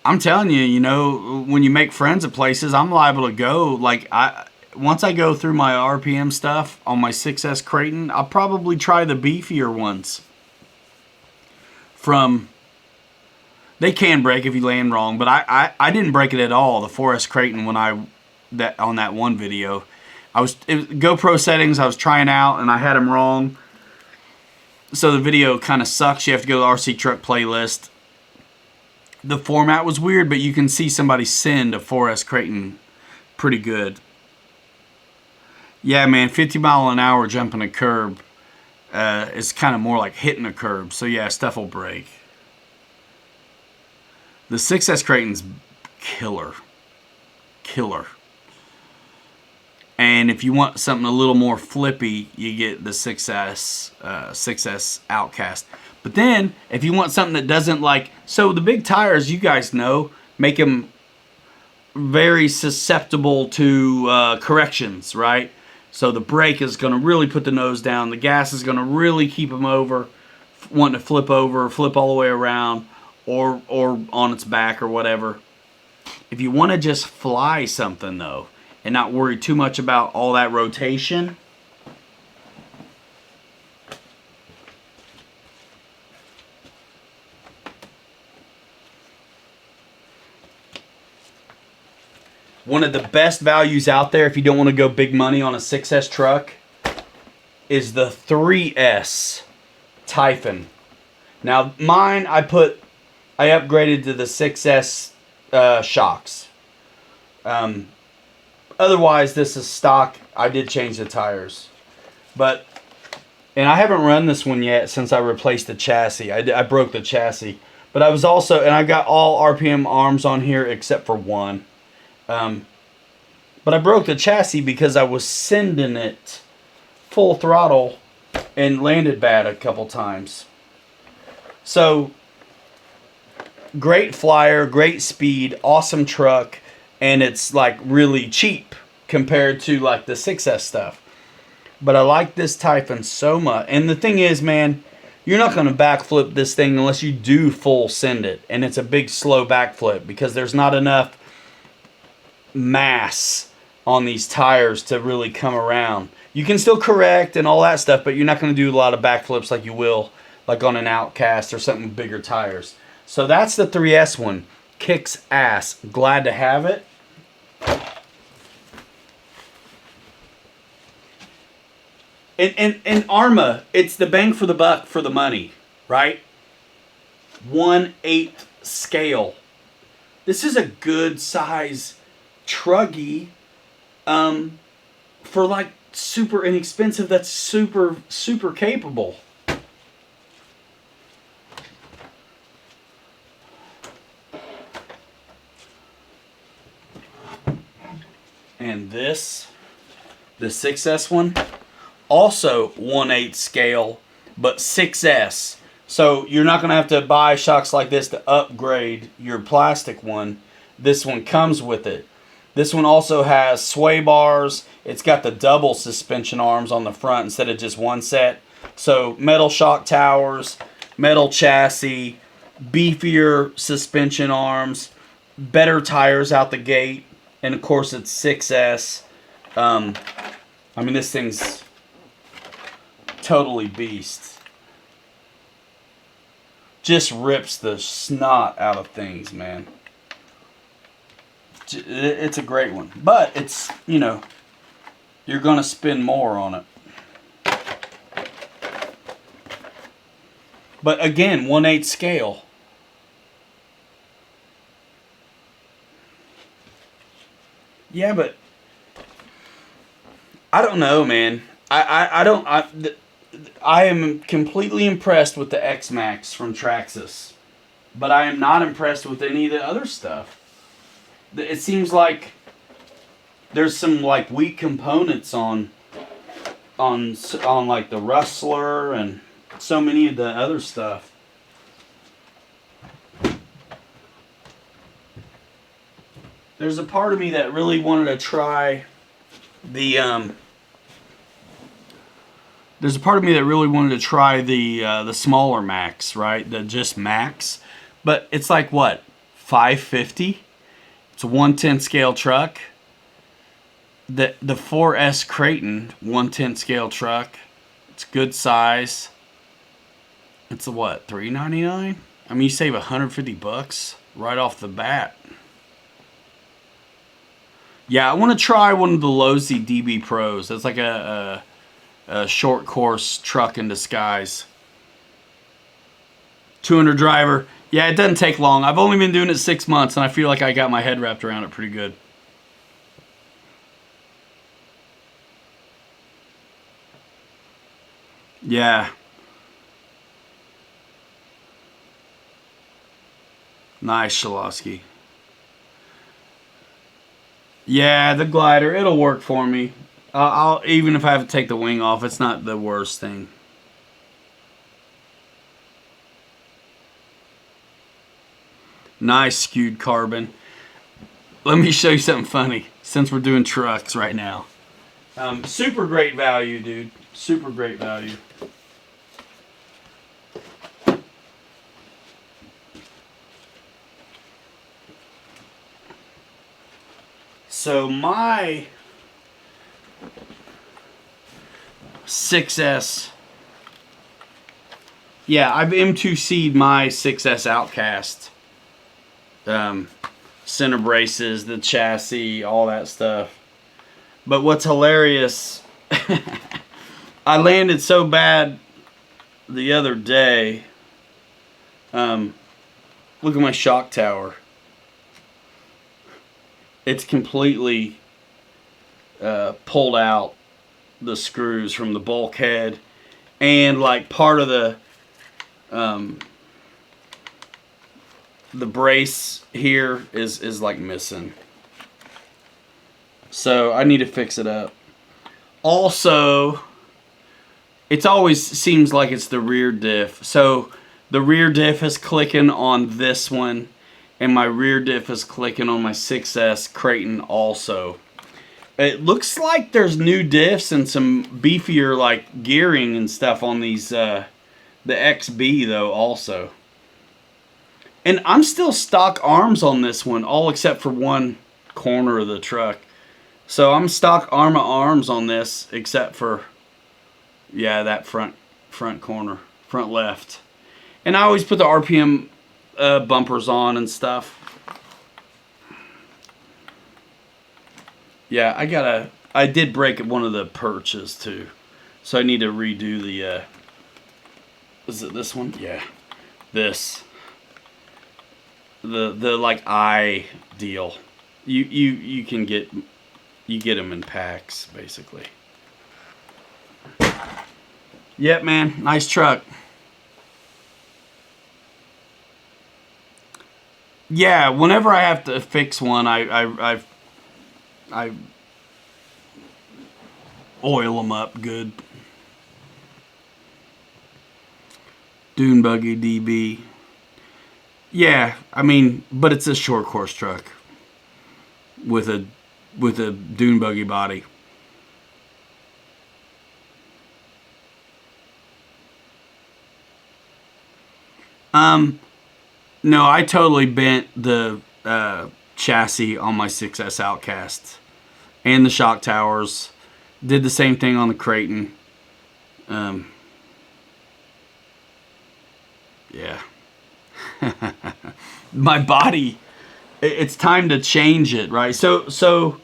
I'm telling you, you know, when you make friends at places, I'm liable to go. Like, once I go through my RPM stuff on my 6S Creighton, I'll probably try the beefier ones. They can break if you land wrong, but I didn't break it at all. The 4S Creighton on that one video, GoPro settings I was trying out and I had them wrong. So the video kind of sucks. You have to go to the RC Truck playlist the format was weird, but you can see somebody send a 4S Creighton pretty good. Yeah, man, 50 mile an hour jumping a curb is kind of more like hitting a curb. So yeah, stuff will break. The 6S Creighton's killer. Killer. And if you want something a little more flippy, you get the 6S Outcast. But then, if you want something that doesn't like... So the big tires, you guys know, make them very susceptible to corrections, right? So the brake is going to really put the nose down. The gas is going to really keep them over, wanting to flip over, flip all the way around, or on its back or whatever. If you want to just fly something, though, and not worry too much about all that rotation... One of the best values out there, if you don't want to go big money on a 6S truck, is the 3S Typhon. Now, mine, I upgraded to the 6S shocks. Otherwise, this is stock. I did change the tires. And I haven't run this one yet since I replaced the chassis. I broke the chassis. But I was also, and I got all RPM arms on here except for one. But I broke the chassis because I was sending it full throttle and landed bad a couple times. So, great flyer, great speed, awesome truck, and it's like really cheap compared to like the 6S stuff. But I like this Typhon so much. And the thing is, man, you're not going to backflip this thing unless you do full send it. And it's a big slow backflip because there's not enough mass on these tires to really come around. You can still correct and all that stuff, but you're not going to do a lot of backflips like you will like on an Outcast or something with bigger tires. So that's the 3S one. Kicks ass. Glad to have it. And Arrma, it's the bang for the buck for the money, right? 1/8 scale. This is a good size truggy for like super inexpensive. That's super capable. And this, the 6S one, also 1/8 scale, but 6S. So you're not going to have to buy shocks like this to upgrade your plastic one. This one comes with it. This one also has sway bars. It's got the double suspension arms on the front instead of just one set. So metal shock towers, metal chassis, beefier suspension arms, better tires out the gate, and of course it's 6S. I mean, this thing's totally beast. Just rips the snot out of things, man. It's a great one. But it's, you know, you're going to spend more on it. But again, 1/8 scale. Yeah, but I don't know, man. I am completely impressed with the X-Max from Traxxas, but I am not impressed with any of the other stuff. It seems like there's some like weak components on like the Rustler and so many of the other stuff. There's a part of me that really wanted to try the there's a part of me that really wanted to try the smaller Max, right? The just Max, but it's like what, $550? It's a 1/10 scale truck. The 4S Creighton 1/10 scale truck. It's good size. It's a what, $399? I mean, you save $150 right off the bat. Yeah, I want to try one of the Losi DB Pros. That's like a short course truck in disguise. 200 driver. Yeah, it doesn't take long. I've only been doing it 6 months, and I feel like I got my head wrapped around it pretty good. Yeah. Nice, Shalosky. Yeah, the glider, it'll work for me. I'll even if I have to take the wing off, it's not the worst thing. Nice skewed carbon. Let me show you something funny since we're doing trucks right now. Super great value, dude. Super great value. So my 6S, yeah, I've M2C'd my 6S Outcast. Center braces, the chassis, all that stuff. But what's hilarious, I landed so bad the other day. Look at my shock tower. It's completely pulled out the screws from the bulkhead, and like part of the brace here is like missing. So I need to fix it up. Also, it always seems like it's the rear diff. So the rear diff is clicking on this one, and my rear diff is clicking on my 6S Creighton also. It looks like there's new diffs and some beefier like gearing and stuff on these the XB though also. And I'm still stock arms on this one, all except for one corner of the truck. So I'm stock Arma arms on this, except for, yeah, that front corner, front left. And I always put the RPM bumpers on and stuff. Yeah, I did break one of the perches too. So I need to redo the, is it this one? Yeah, this. The like eye deal. You can get, you get them in packs basically. Yep, man, nice truck. Yeah, whenever I have to fix one, I oil them up good. Dune Buggy DB. Yeah, I mean, but it's a short course truck with a dune buggy body. No, I totally bent the chassis on my 6S Outcast and the shock towers. Did the same thing on the Creighton. Yeah. My body, it's time to change it, right? So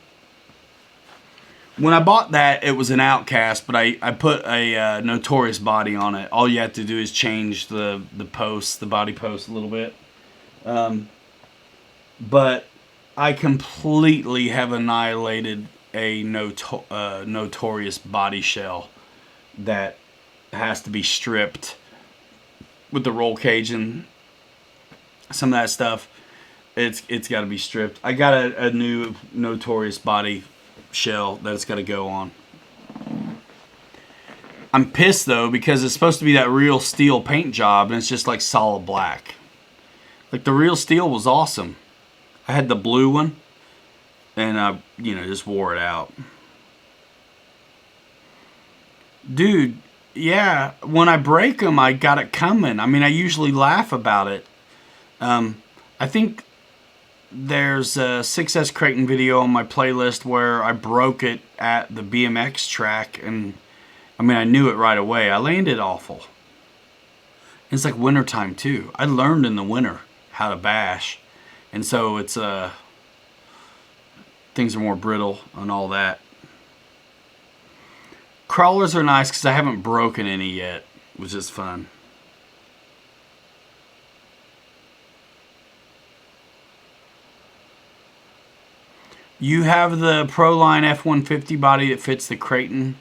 when I bought that, it was an Outcast, but I put a Notorious body on it. All you have to do is change the post, the body post a little bit. But I completely have annihilated a Notorious body shell that has to be stripped with the roll cage and some of that stuff. It's got to be stripped. I got a new Notorious body shell that it's got to go on. I'm pissed though because it's supposed to be that real steel paint job and it's just like solid black. Like the real steel was awesome. I had the blue one and I just wore it out. Dude, yeah, when I break them I got it coming. I mean, I usually laugh about it. I think there's a 6S Creighton video on my playlist where I broke it at the BMX track, and I mean, I knew it right away. I landed awful. It's like wintertime too. I learned in the winter how to bash, and so it's things are more brittle and all that. Crawlers are nice because I haven't broken any yet, which is fun. You have the Proline F-150 body that fits the Creighton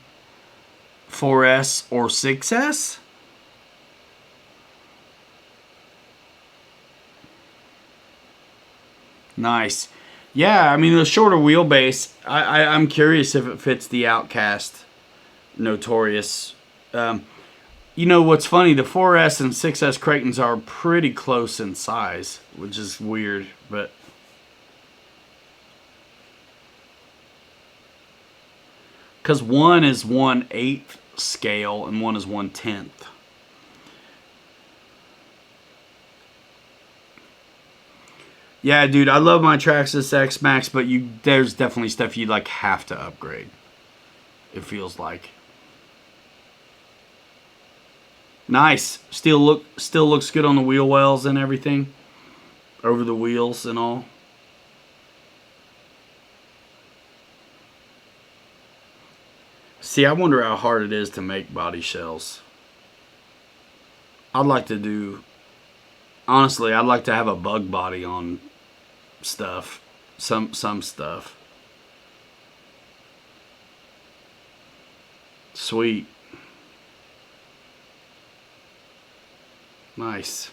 4S or 6S? Nice. Yeah, I mean, the shorter wheelbase, I'm curious if it fits the Outcast Notorious. You know what's funny? The 4S and 6S Creightons are pretty close in size, which is weird, but... Because one is 1/8 scale and one is 1/10. Yeah, dude, I love my Traxxas X Max, but there's definitely stuff you'd like have to upgrade. It feels like. Nice. Still looks good on the wheel wells and everything. Over the wheels and all. See, I wonder how hard it is to make body shells. I'd like to do... Honestly, I'd like to have a bug body on stuff. Some stuff. Sweet. Nice.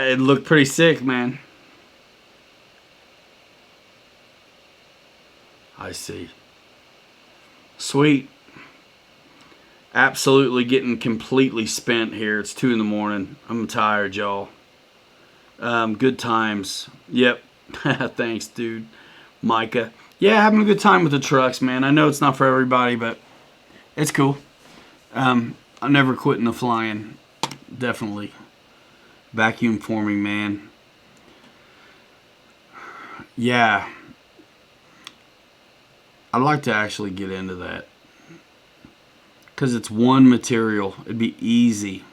It looked pretty sick, man. I see. Sweet. Absolutely getting completely spent here. It's 2 in the morning. I'm tired, y'all. Good times. Yep. Thanks, dude. Micah. Yeah, having a good time with the trucks, man. I know it's not for everybody, but it's cool. I'm never quitting the flying. Definitely. Vacuum forming, man. Yeah. I'd like to actually get into that. Because it's one material. It'd be easy.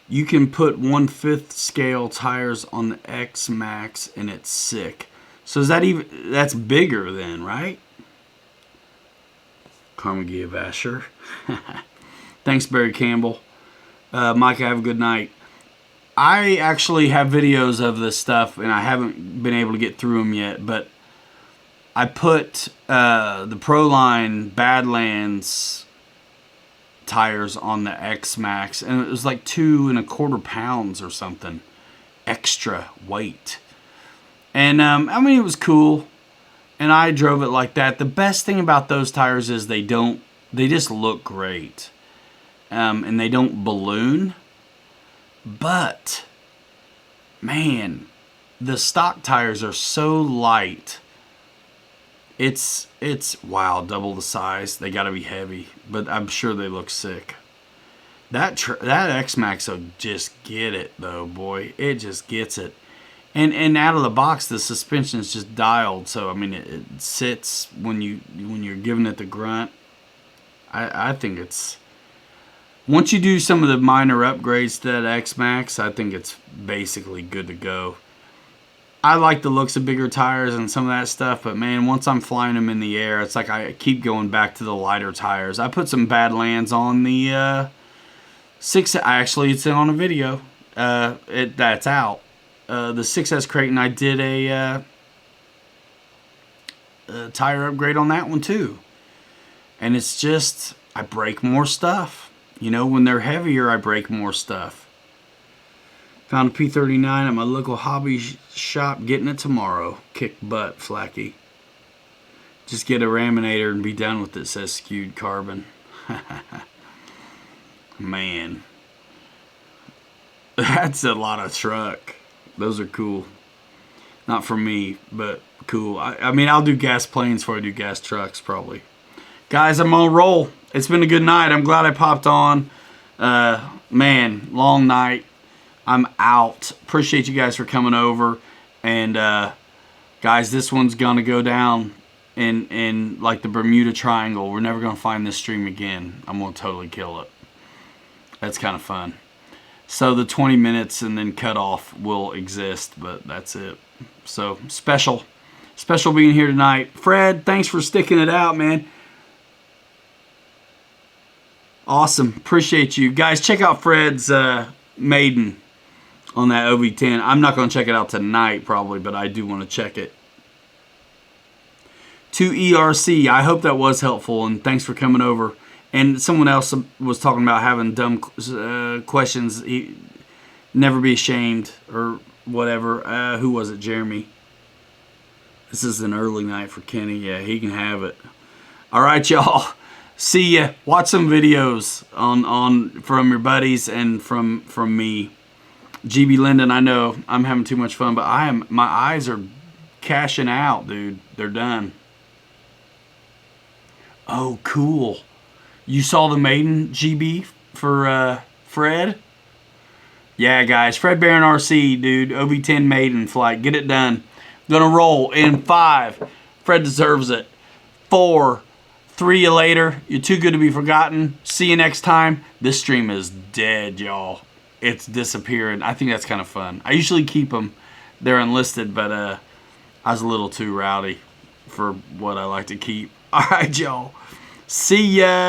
You can put 1/5 scale tires on the X Max and it's sick. So is that even... That's bigger then, right? Carnegie Vasher. Thanks, Barry Campbell. Mike, have a good night. I actually have videos of this stuff, and I haven't been able to get through them yet, but I put the Proline Badlands tires on the X Max, and it was like 2¼ pounds or something extra weight. And I mean, it was cool, and I drove it like that. The best thing about those tires is they just look great. And they don't balloon. But, man, the stock tires are so light. It's wow, double the size. They gotta be heavy, but I'm sure they look sick. That X-Max will just get it though, boy. It just gets it. And out of the box, the suspension is just dialed, so I mean it sits when you're giving it the grunt. I think it's... Once you do some of the minor upgrades to that X-Max, I think it's basically good to go. I like the looks of bigger tires and some of that stuff, but man, once I'm flying them in the air, it's like I keep going back to the lighter tires. I put some Badlands on the 6... Actually, it's on a video. That's out. The 6S Creighton, I did a tire upgrade on that one too. And it's just, I break more stuff. You know, when they're heavier, I break more stuff. Found a P39 at my local hobby shop. Getting it tomorrow. Kick butt, Flacky. Just get a Raminator and be done with it, says Skewed Carbon. Man. That's a lot of truck. Those are cool. Not for me, but cool. I mean, I'll do gas planes before I do gas trucks, probably. Guys, I'm on a roll. It's been a good night. I'm glad I popped on. Man, long night. I'm out. Appreciate you guys for coming over. And guys, this one's gonna go down in like the Bermuda Triangle. We're never gonna find this stream again. I'm gonna totally kill it. That's kind of fun. So the 20 minutes and then cut off will exist, but that's it. So special being here tonight. Fred, thanks for sticking it out, man. Awesome. Appreciate you. Guys, check out Fred's Maiden on that OV10. I'm not going to check it out tonight probably, but I do want to check it. To ERC, I hope that was helpful, and thanks for coming over. And someone else was talking about having dumb questions. Never be ashamed or whatever. Who was it? Jeremy. This is an early night for Kenny. Yeah, he can have it. All right, y'all. See ya. Watch some videos on from your buddies and from me. GB Linden, I know I'm having too much fun, but my eyes are cashing out, dude. They're done. Oh, cool. You saw the Maiden GB for Fred? Yeah, guys. Fred Barron RC, dude. OV10 Maiden flight. Get it done. Gonna roll in 5. Fred deserves it. 4. 3 you later. You're too good to be forgotten. See you next time. This stream is dead, y'all. It's disappearing. I think that's kind of fun. I usually keep them. They're unlisted, but I was a little too rowdy for what I like to keep. All right, y'all. See ya.